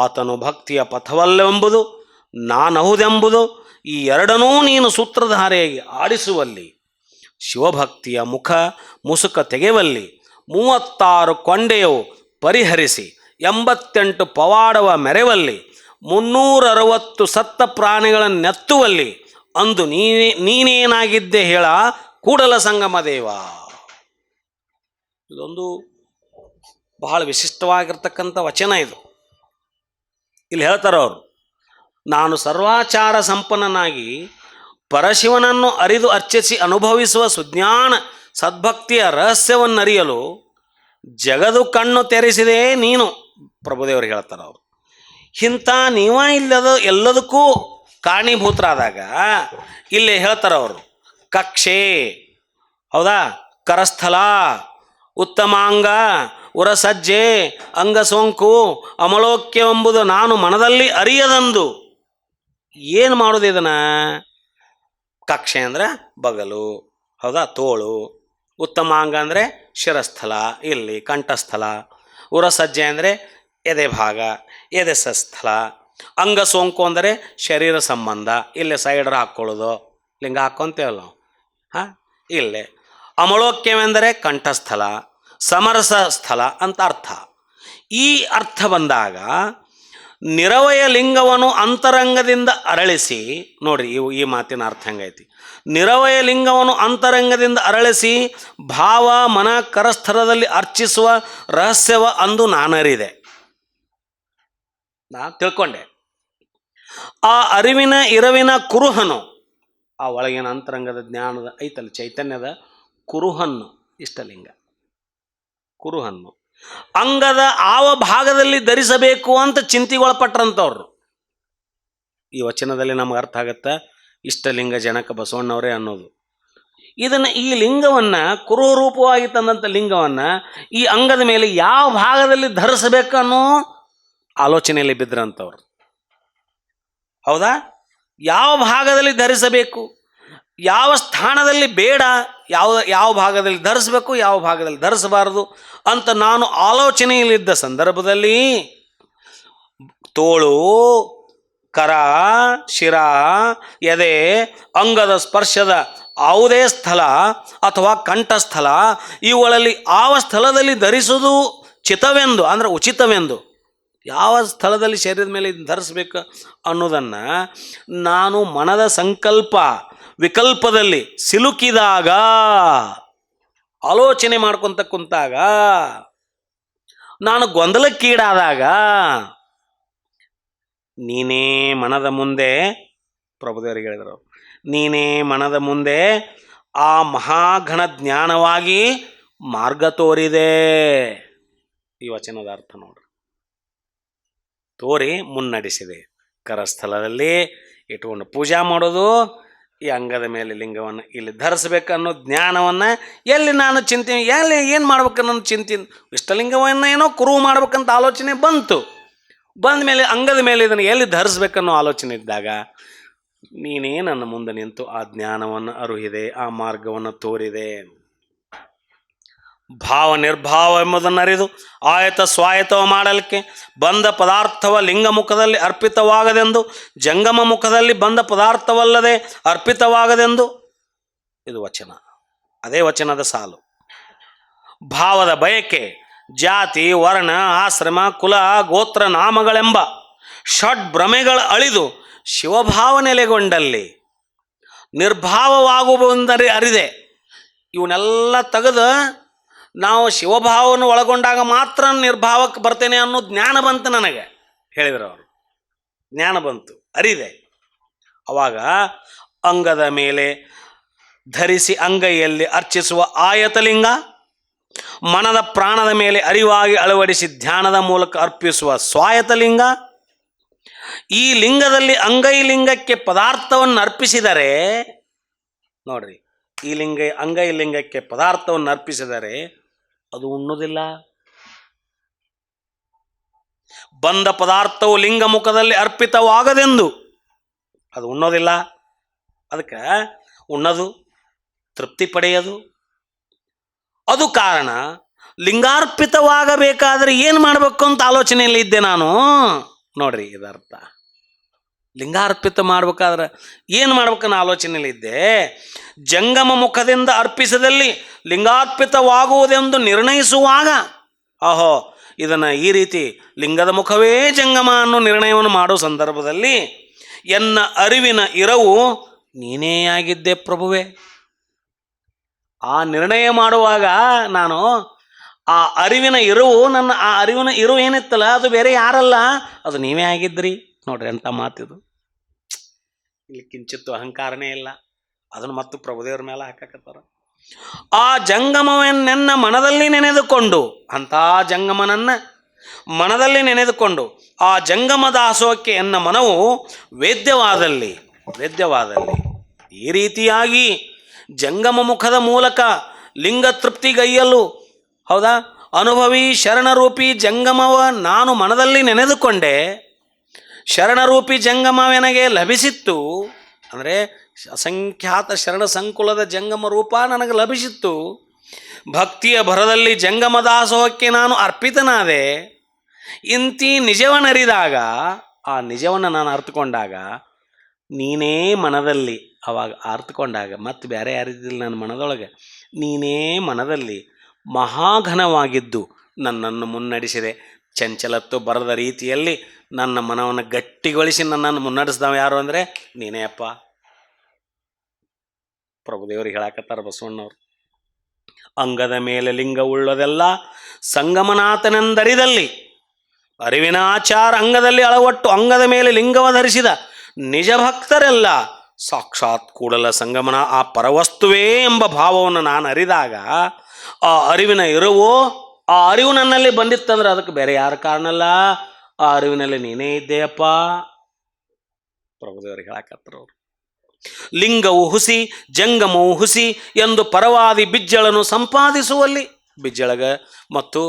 ಆತನು ಭಕ್ತಿಯ ಪಥವಲ್ಲೆಂಬುದು ನಾನಹುದೆಂಬುದು ಈ ಎರಡನ್ನೂ ನೀನು ಸೂತ್ರಧಾರೆಯಾಗಿ ಆಡಿಸುವಲ್ಲಿ ಶಿವಭಕ್ತಿಯ ಮುಸುಕ ತೆಗೆವಲ್ಲಿ 36 ಕೊಂಡೆಯು ಪರಿಹರಿಸಿ 88 ಪವಾಡವ ಮೆರೆವಲ್ಲಿ 360 ಸತ್ತ ಪ್ರಾಣಿಗಳನ್ನೆತ್ತುವಲ್ಲಿ ಅಂದು ನೀನೇನಾಗಿದ್ದೆ ಹೇಳ ಕೂಡಲ ಸಂಗಮ ದೇವ. ಇದೊಂದು ಬಹಳ ವಿಶಿಷ್ಟವಾಗಿರ್ತಕ್ಕಂಥ ವಚನ ಇದು. ಇಲ್ಲಿ ಹೇಳ್ತಾರೆ ಅವರು, ನಾನು ಸರ್ವಾಚಾರ ಸಂಪನ್ನನಾಗಿ ಪರಶಿವನನ್ನು ಅರಿದು ಅರ್ಚಿಸಿ ಅನುಭವಿಸುವ ಸುಜ್ಞಾನ ಸದ್ಭಕ್ತಿಯ ರಹಸ್ಯವನ್ನರಿಯಲು ಜಗದು ಕಣ್ಣು ತೆರೆಸಿದೆ ನೀನು. ಪ್ರಭುದೇವರು ಹೇಳ್ತಾರೆ ಅವರು. ಇಂಥ ನೀವ ಇಲ್ಲದ ಎಲ್ಲದಕ್ಕೂ ಕಾರಣೀಭೂತರಾದಾಗ ಇಲ್ಲಿ ಹೇಳ್ತಾರೆ ಅವರು, ಕಕ್ಷೆ ಹೌದಾ, ಕರಸ್ಥಲ ಉತ್ತಮಾಂಗ ಉರಸಜ್ಜೆ ಅಂಗಸೋಂಕು ಅಮಲೋಕ್ಯವೆಂಬುದು ನಾನು ಮನದಲ್ಲಿ ಅರಿಯದಂದು. ಏನು ಮಾಡೋದು ಇದನ್ನು? ಕಕ್ಷೆ ಅಂದರೆ ಬಗಲು, ಹೌದಾ, ತೋಳು. ಉತ್ತಮಾಂಗ ಅಂದರೆ ಶಿರಸ್ಥಲ, ಇಲ್ಲಿ ಕಂಠಸ್ಥಲ. ಉರಸಜ್ಜೆ ಅಂದರೆ ಎದೆ ಭಾಗ, ಎದೆ ಸ್ಥಳ. ಅಂಗಸೋಂಕು ಅಂದರೆ ಶರೀರ ಸಂಬಂಧ, ಇಲ್ಲೇ ಸೈಡರ್ ಹಾಕ್ಕೊಳ್ಳೋದು, ಲಿಂಗ ಹಾಕ್ಕೊಂತೇವಲ್ಲ ನಾವು, ಹಾಂ ಇಲ್ಲೇ. ಅಮಳೋಕ್ಯವೆಂದರೆ ಕಂಠಸ್ಥಲ, ಸಮರಸ ಸ್ಥಳ ಅಂತ ಅರ್ಥ. ಈ ಅರ್ಥ ಬಂದಾಗ ನಿರವಯ ಲಿಂಗವನ್ನು ಅಂತರಂಗದಿಂದ ಅರಳಿಸಿ, ನೋಡ್ರಿ ಈ ಮಾತಿನ ಅರ್ಥ ಹೆಂಗೈತಿ. ನಿರವಯ ಲಿಂಗವನ್ನು ಅಂತರಂಗದಿಂದ ಅರಳಿಸಿ ಭಾವ ಮನ ಕರಸ್ಥಳದಲ್ಲಿ ಅರ್ಚಿಸುವ ರಹಸ್ಯವ ಅಂದು ನಾನರಿದೆ, ನಾ ತಿಳ್ಕೊಂಡೆ. ಆ ಅರಿವಿನ ಇರವಿನ ಕುರುಹನು, ಆ ಒಳಗಿನ ಅಂತರಂಗದ ಜ್ಞಾನದ ಐತಲ್ಲ ಚೈತನ್ಯದ ಕುರುಹನ್ನು, ಇಷ್ಟಲಿಂಗ ಕುರುಹನ್ನು ಅಂಗದ ಆವ ಭಾಗದಲ್ಲಿ ಧರಿಸಬೇಕು ಅಂತ ಚಿಂತೆಗೊಳಪಟ್ರಂಥವ್ರು. ಈ ವಚನದಲ್ಲಿ ನಮ್ಗೆ ಅರ್ಥ ಆಗತ್ತಾ, ಇಷ್ಟಲಿಂಗ ಜನಕ ಬಸವಣ್ಣವರೇ ಅನ್ನೋದು. ಇದನ್ನು ಈ ಲಿಂಗವನ್ನು ಕುರುರೂಪವಾಗಿ ತಂದಂಥ ಲಿಂಗವನ್ನು ಈ ಅಂಗದ ಮೇಲೆ ಯಾವ ಭಾಗದಲ್ಲಿ ಧರಿಸಬೇಕು ಅನ್ನೋ ಆಲೋಚನೆಯಲ್ಲಿ ಬಿದ್ರಂಥವ್ರು. ಹೌದಾ, ಯಾವ ಭಾಗದಲ್ಲಿ ಧರಿಸಬೇಕು, ಯಾವ ಸ್ಥಾನದಲ್ಲಿ ಬೇಡ, ಯಾವ ಭಾಗದಲ್ಲಿ ಧರಿಸಬೇಕು, ಯಾವ ಭಾಗದಲ್ಲಿ ಧರಿಸಬಾರದು ಅಂತ ನಾನು ಆಲೋಚನೆಯಲ್ಲಿದ್ದ ಸಂದರ್ಭದಲ್ಲಿ ತೋಳು, ಕರ, ಶಿರ, ಎದೆ, ಅಂಗದ ಸ್ಪರ್ಶದ ಯಾವುದೇ ಸ್ಥಳ ಅಥವಾ ಕಂಠಸ್ಥಳ ಇವುಗಳಲ್ಲಿ ಯಾವ ಸ್ಥಳದಲ್ಲಿ ಧರಿಸುವುದು ಚಿತವೆಂದು ಅಂದರೆ ಉಚಿತವೆಂದು, ಯಾವ ಸ್ಥಳದಲ್ಲಿ ಶರೀರದ ಮೇಲೆ ಧರಿಸ್ಬೇಕು ಅನ್ನೋದನ್ನು ನಾನು ಮನದ ಸಂಕಲ್ಪ ವಿಕಲ್ಪದಲ್ಲಿ ಸಿಲುಕಿದಾಗ, ಆಲೋಚನೆ ಮಾಡ್ಕೊತ ಕುಂತಾಗ, ನಾನು ಗೊಂದಲಕ್ಕೀಡಾದಾಗ ನೀನೇ ಮನದ ಮುಂದೆ, ಪ್ರಭುದೇವರಿಗೆ ಹೇಳಿದರು, ನೀನೇ ಮನದ ಮುಂದೆ ಆ ಮಹಾಘಣ ಜ್ಞಾನವಾಗಿ ಮಾರ್ಗ ತೋರಿದೆ. ಈ ವಚನದ ಅರ್ಥ ನೋಡ್ರಿ, ತೋರಿ ಮುನ್ನಡೆಸಿದೆ. ಕರಸ್ಥಳದಲ್ಲಿ ಇಟ್ಕೊಂಡು ಪೂಜಾ ಮಾಡೋದು, ಈ ಅಂಗದ ಮೇಲೆ ಲಿಂಗವನ್ನು ಇಲ್ಲಿ ಧರಿಸ್ಬೇಕನ್ನೋ ಜ್ಞಾನವನ್ನು ಎಲ್ಲಿ ನಾನು ಚಿಂತೆ, ಎಲ್ಲಿ ಏನು ಮಾಡ್ಬೇಕನ್ನೋ ಚಿಂತೆ, ಇಷ್ಟಲಿಂಗವನ್ನು ಏನೋ ಕುರು ಮಾಡ್ಬೇಕಂತ ಆಲೋಚನೆ ಬಂತು. ಬಂದ ಮೇಲೆ ಅಂಗದ ಮೇಲೆ ಇದನ್ನು ಎಲ್ಲಿ ಧರಿಸ್ಬೇಕನ್ನೋ ಆಲೋಚನೆ ಇದ್ದಾಗ ನೀನೇ ನನ್ನ ಮುಂದೆ ನಿಂತು ಆ ಜ್ಞಾನವನ್ನು ಅರುಹಿದೆ, ಆ ಮಾರ್ಗವನ್ನು ತೋರಿದೆ. ಭಾವ ನಿರ್ಭಾವ ಎಂಬುದನ್ನು ಅರಿದು ಆಯತ ಸ್ವಾಯತವ ಮಾಡಲಿಕ್ಕೆ ಬಂದ ಪದಾರ್ಥವ ಲಿಂಗ ಮುಖದಲ್ಲಿ ಅರ್ಪಿತವಾಗದೆಂದು, ಜಂಗಮ ಮುಖದಲ್ಲಿ ಬಂದ ಪದಾರ್ಥವಲ್ಲದೆ ಅರ್ಪಿತವಾಗದೆಂದು. ಇದು ವಚನ, ಅದೇ ವಚನದ ಸಾಲು. ಭಾವದ ಬಯಕೆ ಜಾತಿ, ವರ್ಣ, ಆಶ್ರಮ, ಕುಲ, ಗೋತ್ರ, ನಾಮಗಳೆಂಬ ಷಡ್ಭ್ರಮೆಗಳ ಅಳಿದು ಶಿವಭಾವ ನೆಲೆಗೊಂಡಲ್ಲಿ ನಿರ್ಭಾವವಾಗುವುದೆಂದರೆ ಅರಿದೆ. ಇವನ್ನೆಲ್ಲ ತೆಗೆದು ನಾವು ಶಿವಭಾವವನ್ನು ಒಳಗೊಂಡಾಗ ಮಾತ್ರ ನಿರ್ಭಾವಕ್ಕೆ ಬರ್ತೇನೆ ಅನ್ನೋ ಜ್ಞಾನ ಬಂತು ನನಗೆ, ಹೇಳಿದರು ಅವರು. ಜ್ಞಾನ ಬಂತು, ಅರಿದೆ. ಅವಾಗ ಅಂಗದ ಮೇಲೆ ಧರಿಸಿ ಅಂಗೈಯಲ್ಲಿ ಅರ್ಚಿಸುವ ಆಯತಲಿಂಗ, ಮನದ ಪ್ರಾಣದ ಮೇಲೆ ಅರಿವಾಗಿ ಅಳವಡಿಸಿ ಧ್ಯಾನದ ಮೂಲಕ ಅರ್ಪಿಸುವ ಸ್ವಾಯತಲಿಂಗ. ಈ ಲಿಂಗದಲ್ಲಿ ಅಂಗೈ ಲಿಂಗಕ್ಕೆ ಪದಾರ್ಥವನ್ನು ಅರ್ಪಿಸಿದರೆ ನೋಡ್ರಿ, ಈ ಅಂಗೈ ಲಿಂಗಕ್ಕೆ ಪದಾರ್ಥವನ್ನು ಅರ್ಪಿಸಿದರೆ ಅದು ಉಣ್ಣುವುದಿಲ್ಲ. ಬಂದ ಪದಾರ್ಥವು ಲಿಂಗ ಮುಖದಲ್ಲಿ ಅರ್ಪಿತವಾಗದೆಂದು ಅದು ಉಣ್ಣೋದಿಲ್ಲ. ಅದಕ್ಕೆ ಉಣ್ಣದು, ತೃಪ್ತಿ ಪಡೆಯದು. ಅದು ಕಾರಣ ಲಿಂಗಾರ್ಪಿತವಾಗಬೇಕಾದ್ರೆ ಏನು ಮಾಡಬೇಕು ಅಂತ ಆಲೋಚನೆಯಲ್ಲಿ ಇದ್ದೆ ನಾನು. ನೋಡ್ರಿ ಇದರ್ಥ. ಲಿಂಗಾರ್ಪಿತ ಮಾಡ್ಬೇಕಾದ್ರೆ ಏನು ಮಾಡ್ಬೇಕನ್ನೋ ಆಲೋಚನೆಯಲ್ಲಿದ್ದೆ. ಜಂಗಮ ಮುಖದಿಂದ ಅರ್ಪಿಸದಲ್ಲಿ ಲಿಂಗಾರ್ಪಿತವಾಗುವುದೆಂದು ನಿರ್ಣಯಿಸುವಾಗ, ಆಹೋ ಇದನ್ನು ಈ ರೀತಿ ಲಿಂಗದ ಮುಖವೇ ಜಂಗಮ ಅನ್ನೋ ನಿರ್ಣಯವನ್ನು ಮಾಡೋ ಸಂದರ್ಭದಲ್ಲಿ ಎನ್ನ ಅರಿವಿನ ಇರವು ನೀನೇ ಆಗಿದ್ದೆ ಪ್ರಭುವೆ. ಆ ನಿರ್ಣಯ ಮಾಡುವಾಗ ನಾನು ಆ ಅರಿವಿನ ಇರುವು, ನನ್ನ ಆ ಅರಿವಿನ ಇರು ಏನಿತ್ತಲ್ಲ ಅದು ಬೇರೆ ಯಾರಲ್ಲ, ಅದು ನೀವೇ ಆಗಿದ್ರಿ. ನೋಡ್ರಿ ಅಂತ ಮಾತಿದು. ಇಲ್ಲಿ ಕಿಂಚಿತ್ತು ಅಹಂಕಾರನೇ ಇಲ್ಲ. ಅದನ್ನು ಮತ್ತು ಪ್ರಭುದೇವ್ರ ಮೇಲೆ ಹಾಕಕತ್ತಾರ. ಆ ಜಂಗಮವನ್ನೆನ್ನ ಮನದಲ್ಲಿ ನೆನೆದುಕೊಂಡು, ಅಂಥ ಜಂಗಮನನ್ನ ಮನದಲ್ಲಿ ನೆನೆದುಕೊಂಡು ಆ ಜಂಗಮ ದಾಸೋಹಕ್ಕೆ ಎನ್ನ ಮನವು ವೇದ್ಯವಾದಲ್ಲಿ ಈ ರೀತಿಯಾಗಿ ಜಂಗಮ ಮುಖದ ಮೂಲಕ ಲಿಂಗ ತೃಪ್ತಿಗೈಯಲು, ಹೌದಾ, ಅನುಭವಿ ಶರಣರೂಪಿ ಜಂಗಮವ ನಾನು ಮನದಲ್ಲಿ ನೆನೆದುಕೊಂಡೆ. ಶರಣರೂಪಿ ಜಂಗಮವೆನಗೆ ಲಭಿಸಿತ್ತು. ಅಂದರೆ ಅಸಂಖ್ಯಾತ ಶರಣ ಸಂಕುಲದ ಜಂಗಮ ರೂಪ ನನಗೆ ಲಭಿಸಿತ್ತು. ಭಕ್ತಿಯ ಭರದಲ್ಲಿ ಜಂಗಮ ದಾಸೋಹಕ್ಕೆ ನಾನು ಅರ್ಪಿತನಾದೆ. ಇಂತಿ ನಿಜವನ್ನರಿದಾಗ, ಆ ನಿಜವನ್ನು ನಾನು ಅರ್ಥಕೊಂಡಾಗ, ನೀನೇ ಮನದಲ್ಲಿ ಅವಾಗ ಅರ್ಥಕೊಂಡಾಗ, ಮತ್ತು ಬೇರೆ ಯಾರಿದ್ದಿಲ್ಲ ನನ್ನ ಮನದೊಳಗೆ, ನೀನೇ ಮನದಲ್ಲಿ ಮಹಾಘನವಾಗಿದ್ದು ನನ್ನನ್ನು ಮುನ್ನಡೆಸಿದೆ. ಚಂಚಲತ್ತು ಬರದ ರೀತಿಯಲ್ಲಿ ನನ್ನ ಮನವನ್ನು ಗಟ್ಟಿಗೊಳಿಸಿ ನನ್ನನ್ನು ಮುನ್ನಡೆಸಿದವ ಯಾರು ಅಂದರೆ ನೀನೇ ಅಪ್ಪ. ಪ್ರಭುದೇವರಿಗೆ ಹೇಳಕತ್ತಾರ ಬಸವಣ್ಣವ್ರು. ಅಂಗದ ಮೇಲೆ ಲಿಂಗ ಉಳ್ಳದೆಲ್ಲ ಸಂಗಮನಾಥನೆಂದರಿದಲ್ಲಿ ಅರಿವಿನ ಆಚಾರ ಅಂಗದಲ್ಲಿ ಅಳವಟ್ಟು ಅಂಗದ ಮೇಲೆ ಲಿಂಗವ ಧರಿಸಿದ ನಿಜ ಭಕ್ತರೆಲ್ಲ ಸಾಕ್ಷಾತ್ ಕೂಡಲ ಸಂಗಮನ ಆ ಪರವಸ್ತುವೇ ಎಂಬ ಭಾವವನ್ನು ನಾನು ಅರಿದಾಗ, ಆ ಅರಿವಿನ ಇರುವು, ಆ ಅರಿವು ನನ್ನಲ್ಲಿ ಬಂದಿತ್ತಂದ್ರೆ ಅದಕ್ಕೆ ಬೇರೆ ಯಾರ ಕಾರಣ ಅಲ್ಲ, ಆ ಅರಿವಿನಲ್ಲಿ ನೀನೇ ಇದ್ದೆಯಪ್ಪ. ಪ್ರಭುದೇವರಿಗೆ ಹೇಳಕತ್ತರವ್ರು. ಲಿಂಗವು ಹುಸಿ, ಜಂಗಮವು ಹುಸಿ ಎಂದು ಪರವಾದಿ ಬಿಜ್ಜಳನು ಸಂಪಾದಿಸುವಲ್ಲಿ, ಬಿಜ್ಜಳಗ ಮತ್ತು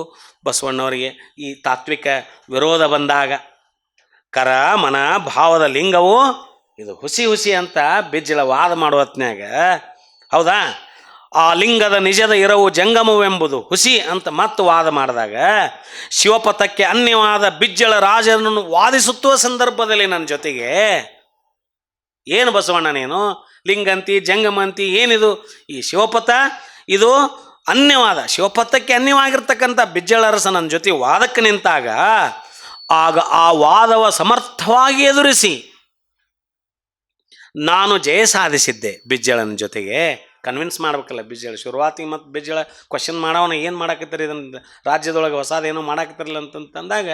ಬಸವಣ್ಣವರಿಗೆ ಈ ತಾತ್ವಿಕ ವಿರೋಧ ಬಂದಾಗ, ಕರ ಮನ ಭಾವದ ಲಿಂಗವು ಇದು ಹುಸಿ ಅಂತ ಬಿಜ್ಜಳ ವಾದ ಮಾಡುವ ಹೊತ್ನ್ಯಾಗ, ಹೌದಾ, ಆ ಲಿಂಗದ ನಿಜದ ಇರವು ಜಂಗಮವೆಂಬುದು ಹುಸಿ ಅಂತ ಮತ್ತು ವಾದ ಮಾಡಿದಾಗ, ಶಿವಪಥಕ್ಕೆ ಅನ್ಯವಾದ ಬಿಜ್ಜಳ ರಾಜನನ್ನು ವಾದಿಸುತ್ತುವ ಸಂದರ್ಭದಲ್ಲಿ ನನ್ನ ಜೊತೆಗೆ, ಏನು ಬಸವಣ್ಣ ನೀನು ಲಿಂಗಂತಿ ಜಂಗಮಂತಿ ಏನಿದು, ಈ ಶಿವಪಥ ಇದು ಅನ್ಯವಾದ, ಶಿವಪಥಕ್ಕೆ ಅನ್ಯವಾಗಿರ್ತಕ್ಕಂಥ ಬಿಜ್ಜಳರಸ ನನ್ನ ಜೊತೆ ವಾದಕ್ಕೆ ನಿಂತಾಗ, ಆಗ ಆ ವಾದವ ಸಮರ್ಥವಾಗಿ ಎದುರಿಸಿ ನಾನು ಜಯ ಸಾಧಿಸಿದ್ದೆ. ಬಿಜ್ಜಳನ ಜೊತೆಗೆ ಕನ್ವಿನ್ಸ್ ಮಾಡ್ಬೇಕಲ್ಲ. ಬಿಜ್ಜಳ ಶುರುವಾತಿಗೆ ಮತ್ತು ಬಿಜ್ಜಳ ಕ್ವಶನ್ ಮಾಡವನ ಏನು ಮಾಡಾಕತ್ತಾರೆ, ಇದನ್ನು ರಾಜ್ಯದೊಳಗೆ ಹೊಸದೇನೋ ಮಾಡಾಕತ್ತಿರಲಿಲ್ಲ ಅಂತಂದಾಗ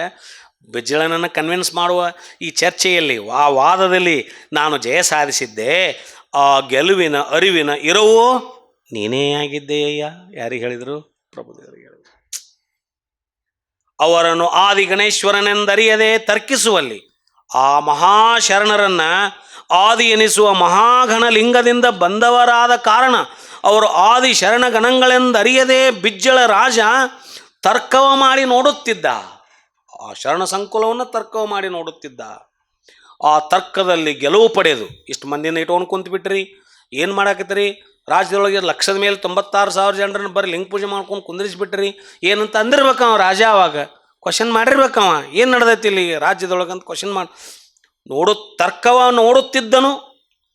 ಬಿಜ್ಜಳನನ್ನು ಕನ್ವಿನ್ಸ್ ಮಾಡುವ ಈ ಚರ್ಚೆಯಲ್ಲಿ, ಆ ವಾದದಲ್ಲಿ ನಾನು ಜಯ ಸಾಧಿಸಿದ್ದೆ. ಆ ಗೆಲುವಿನ ಅರಿವಿನ ಇರವು ನೀನೇ ಆಗಿದ್ದೆಯ್ಯ. ಯಾರಿಗೆ ಹೇಳಿದರು? ಪ್ರಭುದೇವರಿಗೆ ಹೇಳಿದರು. ಅವರನ್ನು ಆದಿ ಗಣೇಶ್ವರನೆಂದರಿಯದೆ ತರ್ಕಿಸುವಲ್ಲಿ, ಆ ಮಹಾಶರಣರನ್ನು ಆದಿ ಎನಿಸುವ ಮಹಾಘನ ಲಿಂಗದಿಂದ ಬಂದವರಾದ ಕಾರಣ ಅವರು ಆದಿ ಶರಣಗಣಗಳೆಂದರಿಯದೆ ಬಿಜ್ಜಳ ರಾಜ ತರ್ಕವ ಮಾಡಿ ನೋಡುತ್ತಿದ್ದ. ಆ ಶರಣ ಸಂಕುಲವನ್ನು ತರ್ಕವ ಮಾಡಿ ನೋಡುತ್ತಿದ್ದ. ಆ ತರ್ಕದಲ್ಲಿ ಗೆಲುವು ಪಡೆದು ಇಷ್ಟು ಮಂದಿನ ಇಟ್ಕೊಂಡು ಕುಂತ್ಬಿಟ್ರಿ, ಏನು ಮಾಡಾಕತ್ತೀರಿ, ರಾಜ್ಯದೊಳಗೆ ಲಕ್ಷದ ಮೇಲೆ 96,000 ಜನರನ್ನು ಬರೀ ಲಿಂಗ ಪೂಜೆ ಮಾಡ್ಕೊಂಡು ಕುಂದ್ರಿಸ್ಬಿಟ್ರಿ ಏನಂತ ಅಂದಿರ್ಬೇಕು ಅವ ರಾಜ. ಅವಾಗ ಕ್ವಶನ್ ಮಾಡಿರ್ಬೇಕವ, ಏನು ನಡೆದೈತಿ ಇಲ್ಲಿ ರಾಜ್ಯದೊಳಗೆ ಅಂತ ಕ್ವಶನ್ ಮಾಡಿ ತರ್ಕವ ನೋಡುತ್ತಿದ್ದನು.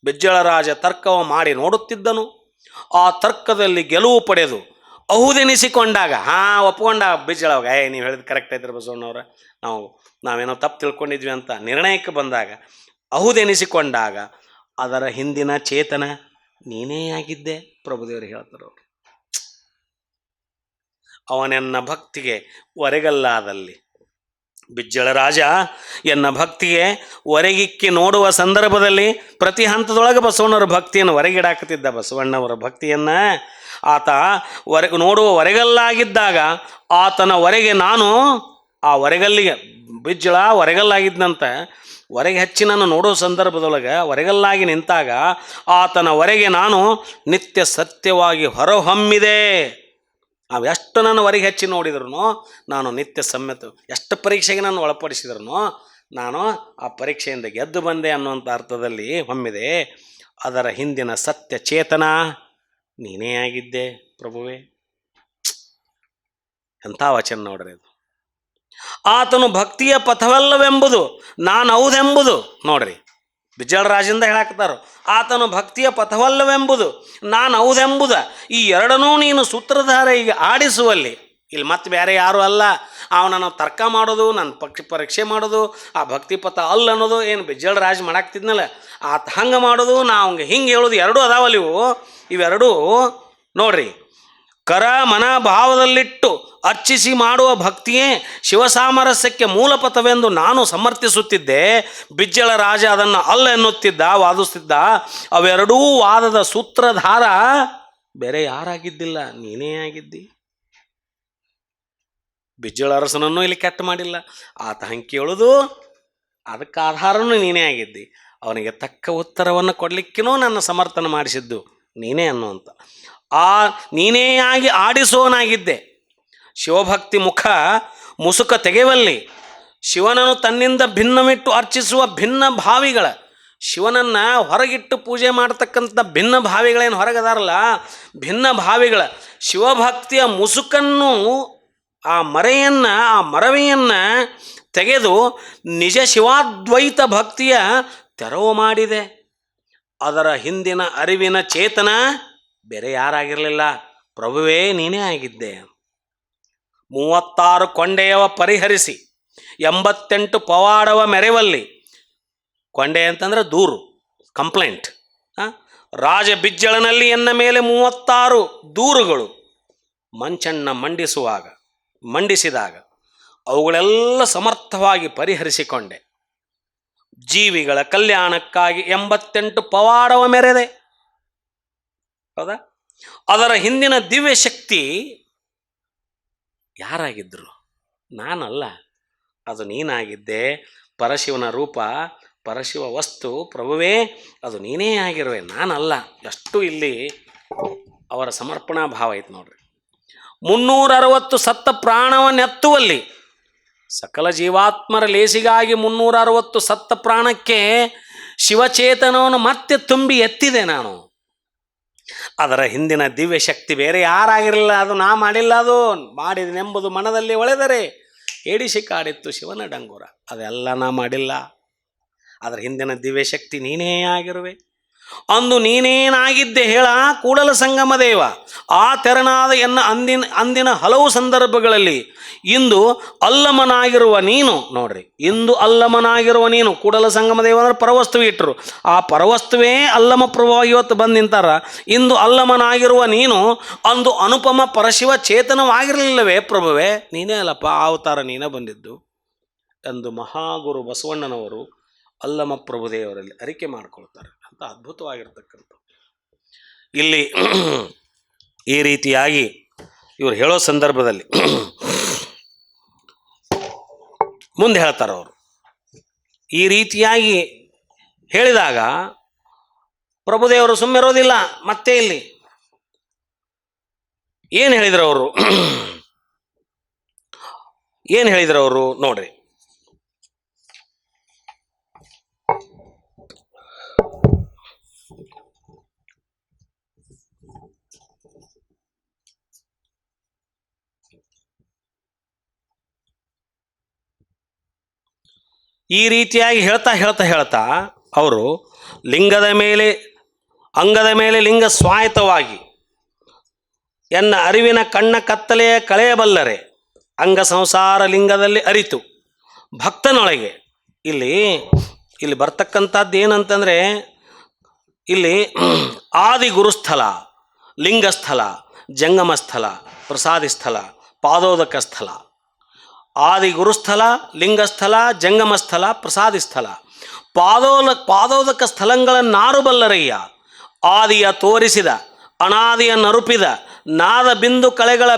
ಬಿಜ್ಜಳ ರಾಜ ತರ್ಕವ ಮಾಡಿ ನೋಡುತ್ತಿದ್ದನು. ಆ ತರ್ಕದಲ್ಲಿ ಗೆಲುವು ಪಡೆದು ಅಹುದೆನಿಸಿಕೊಂಡಾಗ ಒಪ್ಕೊಂಡಾಗ ಬಿಜ್ಜಳವಾಗ ನೀವು ಹೇಳಿದ ಕರೆಕ್ಟ್ ಐತ್ರಿ ಬಸವಣ್ಣವ್ರ, ನಾವೇನೋ ತಪ್ಪು ತಿಳ್ಕೊಂಡಿದ್ವಿ ಅಂತ ನಿರ್ಣಯಕ್ಕೆ ಬಂದಾಗ ಅಹುದೆನಿಸಿಕೊಂಡಾಗ ಅದರ ಹಿಂದಿನ ಚೇತನ ನೀನೇ ಆಗಿದ್ದೆ ಪ್ರಭುದೇವರು ಹೇಳ್ತಾರೆ. ಅವರು ಅವನೆನ್ನ ಭಕ್ತಿಗೆ ಒರೆಗಲ್ಲಾದಲ್ಲಿ ಬಿಜ್ಜಳ ರಾಜ ಎನ್ನ ಭಕ್ತಿಗೆ ಹೊರಗಿಕ್ಕಿ ನೋಡುವ ಸಂದರ್ಭದಲ್ಲಿ ಪ್ರತಿ ಹಂತದೊಳಗೆ ಬಸವಣ್ಣವರ ಭಕ್ತಿಯನ್ನು ಹೊರಗಿಡಾಕುತ್ತಿದ್ದ. ಬಸವಣ್ಣವರ ಭಕ್ತಿಯನ್ನು ಆತ ನೋಡುವ ಹೊರಗಲ್ಲಾಗಿದ್ದಾಗ ಆತನ ಹೊರಗೆ ನಾನು ಆ ಹೊರಗಲ್ಲಿಗೆ ಬಿಜ್ಜಳ ಹೊರಗಲ್ಲಾಗಿದ್ದಂತೆ ಹೊರಗೆ ಹಚ್ಚಿ ನಾನು ನೋಡೋ ಸಂದರ್ಭದೊಳಗೆ ಹೊರಗಲ್ಲಾಗಿ ನಿಂತಾಗ ಆತನ ಹೊರಗೆ ನಾನು ನಿತ್ಯ ಸತ್ಯವಾಗಿ ಹೊರಹೊಮ್ಮಿದೆ. ಎಷ್ಟು ನಾನು ಹೊರಗೆ ಹಚ್ಚಿ ನೋಡಿದ್ರು ನಾನು ನಿತ್ಯ ಸಮ್ಯತ, ಎಷ್ಟು ಪರೀಕ್ಷೆಗೆ ನಾನು ಒಳಪಡಿಸಿದ್ರು ನಾನು ಆ ಪರೀಕ್ಷೆಯಿಂದ ಗೆದ್ದು ಬಂದೆ ಅನ್ನುವಂಥ ಅರ್ಥದಲ್ಲಿ ಹೊಮ್ಮಿದೆ. ಅದರ ಹಿಂದಿನ ಸತ್ಯ ಚೇತನ ನೀನೇ ಆಗಿದ್ದೆ ಪ್ರಭುವೇ. ಎಂಥ ವಚನ ನೋಡ್ರಿ ಅದು. ಆತನು ಭಕ್ತಿಯ ಪಥವಲ್ಲವೆಂಬುದು ನಾನು ಹೌದೆಂಬುದು ನೋಡ್ರಿ, ಬಿಜ್ಜಳ ರಾಜದಿಂದ ಹೇಳಾಕ್ತಾರೋ ಆತನು ಭಕ್ತಿಯ ಪಥವಲ್ಲವೆಂಬುದು ನಾನು ಹೌದೆಂಬುದ. ಈ ಎರಡನ್ನೂ ನೀನು ಸೂತ್ರಧಾರಿಗೆ ಆಡಿಸುವಲ್ಲಿ, ಇಲ್ಲಿ ಮತ್ತೆ ಬೇರೆ ಯಾರು ಅಲ್ಲ. ಅವನನ್ನು ತರ್ಕ ಮಾಡೋದು, ನನ್ನ ಪರೀಕ್ಷೆ ಮಾಡೋದು, ಆ ಭಕ್ತಿ ಪಥ ಅಲ್ಲ ಅನ್ನೋದು ಏನು ಬಿಜ್ಜಳ ರಾಜ ಮಾಡಾಕ್ತಿದ್ನಲ್ಲ ಆತ ಹಂಗೆ ಮಾಡೋದು, ನಾ ಅವಂಗೆ ಹಿಂಗೆ ಹೇಳೋದು, ಎರಡೂ ಅದಾವಲ್ಲ ಇವೆರಡೂ ನೋಡ್ರಿ. ಕರ ಮನ ಭಾವದಲ್ಲಿಟ್ಟು ಅರ್ಚಿಸಿ ಮಾಡುವ ಭಕ್ತಿಯೇ ಶಿವಸಾಮರಸ್ಯಕ್ಕೆ ಮೂಲಪಥವೆಂದು ನಾನು ಸಮರ್ಥಿಸುತ್ತಿದ್ದೆ. ಬಿಜ್ಜಳ ರಾಜ ಅದನ್ನು ಅಲ್ಲ ಎನ್ನುತ್ತಿದ್ದ, ವಾದಿಸ್ತಿದ್ದ. ಅವೆರಡೂ ವಾದದ ಸೂತ್ರಧಾರ ಬೇರೆ ಯಾರಾಗಿದ್ದಿಲ್ಲ, ನೀನೇ ಆಗಿದ್ದಿ. ಬಿಜ್ಜಳ ಅರಸನನ್ನು ಇಲ್ಲಿ ಕೆಟ್ಟ ಮಾಡಿಲ್ಲ, ಆತ ಹಂಗೆ ಕೇಳೋದು ಅದಕ್ಕೆ ಆಧಾರನೂ ನೀನೇ ಆಗಿದ್ದಿ. ಅವನಿಗೆ ತಕ್ಕ ಉತ್ತರವನ್ನು ಕೊಡಲಿಕ್ಕೂ ನನ್ನ ಸಮರ್ಥನೆ ಮಾಡಿಸಿದ್ದು ನೀನೇ ಅನ್ನುವಂಥ ನೀನೇ ಆಗಿ ಆಡಿಸೋನಾಗಿದ್ದೆ. ಶಿವಭಕ್ತಿ ಮುಸುಕ ತೆಗೆವಲ್ಲಿ ಶಿವನನ್ನು ತನ್ನಿಂದ ಭಿನ್ನವಿಟ್ಟು ಅರ್ಚಿಸುವ ಭಿನ್ನ ಭಾವಿಗಳ, ಶಿವನನ್ನು ಹೊರಗಿಟ್ಟು ಪೂಜೆ ಮಾಡ್ತಕ್ಕಂಥ ಭಿನ್ನ ಭಾವಿಗಳೇನು ಹೊರಗದಾರಲ್ಲ, ಭಿನ್ನ ಭಾವಿಗಳ ಶಿವಭಕ್ತಿಯ ಮುಸುಕನ್ನು, ಆ ಮರವೆಯನ್ನು ತೆಗೆದು ನಿಜ ಶಿವಾದ್ವೈತ ಭಕ್ತಿಯ ತೆರವು ಮಾಡಿದೆ. ಅದರ ಹಿಂದಿನ ಅರಿವಿನ ಚೇತನ ಬೇರೆ ಯಾರಾಗಿರಲಿಲ್ಲ, ಪ್ರಭುವೇ ನೀನೇ ಆಗಿದ್ದೆ. 36 ಕೊಂಡೆಯವ ಪರಿಹರಿಸಿ 88 ಪವಾಡವ ಮೆರೆವಲ್ಲಿ, ಕೊಂಡೆ ಅಂತಂದ್ರೆ ದೂರು, ಕಂಪ್ಲೇಂಟ್. ರಾಜ ಬಿಜ್ಜಳನಲ್ಲಿ ಎನ್ನ ಮೇಲೆ 36 ದೂರುಗಳು ಮಂಚಣ್ಣ ಮಂಡಿಸಿದಾಗ ಅವುಗಳೆಲ್ಲ ಸಮರ್ಥವಾಗಿ ಪರಿಹರಿಸಿಕೊಂಡೆ. ಜೀವಿಗಳ ಕಲ್ಯಾಣಕ್ಕಾಗಿ 88 ಪವಾಡವ ಮೆರೆದೆ. ಹೌದಾ? ಅದರ ಹಿಂದಿನ ದಿವ್ಯ ಶಕ್ತಿ ಯಾರಾಗಿದ್ದರು? ನಾನಲ್ಲ, ಅದು ನೀನಾಗಿದ್ದೆ. ಪರಶಿವನ ರೂಪ, ಪರಶಿವ ವಸ್ತು ಪ್ರಭುವೇ ಅದು ನೀನೇ ಆಗಿರುವೆ, ನಾನಲ್ಲ. ಎಷ್ಟು ಇಲ್ಲಿ ಅವರ ಸಮರ್ಪಣಾ ಭಾವ ಐತೆ ನೋಡ್ರಿ. 360 ಸತ್ತ ಪ್ರಾಣವನ್ನೆತ್ತುವಲ್ಲಿ, ಸಕಲ ಜೀವಾತ್ಮರ ಲೇಸಿಗಾಗಿ 360 ಸತ್ತ ಪ್ರಾಣಕ್ಕೆ ಶಿವಚೇತನವನ್ನು ಮತ್ತೆ ತುಂಬಿ ಎತ್ತಿದೆ ನಾನು. ಅದರ ಹಿಂದಿನ ದಿವ್ಯ ಶಕ್ತಿ ಬೇರೆ ಯಾರಾಗಿರಲಿಲ್ಲ, ಅದು ನಾ ಮಾಡಿಲ್ಲ, ಅದು ಮಾಡಿದನೆಂಬುದು ಮನದಲ್ಲಿ ಒಳೆದರೆ ಏಡಿಸಿ ಕಾಡಿತ್ತು ಶಿವನ ಡಂಗುರ. ಅದೆಲ್ಲ ನಾ ಮಾಡಿಲ್ಲ. ಅದರ ಹಿಂದಿನ ದಿವ್ಯ ಶಕ್ತಿ ನೀನೇ ಆಗಿರುವೆ. ಅಂದು ನೀನೇನಾಗಿದ್ದೆ ಹೇಳ ಕೂಡಲ ಸಂಗಮ ದೇವ. ಆ ತೆರನಾದ ಅಂದಿನ ಹಲವು ಸಂದರ್ಭಗಳಲ್ಲಿ ಇಂದು ಅಲ್ಲಮನಾಗಿರುವ ನೀನು ನೋಡ್ರಿ, ಇಂದು ಅಲ್ಲಮನಾಗಿರುವ ನೀನು, ಕೂಡಲ ಸಂಗಮ ದೇವ ಅಂದ್ರೆ ಪರವಸ್ತು ಇಟ್ಟರು, ಆ ಪರವಸ್ತುವೇ ಅಲ್ಲಮ ಪ್ರಭುವಾಗಿ ಇವತ್ತು ಬಂದು ನಿಂತಾರ. ಇಂದು ಅಲ್ಲಮನಾಗಿರುವ ನೀನು ಅಂದು ಅನುಪಮ ಪರಶಿವ ಚೇತನವಾಗಿರಲಿಲ್ಲವೇ ಪ್ರಭುವೇ? ನೀನೇ ಅಲ್ಲಪ್ಪ, ಆ ಅವತಾರ ನೀನೇ ಬಂದಿದ್ದು ಎಂದು ಮಹಾಗುರು ಬಸವಣ್ಣನವರು ಅಲ್ಲಮ ಪ್ರಭುದೇವರಲ್ಲಿ ಅರಿಕೆ ಮಾಡಿಕೊಳ್ತಾರೆ. ಅಂತ ಅದ್ಭುತವಾಗಿರ್ತಕ್ಕಂಥ ಇಲ್ಲಿ ಈ ರೀತಿಯಾಗಿ ಇವರು ಹೇಳೋ ಸಂದರ್ಭದಲ್ಲಿ ಮುಂದೆ ಹೇಳ್ತಾರೆ. ಅವರು ಈ ರೀತಿಯಾಗಿ ಹೇಳಿದಾಗ ಪ್ರಭುದೇವರು ಸುಮ್ಮಿರೋದಿಲ್ಲ. ಮತ್ತೆ ಇಲ್ಲಿ ಏನು ಹೇಳಿದ್ರು ಅವರು ನೋಡ್ರಿ. ಈ ರೀತಿಯಾಗಿ ಹೇಳ್ತಾ ಅವರು ಅಂಗದ ಮೇಲೆ ಲಿಂಗ ಸ್ವಾಯತ್ತವಾಗಿ ಎನ್ನ ಅರಿವಿನ ಕಣ್ಣ ಕತ್ತಲೆಯ ಕಳೆಯಬಲ್ಲರೆ ಅಂಗ ಸಂಸಾರ ಲಿಂಗದಲ್ಲಿ ಅರಿತು ಭಕ್ತನೊಳಗೆ ಇಲ್ಲಿ ಬರ್ತಕ್ಕಂಥದ್ದು ಏನಂತಂದರೆ ಇಲ್ಲಿ ಆದಿ ಗುರುಸ್ಥಳ, ಲಿಂಗಸ್ಥಳ, ಜಂಗಮ ಸ್ಥಳ, ಪ್ರಸಾದಿ ಸ್ಥಳ, ಪಾದೋದಕ ಸ್ಥಳ. ಆದಿ ಗುರುಸ್ಥಳ, ಲಿಂಗಸ್ಥಳ, ಜಂಗಮ ಸ್ಥಳ, ಪ್ರಸಾದಿ ಸ್ಥಳ, ಪಾದೋದಕ ಸ್ಥಳಗಳನ್ನಾರು ಬಲ್ಲರಯ್ಯ. ಆದಿಯ ತೋರಿಸಿದ ಅನಾದಿಯ ನರುಪಿದ ನಾದ ಬಿಂದು ಕಳೆಗಳ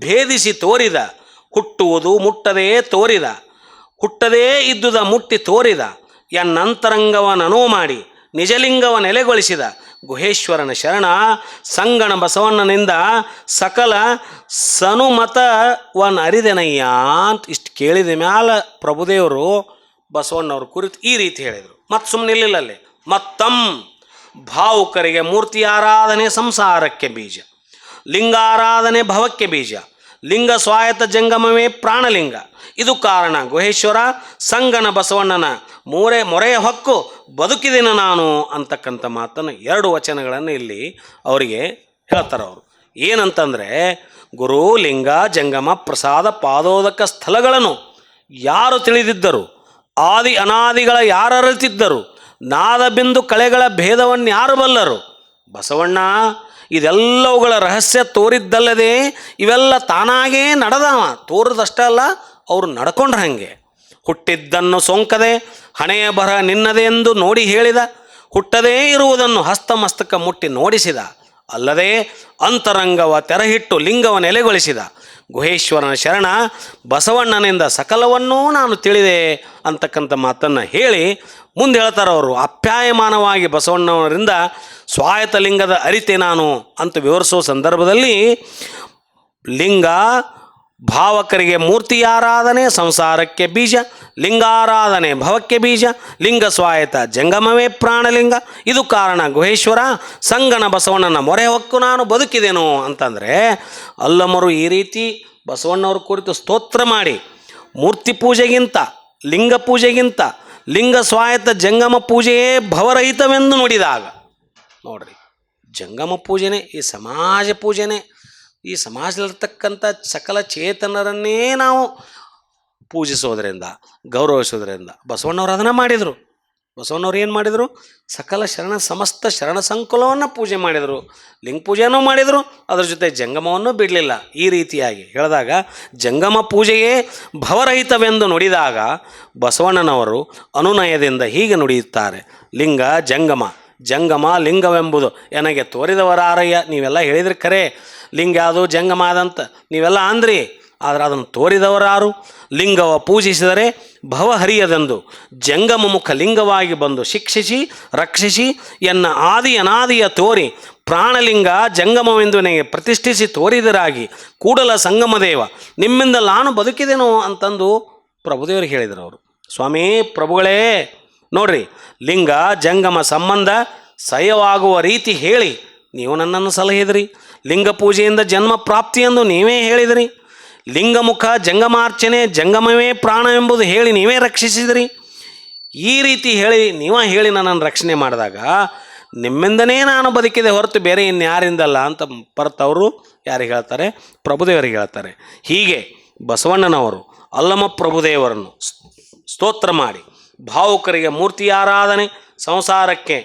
ಭೇದಿಸಿ ತೋರಿದ ಹುಟ್ಟುವುದು ಮುಟ್ಟದೇ ತೋರಿದ ಹುಟ್ಟದೇ ಇದ್ದುದ ಮುಟ್ಟಿ ತೋರಿದ ಎನ್ನಂತರಂಗವನೋ ಮಾಡಿ ನಿಜಲಿಂಗವ ನೆಲೆಗೊಳಿಸಿದ ಗುಹೇಶ್ವರನ ಶರಣ ಸಂಗಣ ಬಸವಣ್ಣನಿಂದ ಸಕಲ ಸನುಮತವನ್ ಅರಿದೆನಯ್ಯ ಅಂತ ಇಷ್ಟು ಕೇಳಿದ ಮ್ಯಾಲ ಪ್ರಭುದೇವರು ಬಸವಣ್ಣವ್ರ ಕುರಿತು ಈ ರೀತಿ ಹೇಳಿದರು. ಮತ್ತು ಸುಮ್ಮನೆ ನಿಲ್ಲಿಲ್ಲಲ್ಲಿ ಭಾವುಕರಿಗೆ ಮೂರ್ತಿ ಆರಾಧನೆ ಸಂಸಾರಕ್ಕೆ ಬೀಜ, ಲಿಂಗಾರಾಧನೆ ಭವಕ್ಕೆ ಬೀಜ, ಲಿಂಗ ಸ್ವಾಯತ್ತ ಜಂಗಮವೇ ಪ್ರಾಣಲಿಂಗ. ಇದು ಕಾರಣ ಗುಹೇಶ್ವರ ಸಂಗನ ಬಸವಣ್ಣನ ಮೊರೆಯ ಹೊಕ್ಕು ಬದುಕಿದಿನ ನಾನು ಅಂತಕ್ಕಂಥ ಮಾತನ್ನು 2 ವಚನಗಳನ್ನು ಇಲ್ಲಿ ಅವರಿಗೆ ಹೇಳ್ತಾರೆ. ಅವರು ಏನಂತಂದರೆ, ಗುರು, ಲಿಂಗ, ಜಂಗಮ, ಪ್ರಸಾದ, ಪಾದೋದಕ ಸ್ಥಳಗಳನ್ನು ಯಾರು ತಿಳಿದಿದ್ದರು, ಆದಿ ಅನಾದಿಗಳ ಯಾರು ಅರಿತಿದ್ದರು, ನಾದ ಬಿಂದು ಕಳೆಗಳ ಭೇದವನ್ನು ಯಾರು ಬಲ್ಲರು? ಬಸವಣ್ಣ ಇದೆಲ್ಲವುಗಳ ರಹಸ್ಯ ತೋರಿದ್ದಲ್ಲದೆ ಇವೆಲ್ಲ ತಾನಾಗೇ ನಡೆದವ. ತೋರದಷ್ಟೇ ಅಲ್ಲ, ಅವರು ನಡ್ಕೊಂಡ್ರೆ ಹಾಗೆ. ಹುಟ್ಟಿದ್ದನ್ನು ಸೋಂಕದೆ ಹಣೆಯ ಬರ ನಿನ್ನದೆ ಎಂದು ನೋಡಿ ಹೇಳಿದ, ಹುಟ್ಟದೇ ಇರುವುದನ್ನು ಹಸ್ತಮಸ್ತಕ ಮುಟ್ಟಿ ನೋಡಿಸಿದ, ಅಲ್ಲದೆ ಅಂತರಂಗವ ತೆರಹಿಟ್ಟು ಲಿಂಗವ ನೆಲೆಗೊಳಿಸಿದ ಗುಹೇಶ್ವರನ ಶರಣ ಬಸವಣ್ಣನಿಂದ ಸಕಲವನ್ನೂ ನಾನು ತಿಳಿದೆ ಅಂತಕ್ಕಂಥ ಮಾತನ್ನು ಹೇಳಿ ಮುಂದೆ ಹೇಳ್ತಾರೆ ಅವರು. ಅಪ್ಯಾಯಮಾನವಾಗಿ ಬಸವಣ್ಣವರಿಂದ ಸ್ವಾಯತ್ತ ಲಿಂಗದ ಅರಿತೆ ನಾನು ಅಂತ ವಿವರಿಸೋ ಸಂದರ್ಭದಲ್ಲಿ ಲಿಂಗ ಭಾವಕರಿಗೆ ಮೂರ್ತಿ ಆರಾಧನೆ ಸಂಸಾರಕ್ಕೆ ಬೀಜ, ಲಿಂಗಾರಾಧನೆ ಭವಕ್ಕೆ ಬೀಜ, ಲಿಂಗ ಸ್ವಾಯತ್ತ ಜಂಗಮವೇ ಪ್ರಾಣಲಿಂಗ. ಇದು ಕಾರಣ ಗುಹೇಶ್ವರ ಸಂಗನ ಬಸವಣ್ಣನ ಮೊರೆ ಹೊಕ್ಕು ನಾನು ಬದುಕಿದೆನು ಅಂತಂದರೆ, ಅಲ್ಲಮರು ಈ ರೀತಿ ಬಸವಣ್ಣವ್ರ ಕುರಿತು ಸ್ತೋತ್ರ ಮಾಡಿ ಮೂರ್ತಿ ಪೂಜೆಗಿಂತ ಲಿಂಗ ಪೂಜೆಗಿಂತ ಲಿಂಗ ಸ್ವಾಯತ್ತ ಜಂಗಮ ಪೂಜೆಯೇ ಭವರಹಿತವೆಂದು ನುಡಿದಾಗ, ನೋಡ್ರಿ, ಜಂಗಮ ಪೂಜೆನೇ ಈ ಸಮಾಜ ಪೂಜೆನೇ, ಈ ಸಮಾಜದಲ್ಲಿರ್ತಕ್ಕಂಥ ಸಕಲ ಚೇತನರನ್ನೇ ನಾವು ಪೂಜಿಸೋದರಿಂದ ಗೌರವಿಸೋದರಿಂದ ಬಸವಣ್ಣವ್ರು ಅದನ್ನು ಮಾಡಿದರು. ಬಸವಣ್ಣವ್ರು ಏನು ಮಾಡಿದರು? ಸಕಲ ಸಮಸ್ತ ಶರಣ ಸಂಕುಲವನ್ನು ಪೂಜೆ ಮಾಡಿದರು, ಲಿಂಗ ಪೂಜೆನೂ ಮಾಡಿದರು, ಅದರ ಜೊತೆ ಜಂಗಮವನ್ನು ಬಿಡಲಿಲ್ಲ. ಈ ರೀತಿಯಾಗಿ ಹೇಳಿದಾಗ ಜಂಗಮ ಪೂಜೆಯೇ ಭವರಹಿತವೆಂದು ನುಡಿದಾಗ ಬಸವಣ್ಣನವರು ಅನುನಯದಿಂದ ಹೀಗೆ ನುಡಿಯುತ್ತಾರೆ. ಲಿಂಗ ಜಂಗಮ ಲಿಂಗವೆಂಬುದು ನನಗೆ ತೋರಿದವರಾರಯ್ಯ. ನೀವೆಲ್ಲ ಹೇಳಿದ್ರೆ ಖರೆ ಲಿಂಗ ಯಾವುದು ಜಂಗಮ ಆದಂತ ನೀವೆಲ್ಲ ಅಂದ್ರಿ, ಆದರೆ ಅದನ್ನು ತೋರಿದವರಾರು? ಲಿಂಗವ ಪೂಜಿಸಿದರೆ ಭವ ಹರಿಯದೆಂದು ಜಂಗಮ ಮುಖ ಲಿಂಗವಾಗಿ ಬಂದು ಶಿಕ್ಷಿಸಿ ರಕ್ಷಿಸಿ ಎನ್ನ ಆದಿ ಅನಾದಿಯ ತೋರಿ ಪ್ರಾಣಲಿಂಗ ಜಂಗಮವೆಂದು ನನಗೆ ಪ್ರತಿಷ್ಠಿಸಿ ತೋರಿದರಾಗಿ ಕೂಡಲ ಸಂಗಮದೇವ ನಿಮ್ಮಿಂದ ನಾನು ಬದುಕಿದೆನೋ ಅಂತಂದು ಪ್ರಭುದೇವರಿಗೆ ಹೇಳಿದರು ಅವರು. ಸ್ವಾಮಿ ಪ್ರಭುಗಳೇ, ನೋಡ್ರಿ, ಲಿಂಗ ಜಂಗಮ ಸಂಬಂಧ ಸಹ್ಯವಾಗುವ ರೀತಿ ಹೇಳಿ ನೀವು ನನ್ನನ್ನು ಸಲಹಿದ್ರಿ. ಲಿಂಗ ಪೂಜೆಯಿಂದ ಜನ್ಮ ಪ್ರಾಪ್ತಿಯೆಂದು ನೀವೇ ಹೇಳಿದಿರಿ. ಲಿಂಗಮುಖ ಜಂಗಮಾರ್ಚನೆ ಜಂಗಮವೇ ಪ್ರಾಣ ಎಂಬುದು ಹೇಳಿ ನೀವೇ ರಕ್ಷಿಸಿದಿರಿ. ಈ ರೀತಿ ಹೇಳಿ ನನ್ನನ್ನು ರಕ್ಷಣೆ ಮಾಡಿದಾಗ ನಿಮ್ಮಿಂದನೇ ನಾನು ಬದುಕಿದೆ ಹೊರತು ಬೇರೆ ಇನ್ಯಾರಿಂದಲ್ಲ ಅಂತ ಪರತವರು ಯಾರಿಗೆ ಹೇಳ್ತಾರೆ? ಪ್ರಭುದೇವರಿಗೆ ಹೇಳ್ತಾರೆ. ಹೀಗೆ ಬಸವಣ್ಣನವರು ಅಲ್ಲಮ ಪ್ರಭುದೇವರನ್ನು ಸ್ತೋತ್ರ ಮಾಡಿ ಭಾವುಕರಿಗೆ ಮೂರ್ತಿ ಆರಾಧನೆ ಸಂಸಾರಕ್ಕೆ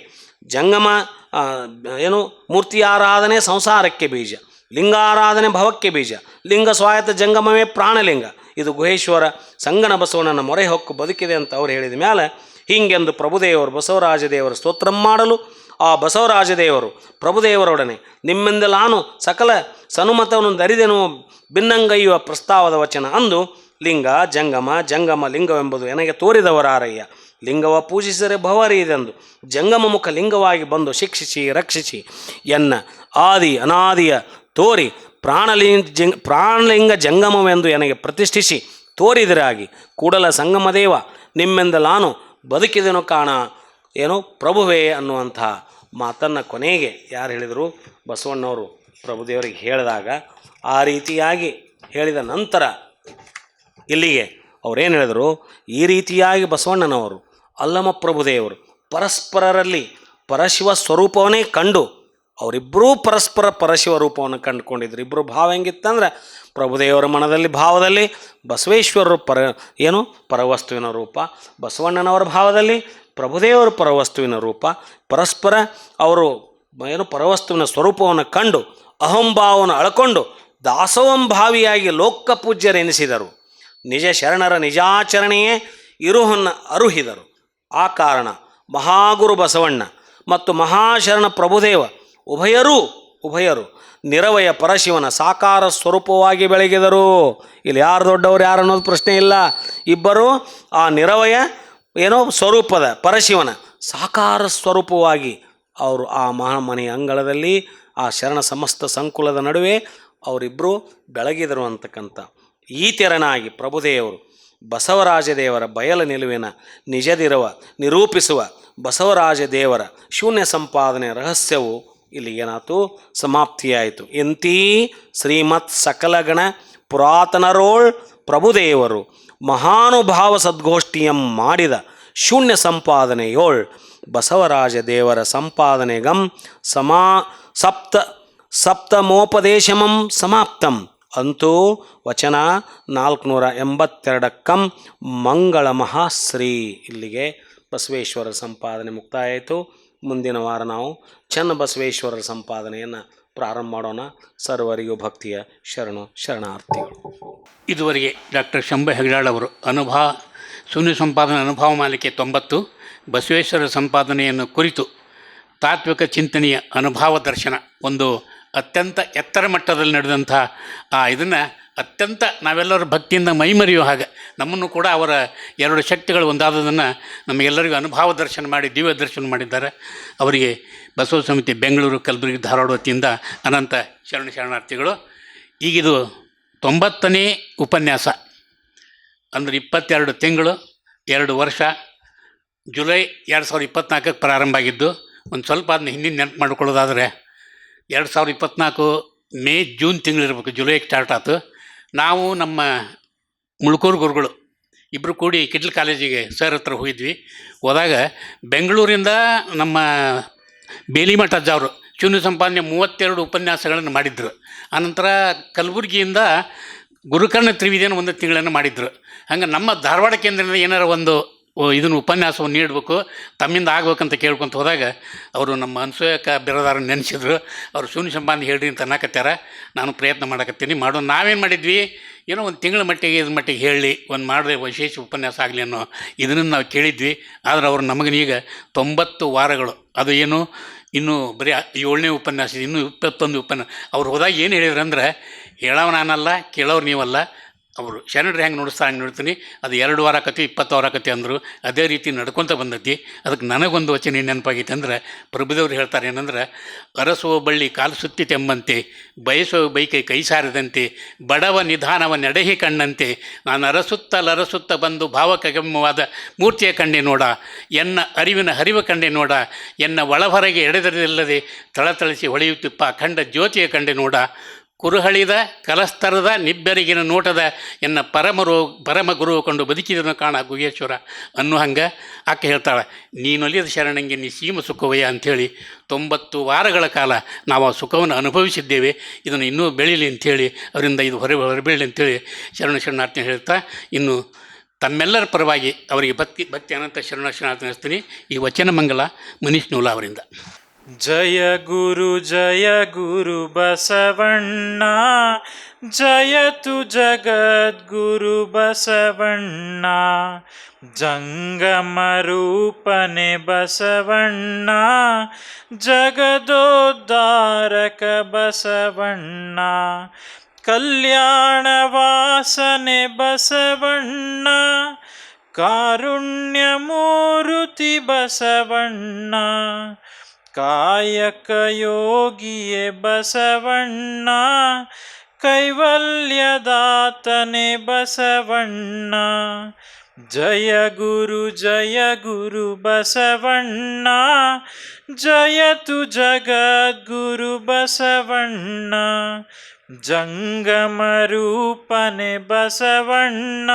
ಜಂಗಮ ಮೂರ್ತಿ ಆರಾಧನೆ ಸಂಸಾರಕ್ಕೆ ಬೀಜ, ಲಿಂಗಾರಾಧನೆ ಭವಕ್ಕೆ ಬೀಜ, ಲಿಂಗ ಸ್ವಾಯತ್ತ ಜಂಗಮವೇ ಪ್ರಾಣಲಿಂಗ. ಇದು ಗುಹೇಶ್ವರ ಸಂಗನ ಬಸವಣ್ಣನ ಮೊರೆ ಹೊಕ್ಕು ಬದುಕಿದೆ ಅಂತ ಅವ್ರು ಹೇಳಿದ ಮೇಲೆ ಹೀಗೆಂದು ಪ್ರಭುದೇವರು ಬಸವರಾಜದೇವರು ಸ್ತೋತ್ರ ಮಾಡಲು ಆ ಬಸವರಾಜದೇವರು ಪ್ರಭುದೇವರೊಡನೆ ನಿಮ್ಮಿಂದ ನಾನು ಸಕಲ ಸನುಮತವನ್ನು ದರಿದೆನು ಭಿನ್ನಂಗೈಯುವ ಪ್ರಸ್ತಾವದ ವಚನ ಅಂದು ಲಿಂಗ ಜಂಗಮ ಲಿಂಗವೆಂಬುದು ನನಗೆ ತೋರಿದವರಾರಯ್ಯ. ಲಿಂಗವ ಪೂಜಿಸಿದರೆ ಭವರಿದೆಂದು ಜಂಗಮ ಮುಖ ಲಿಂಗವಾಗಿ ಬಂದು ಶಿಕ್ಷಿಸಿ ರಕ್ಷಿಸಿ ಎನ್ನ ಆದಿ ಅನಾದಿಯ ತೋರಿ ಪ್ರಾಣಲಿಂಗ ಜಂಗಮವೆಂದು ನನಗೆ ಪ್ರತಿಷ್ಠಿಸಿ ತೋರಿದರಾಗಿ ಕೂಡಲ ಸಂಗಮದೇವ ನಿಮ್ಮೆಂದ ನಾನು ಬದುಕಿದೆನು ಕಾಣ ಪ್ರಭುವೇ ಅನ್ನುವಂಥ ಮಾತನ್ನು ಕೊನೆಗೆ ಯಾರು ಹೇಳಿದರು? ಬಸವಣ್ಣವರು ಪ್ರಭುದೇವರಿಗೆ ಹೇಳಿದಾಗ ಆ ರೀತಿಯಾಗಿ ಹೇಳಿದ ನಂತರ ಇಲ್ಲಿಗೆ ಅವರೇನು ಹೇಳಿದರು, ಈ ರೀತಿಯಾಗಿ ಬಸವಣ್ಣನವರು ಅಲ್ಲಮ ಪ್ರಭುದೇವರು ಪರಸ್ಪರರಲ್ಲಿ ಪರಶಿವ ಸ್ವರೂಪವನ್ನೇ ಕಂಡು ಅವರಿಬ್ಬರೂ ಪರಸ್ಪರ ಪರಶಿವ ರೂಪವನ್ನು ಕಂಡುಕೊಂಡಿದ್ರು. ಇಬ್ಬರು ಭಾವ ಹೆಂಗಿತ್ತಂದ್ರೆ, ಪ್ರಭುದೇವರ ಮನದಲ್ಲಿ ಭಾವದಲ್ಲಿ ಬಸವೇಶ್ವರರು ಪರವಸ್ತುವಿನ ರೂಪ, ಬಸವಣ್ಣನವರ ಭಾವದಲ್ಲಿ ಪ್ರಭುದೇವರು ಪರವಸ್ತುವಿನ ರೂಪ. ಪರಸ್ಪರ ಅವರು ಪರವಸ್ತುವಿನ ಸ್ವರೂಪವನ್ನು ಕಂಡು ಅಹಂಭಾವವನ್ನು ಅಳ್ಕೊಂಡು ದಾಸೋಹಂಭಾವಿಯಾಗಿ ಲೋಕಪೂಜ್ಯರೆನಿಸಿದರು. ನಿಜ ಶರಣರ ನಿಜಾಚರಣೆಯೇ ಇರುಹನ್ನು ಅರುಹಿದರು. ಆ ಕಾರಣ ಮಹಾಗುರು ಬಸವಣ್ಣ ಮತ್ತು ಮಹಾಶರಣ ಪ್ರಭುದೇವ ಉಭಯರು ನಿರವಯ ಪರಶಿವನ ಸಾಕಾರ ಸ್ವರೂಪವಾಗಿ ಬೆಳಗಿದರು. ಇಲ್ಲಿ ಯಾರು ದೊಡ್ಡವರು ಯಾರು ಅನ್ನೋದು ಪ್ರಶ್ನೆ ಇಲ್ಲ. ಇಬ್ಬರು ಆ ನಿರವಯ ಸ್ವರೂಪದ ಪರಶಿವನ ಸಾಕಾರ ಸ್ವರೂಪವಾಗಿ ಅವರು ಆ ಮಹಾಮನೆಯ ಅಂಗಳದಲ್ಲಿ ಆ ಶರಣ ಸಮಸ್ತ ಸಂಕುಲದ ನಡುವೆ ಅವರಿಬ್ಬರು ಬೆಳಗಿದರು ಅಂತಕ್ಕಂಥ ಈ ತೆರನಾಗಿ ಪ್ರಭುದೇವರು ಬಸವರಾಜ ದೇವರ ಬಯಲ ನಿಲುವಿನ ನಿರೂಪಿಸುವ ಬಸವರಾಜ ದೇವರ ಶೂನ್ಯ ಸಂಪಾದನೆ ರಹಸ್ಯವು ಇಲ್ಲಿ ಏನಾಯ್ತು, ಸಮಾಪ್ತಿಯಾಯಿತು. ಎಂತೀ ಶ್ರೀಮತ್ ಸಕಲಗಣ ಪುರಾತನರೋಳ್ ಪ್ರಭುದೇವರು ಮಹಾನುಭಾವ ಸದ್ಗೋಷ್ಠಿಯಂ ಮಾಡಿದ ಶೂನ್ಯ ಸಂಪಾದನೆಯೋಳ್ ಬಸವರಾಜ ದೇವರ ಸಂಪಾದನೆಗಂ ಸಪ್ತಮೋಪದೇಶಮಂ ಸಮಾಪ್ತಂ. ಅಂತೂ ವಚನ 482 ಮಂಗಳ ಮಹಾಶ್ರೀ. ಇಲ್ಲಿಗೆ ಬಸವೇಶ್ವರರ ಸಂಪಾದನೆ ಮುಕ್ತಾಯ ಆಯಿತು. ಮುಂದಿನ ವಾರ ನಾವು ಚನ್ನಬಸವೇಶ್ವರರ ಸಂಪಾದನೆಯನ್ನು ಪ್ರಾರಂಭ ಮಾಡೋಣ. ಸರ್ವರಿಗೂ ಭಕ್ತಿಯ ಶರಣಾರ್ಥಿಗಳು. ಇದುವರೆಗೆ ಡಾಕ್ಟರ್ ಶಂಭು ಹೆಗಡಾಳ್ ಅವರು ಶೂನ್ಯ ಸಂಪಾದನೆ ಅನುಭವ ಮಾಲಿಕೆ 90 ಬಸವೇಶ್ವರ ಸಂಪಾದನೆಯನ್ನು ಕುರಿತು ತಾತ್ವಿಕ ಚಿಂತನೆಯ ಅನುಭವ ದರ್ಶನ, ಒಂದು ಅತ್ಯಂತ ಎತ್ತರ ಮಟ್ಟದಲ್ಲಿ ನಡೆದಂಥ ಇದನ್ನು ಅತ್ಯಂತ ನಾವೆಲ್ಲರೂ ಭಕ್ತಿಯಿಂದ ಮೈಮರೆಯುವ ಹಾಗೆ ನಮ್ಮನ್ನು ಕೂಡ ಅವರ ಎರಡು ಶಕ್ತಿಗಳು ಒಂದಾದದನ್ನು ನಮಗೆಲ್ಲರಿಗೂ ಅನುಭವ ದರ್ಶನ ಮಾಡಿ ದಿವ್ಯ ದರ್ಶನ ಮಾಡಿದ್ದಾರೆ. ಅವರಿಗೆ ಬಸವ ಸಮಿತಿ ಬೆಂಗಳೂರು, ಕಲಬುರಗಿ, ಧಾರವಾಡ ವತಿಯಿಂದ ಅನಂತ ಶರಣಾರ್ಥಿಗಳು. ಈಗಿದು 90ನೇ ಉಪನ್ಯಾಸ, ಅಂದರೆ 22 ತಿಂಗಳು 2 ವರ್ಷ. ಜುಲೈ 2024 ಪ್ರಾರಂಭ ಆಗಿದ್ದು. ಒಂದು ಸ್ವಲ್ಪ ಅದನ್ನ ಹಿಂದಿನ ನೆನಪು ಮಾಡ್ಕೊಳ್ಳೋದಾದರೆ 2024 ಮೇ ಜೂನ್ ತಿಂಗಳಿರ್ಬೇಕು, ಜುಲೈಗೆ ಸ್ಟಾರ್ಟ್ ಆಯ್ತು. ನಾವು ನಮ್ಮ ಮುಳ್ಕೂರು ಗುರುಗಳು ಇಬ್ಬರು ಕೂಡಿ ಕಿಟ್ಲ್ ಕಾಲೇಜಿಗೆ ಸರ್ ಹತ್ರ ಹೋಗಿದ್ವಿ. ಹೋದಾಗ ಬೆಂಗಳೂರಿಂದ ನಮ್ಮ ಬೇಲಿಮಠ ಅಜ್ಜವರು ಶೂನ್ಯ ಸಂಪಾದನೆ 32 ಉಪನ್ಯಾಸಗಳನ್ನು ಮಾಡಿದ್ರು. ಆನಂತರ ಕಲಬುರಗಿಯಿಂದ ಗುರುಕರ್ಣ ತ್ರಿವೇದಿಯನ್ನು 1 ತಿಂಗಳನ್ನು ಮಾಡಿದ್ರು. ಹಂಗೆ ನಮ್ಮ ಧಾರವಾಡ ಕೇಂದ್ರದಿಂದ ಏನಾರ ಒಂದು ಇದನ್ನು ಉಪನ್ಯಾಸವನ್ನು ನೀಡಬೇಕು, ತಮ್ಮಿಂದ ಆಗ್ಬೇಕಂತ ಕೇಳ್ಕೊಂತ ಹೋದಾಗ ಅವರು ನಮ್ಮ ಅನ್ಸೂಯಕ ಬಿರದಾರನ್ನು ನೆನೆಸಿದ್ರು. ಅವರು ಶೂನ್ಯ ಸಂಪಾದನೆ ಹೇಳ್ರಿ ಅಂತ ಅನ್ನಕತ್ಯಾರ. ನಾನು ಪ್ರಯತ್ನ ಮಾಡಕತ್ತೀನಿ, ಮಾಡೋಣ. ನಾವೇನು ಮಾಡಿದ್ವಿ, ಏನೋ ಒಂದು ತಿಂಗಳ ಮಟ್ಟಿಗೆ ಹೇಳಿ ಒಂದು ಮಾಡಿದ್ರೆ ವಿಶೇಷ ಉಪನ್ಯಾಸ ಆಗಲಿ ಅನ್ನೋ ಇದನ್ನು ನಾವು ಕೇಳಿದ್ವಿ. ಆದರೆ ಅವರು ನಮಗೀಗ 90 ವಾರಗಳು, ಅದು ಏನು ಇನ್ನೂ ಬರೀ 7ನೇ ಉಪನ್ಯಾಸ, ಇನ್ನೂ 21 ಉಪನ್ಯಾಸ. ಅವ್ರು ಹೋದಾಗ ಏನು ಹೇಳಿದ್ರು ಅಂದ್ರೆ, ಹೇಳೋವ ನಾನಲ್ಲ, ಕೇಳೋರು ನೀವಲ್ಲ, ಅವರು ಶರಣರು ಹೆಂಗೆ ನುಡಿಸ್ತಾ ಹಂಗೆ ನೋಡ್ತೀನಿ. ಅದು 2 ವಾರ ಆಕತಿ 20 ವಾರ ಆಕತಿ ಅಂದರು. ಅದೇ ರೀತಿ ನಡ್ಕೊತ ಬಂದೈತಿ. ಅದಕ್ಕೆ ನನಗೊಂದು ವಚನ ಏನು ನೆನಪಾಗೈತೆ ಅಂದ್ರೆ, ಪ್ರಭುದೇವ್ರು ಹೇಳ್ತಾರೆ ಏನಂದ್ರೆ, ಅರಸುವ ಬಳ್ಳಿ ಕಾಲು ಸುತ್ತಿತೆಂಬಂತೆ, ಬಯಸುವ ಬೈಕೈ ಕೈ ಸಾರದಂತೆ, ಬಡವ ನಿಧಾನವ ನಡೆಹಿ ಕಣ್ಣಂತೆ, ನಾನು ಅರಸುತ್ತ ಬಂದು ಭಾವಕಗಮ್ಯವಾದ ಮೂರ್ತಿಯ ಕಂಡೆ ನೋಡ, ಎನ್ನ ಅರಿವಿನ ಹರಿವ ಕಂಡೆ ನೋಡ, ಎನ್ನ ಒಳಹೊರಗೆ ಎಡೆದರಿಲ್ಲದೆ ತಳತಳಿಸಿ ಹೊಳೆಯುತ್ತಿಪ್ಪ ಅಖಂಡ ಜ್ಯೋತಿಯ ಕಂಡೆ ನೋಡ, ಕುರುಹಳಿದ ಕಲಸ್ತರದ ನಿಬ್ಬೆರಗಿನ ನೋಟದ ಎನ್ನ ಪರಮ ಗುರು ಕೊಂಡು ಬದುಕಿದನು ಕಾಣ ಗುಹೇಶ್ವರ ಅನ್ನೋ ಹಂಗೆ ಆಕೆ ಹೇಳ್ತಾಳೆ, ನೀನೊಲಿದ ಶರಣಂಗೆ ನೀ ಸೀಮ ಸುಖವಯ್ಯ ಅಂಥೇಳಿ 90 ವಾರಗಳ ಕಾಲ ನಾವು ಆ ಸುಖವನ್ನು ಅನುಭವಿಸಿದ್ದೇವೆ. ಇದನ್ನು ಇನ್ನೂ ಬೆಳೀಲಿ ಅಂಥೇಳಿ, ಅವರಿಂದ ಇದು ಹೊರಬೀಳಲಿ ಅಂಥೇಳಿ ಶರಣಾರ್ಥಿ ಹೇಳ್ತಾ, ಇನ್ನು ತಮ್ಮೆಲ್ಲರ ಪರವಾಗಿ ಅವರಿಗೆ ಭಕ್ತಿ ಅನಂತ ಶರಣಾರ್ಥಿ ನಡೆಸ್ತೀನಿ. ಈ ವಚನ ಮಂಗಲ ಮನೀಶ್ ನೂಲಾ ಅವರಿಂದ. ಜಯ ಗುರು ಬಸವಣ್ಣ, ಜಯತು ಜಗದ್ಗುರು ಬಸವಣ್ಣ, ಜಂಗಮ ರೂಪನೆ ಬಸವಣ್ಣ, ಜಗದೋದ್ಧಾರಕ ಬಸವಣ್ಣ, ಕಲ್ಯಾಣ ವಾಸನೆ ಬಸವಣ್ಣ, ಕಾರುಣ್ಯ ಮೂರುತಿ ಬಸವಣ್ಣ, ಕಾಯಕ ಯೋಗಿಯೇ ಬಸವಣ್ಣ, ಕೈವಲ್ಯದಾತನೆ ಬಸವಣ್ಣ. ಜಯ ಗುರು ಬಸವಣ್ಣ, ಜಯತು ಜಗದ್ಗುರು ಬಸವಣ್ಣ, ಜಂಗಮ ರೂಪನೆ ಬಸವಣ್ಣ,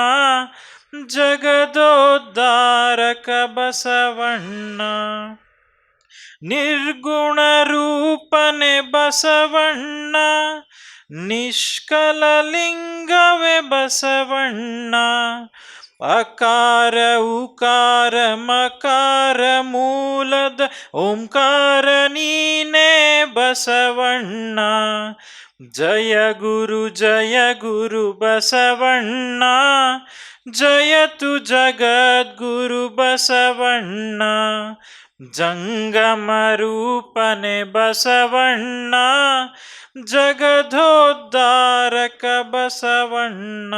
ಜಗದೋದ್ಧಾರಕ ಬಸವಣ್ಣ. ನಿರ್ಗುಣ ರೂಪನೆ ಬಸವಣ್ಣ, ನಿಷ್ಕಲ ಲಿಂಗವೇ ಬಸವಣ್ಣ. ಅಕಾರ ಉಕಾರ ಮಕಾರ ಮೂಲದ ಓಂಕಾರ ನೀನೇ ಬಸವಣ್ಣ. ಜಯ ಗುರು ಬಸವಣ್ಣ, ಜಯತು ಜಗದ್ಗುರು ಬಸವಣ್ಣ. ಜಂಗಮ ರೂಪನೆ ಬಸವಣ್ಣ, ಜಗದೋದ್ಧಾರಕ ಬಸವಣ್ಣ.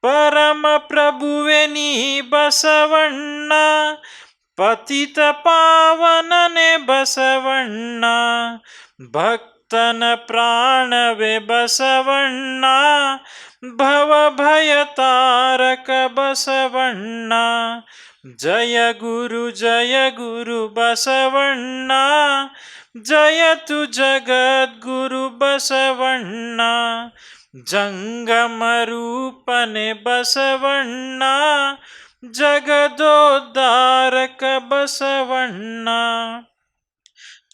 ಪರಮ ಪ್ರಭುವೆ ನೀ ಬಸವಣ್ಣ, ಪತಿತ ಪಾವನನೆ ಬಸವಣ್ಣ. ಭಕ್ತನ ಪ್ರಾಣವೇ ಬಸವಣ್ಣ, ಭವಭಯ ತಾರಕ ಬಸವಣ್ಣ. ಜಯ ಗುರು ಬಸವಣ್ಣ, ಜಯತು ಜಗದ್ಗುರು ಬಸವಣ್ಣ. ಜಂಗಮ ರೂಪನೆ ಬಸವಣ್ಣ, ಜಗದೋದ್ಧಾರಕ ಬಸವಣ್ಣ.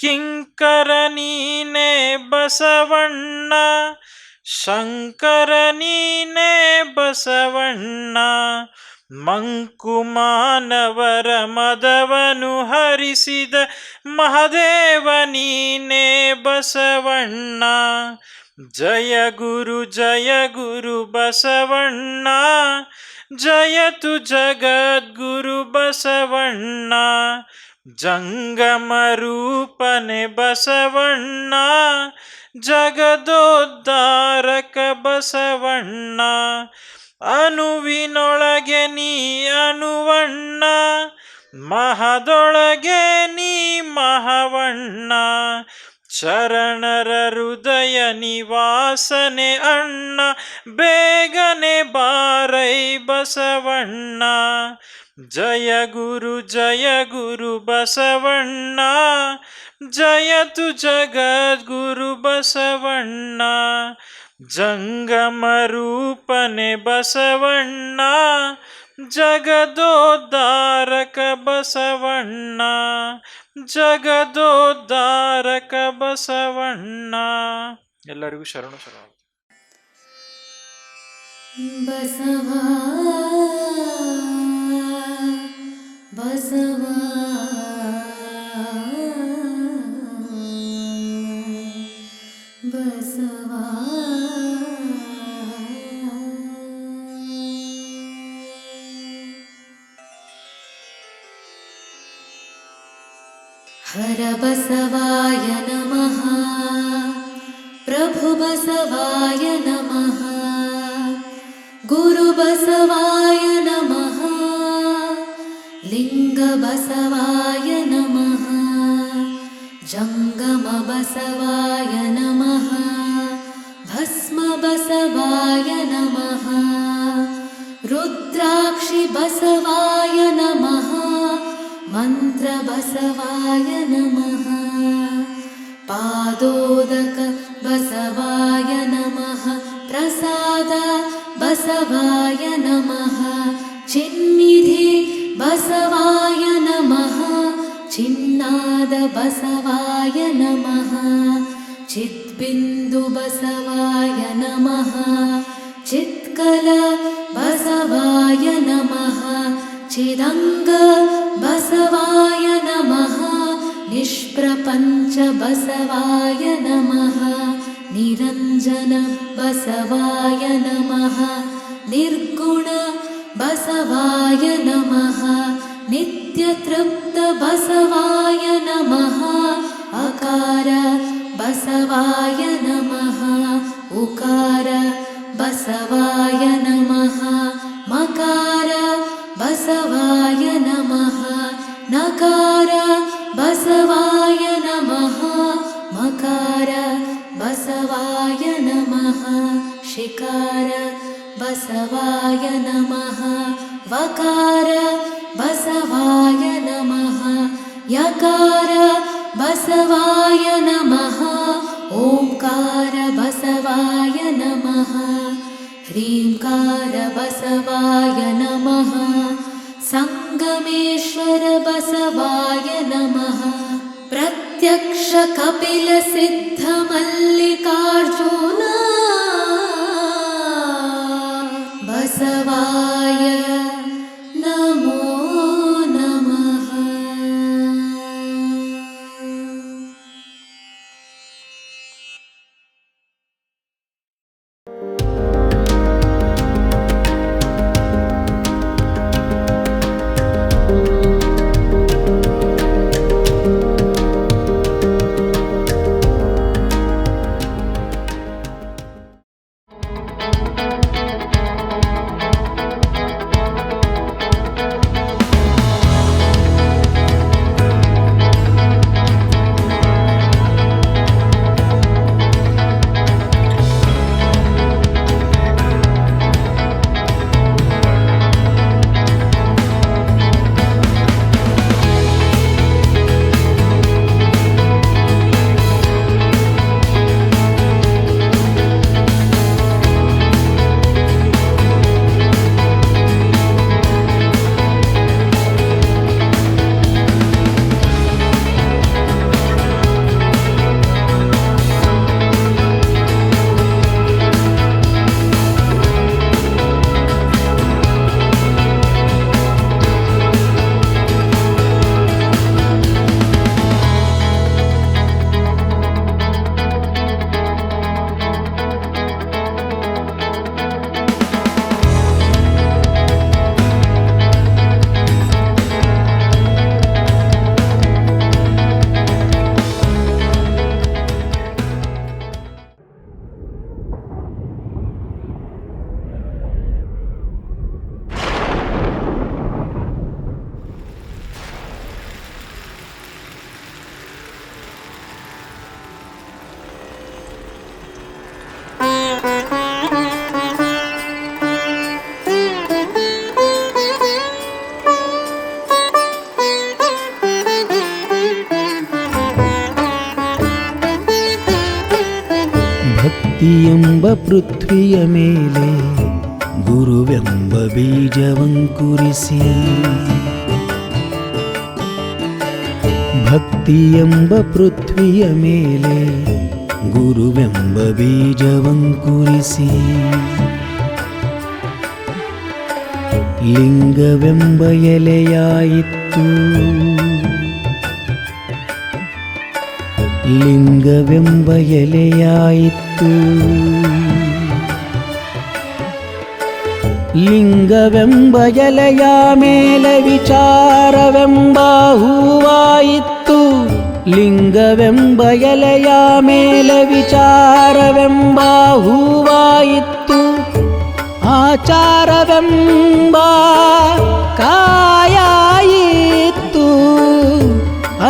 ಕಿಂಕರ ನೀನೇ ಬಸವಣ್ಣ, ಶಂಕರ ನೀನೇ ಬಸವಣ್ಣ. ಮಂಕುಮಾನವರ ಮದವನು ಹರಿಸಿದ ಮಹದೇವ ನೀನೇ ಬಸವಣ್ಣ. ಜಯ ಗುರು ಬಸವಣ್ಣ, ಜಯತು ಜಗದ್ಗುರು ಬಸವಣ್ಣ. ಜಂಗಮ ರೂಪನೆ ಬಸವಣ್ಣ, ಜಗದೋದ್ಧಾರಕ ಬಸವಣ್ಣ. ಅಣುವಿನೊಳಗೆ ನೀ ಅಣುವಣ್ಣ, ಮಹದೊಳಗೆ ನೀ ಮಹವಣ್ಣ. ಶರಣರ ಹೃದಯ ನಿವಾಸನೆ ಅಣ್ಣ, ಬೇಗನೆ ಬಾರೈ ಬಸವಣ್ಣ. ಜಯ ಗುರು ಬಸವಣ್ಣ, ಜಯತು ಜಗದ್ಗುರು ಬಸವಣ್ಣ. ಜಂಗಮ ರೂಪನೆ ಬಸವಣ್ಣ, ಜಗದೋದ್ಧಾರಕ ಬಸವಣ್ಣ. ಜಗದೋದ್ಧಾರಕ ಬಸವಣ್ಣ. ಎಲ್ಲರಿಗೂ ಶರಣು ಶರಣ. ಬಸವಾ ಬಸವಾ ಬಸವಾ. ಹರ ಬಸವಾಯ ನಮಃ, ಪ್ರಭು ಬಸವಾಯ ನಮಃ, ಗುರು ಬಸವಾಯ ನಮಃ, ಲಿಂಗ ಬಸವಾಯ ನಮಃ, ಜಂಗಮ ಬಸವಾಯ ನಮಃ, ಭಸ್ಮ ಬಸವಾಯ ನಮಃ, ರುದ್ರಾಕ್ಷಿ ಬಸವಾಯ ನಮಃ, ಮಂತ್ರ ಬಸವಾಯ ನಮಃ, ಪಾದೋದಕ ಬಸವಾಯ ನಮಃ, ಪ್ರಸಾದ ಬಸವಾಯ ನಮಃ, ಚಿನ್ನಿಧಿ ಬಸವಾಯ ನಮಃ, ಚಿನ್ನಾದ ಬಸವಾಯ ನಮಃ, ಚಿದ್ಬಿಂದು ಬಸವಾಯ ನಮಃ, ಚಿತ್ಕಲ ಬಸವಾಯ ನಮಃ, ಚಿದಂಗ ಬಸವಾಯ ನಮಃ, ನಿಷ್ಪ್ರಪಂಚ ಬಸವಾಯ ನಮಃ, ನಿರಂಜನ ಬಸವಾಯ ನಮಃ, ನಿರ್ಗುಣ ಬಸವಾಯ ನಮಃ, ನಿತ್ಯತೃಪ್ತ ಬಸವಾಯ ನಮಃ, ಅಕಾರ ಬಸವಾಯ ನಮಃ, ಉಕಾರ ಬಸವಾಯ ನಮಃ, ಮಕಾರ ಬಸವಾಯ ನಮಃ, ನಕಾರ ಬಸವಾಯ ನಮಃ, ಮಕಾರ ಬಸವಾಯ ನಮಃ, ಶಿಕಾರ ಬಸವಾಯ ನಮಃ, ವಕಾರ ಬಸವಾಯ ನಮಃ, ಯಕಾರ ಬಸವಾಯ ನಮಃ, ಓಂಕಾರ ಬಸವಾಯ ನಮಃ, ह्रीङ्कार बसवाय नमः सङ्गमेश्वर बसवाय नमः प्रत्यक्ष कपिल सिद्ध मल्लिकार्जुन बसवाय नमो नमः। ಭಕ್ತಿಯೆಂಬ ಪೃಥ್ವಿಯ ಮೇಲೆ ಗುರುವೆಂಬ ಬೀಜವಂಕುರಿಸಿ, ಭಕ್ತಿಯೆಂಬ ಪೃಥ್ವಿಯ ಮೇಲೆ ಗುರುವೆಂಬ ಬೀಜವಂಕುರಿಸಿ, ಲಿಂಗವೆಂಬ ಎಲೆಯಾಯಿತು, ಲಿಂಗವೆಂಬ ಎಲೆಯಾಯಿತು, ಲಿಂಗವೆಂಬ ಎಲೆಯ ಮೇಲೆ ವಿಚಾರವೆಂಬ ಹೂವಾಯಿತು, ಲಿಂಗವೆಂಬ ಎಲೆಯ ಮೇಲೆ ವಿಚಾರವೆಂಬ ಹೂವಾಯಿತು, ಆಚಾರವೆಂಬ ಕಾಯಾಯಿತು,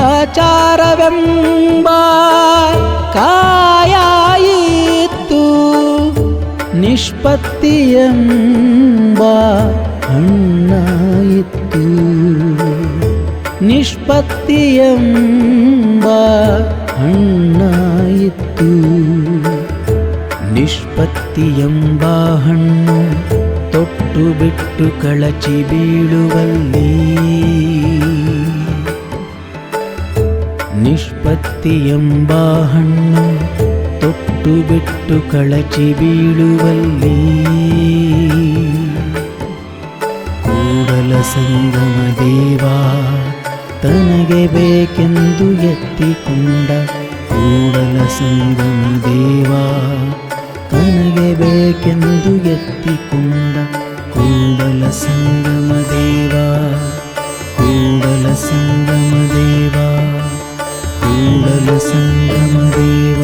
ಆಚಾರವೆಂಬ ಕಾಯಾಯಿತು, ನಿಷ್ಪತ್ತಿಯೆಂಬ ಹಣ್ಣಾಯಿತು, ನಿಷ್ಪತ್ತಿಯೆಂಬ ಹಣ್ಣಾಯಿತು, ನಿಷ್ಪತ್ತಿಯೆಂಬ ಹಣ್ಣು ತೊಟ್ಟು ಬಿಟ್ಟು ಕಳಚಿ ಬೀಳುವಲ್ಲಿ, ನಿಷ್ಪತ್ತಿಯೆಂಬ ಹಣ್ಣು ತೊಟ್ಟು ಬಿಟ್ಟು ಕಳಚಿ ಬೀಳುವಲ್ಲಿ, ಕೂಡಲ ಸಂಗಮ ದೇವ ತನಗೆ ಬೇಕೆಂದು ಎತ್ತಿಕೊಂಡ, ಕೂಡಲ ಸಂಗಮ ದೇವ ತನಗೆ ಬೇಕೆಂದು ಎತ್ತಿಕೊಂಡ, ಕೂಡಲ ಸಂಗಮ ದೇವ, ಕೂಡಲ ಸಂಗಮ ದೇವ, ಕೂಡಲ ಸಂಗಮ ದೇವ.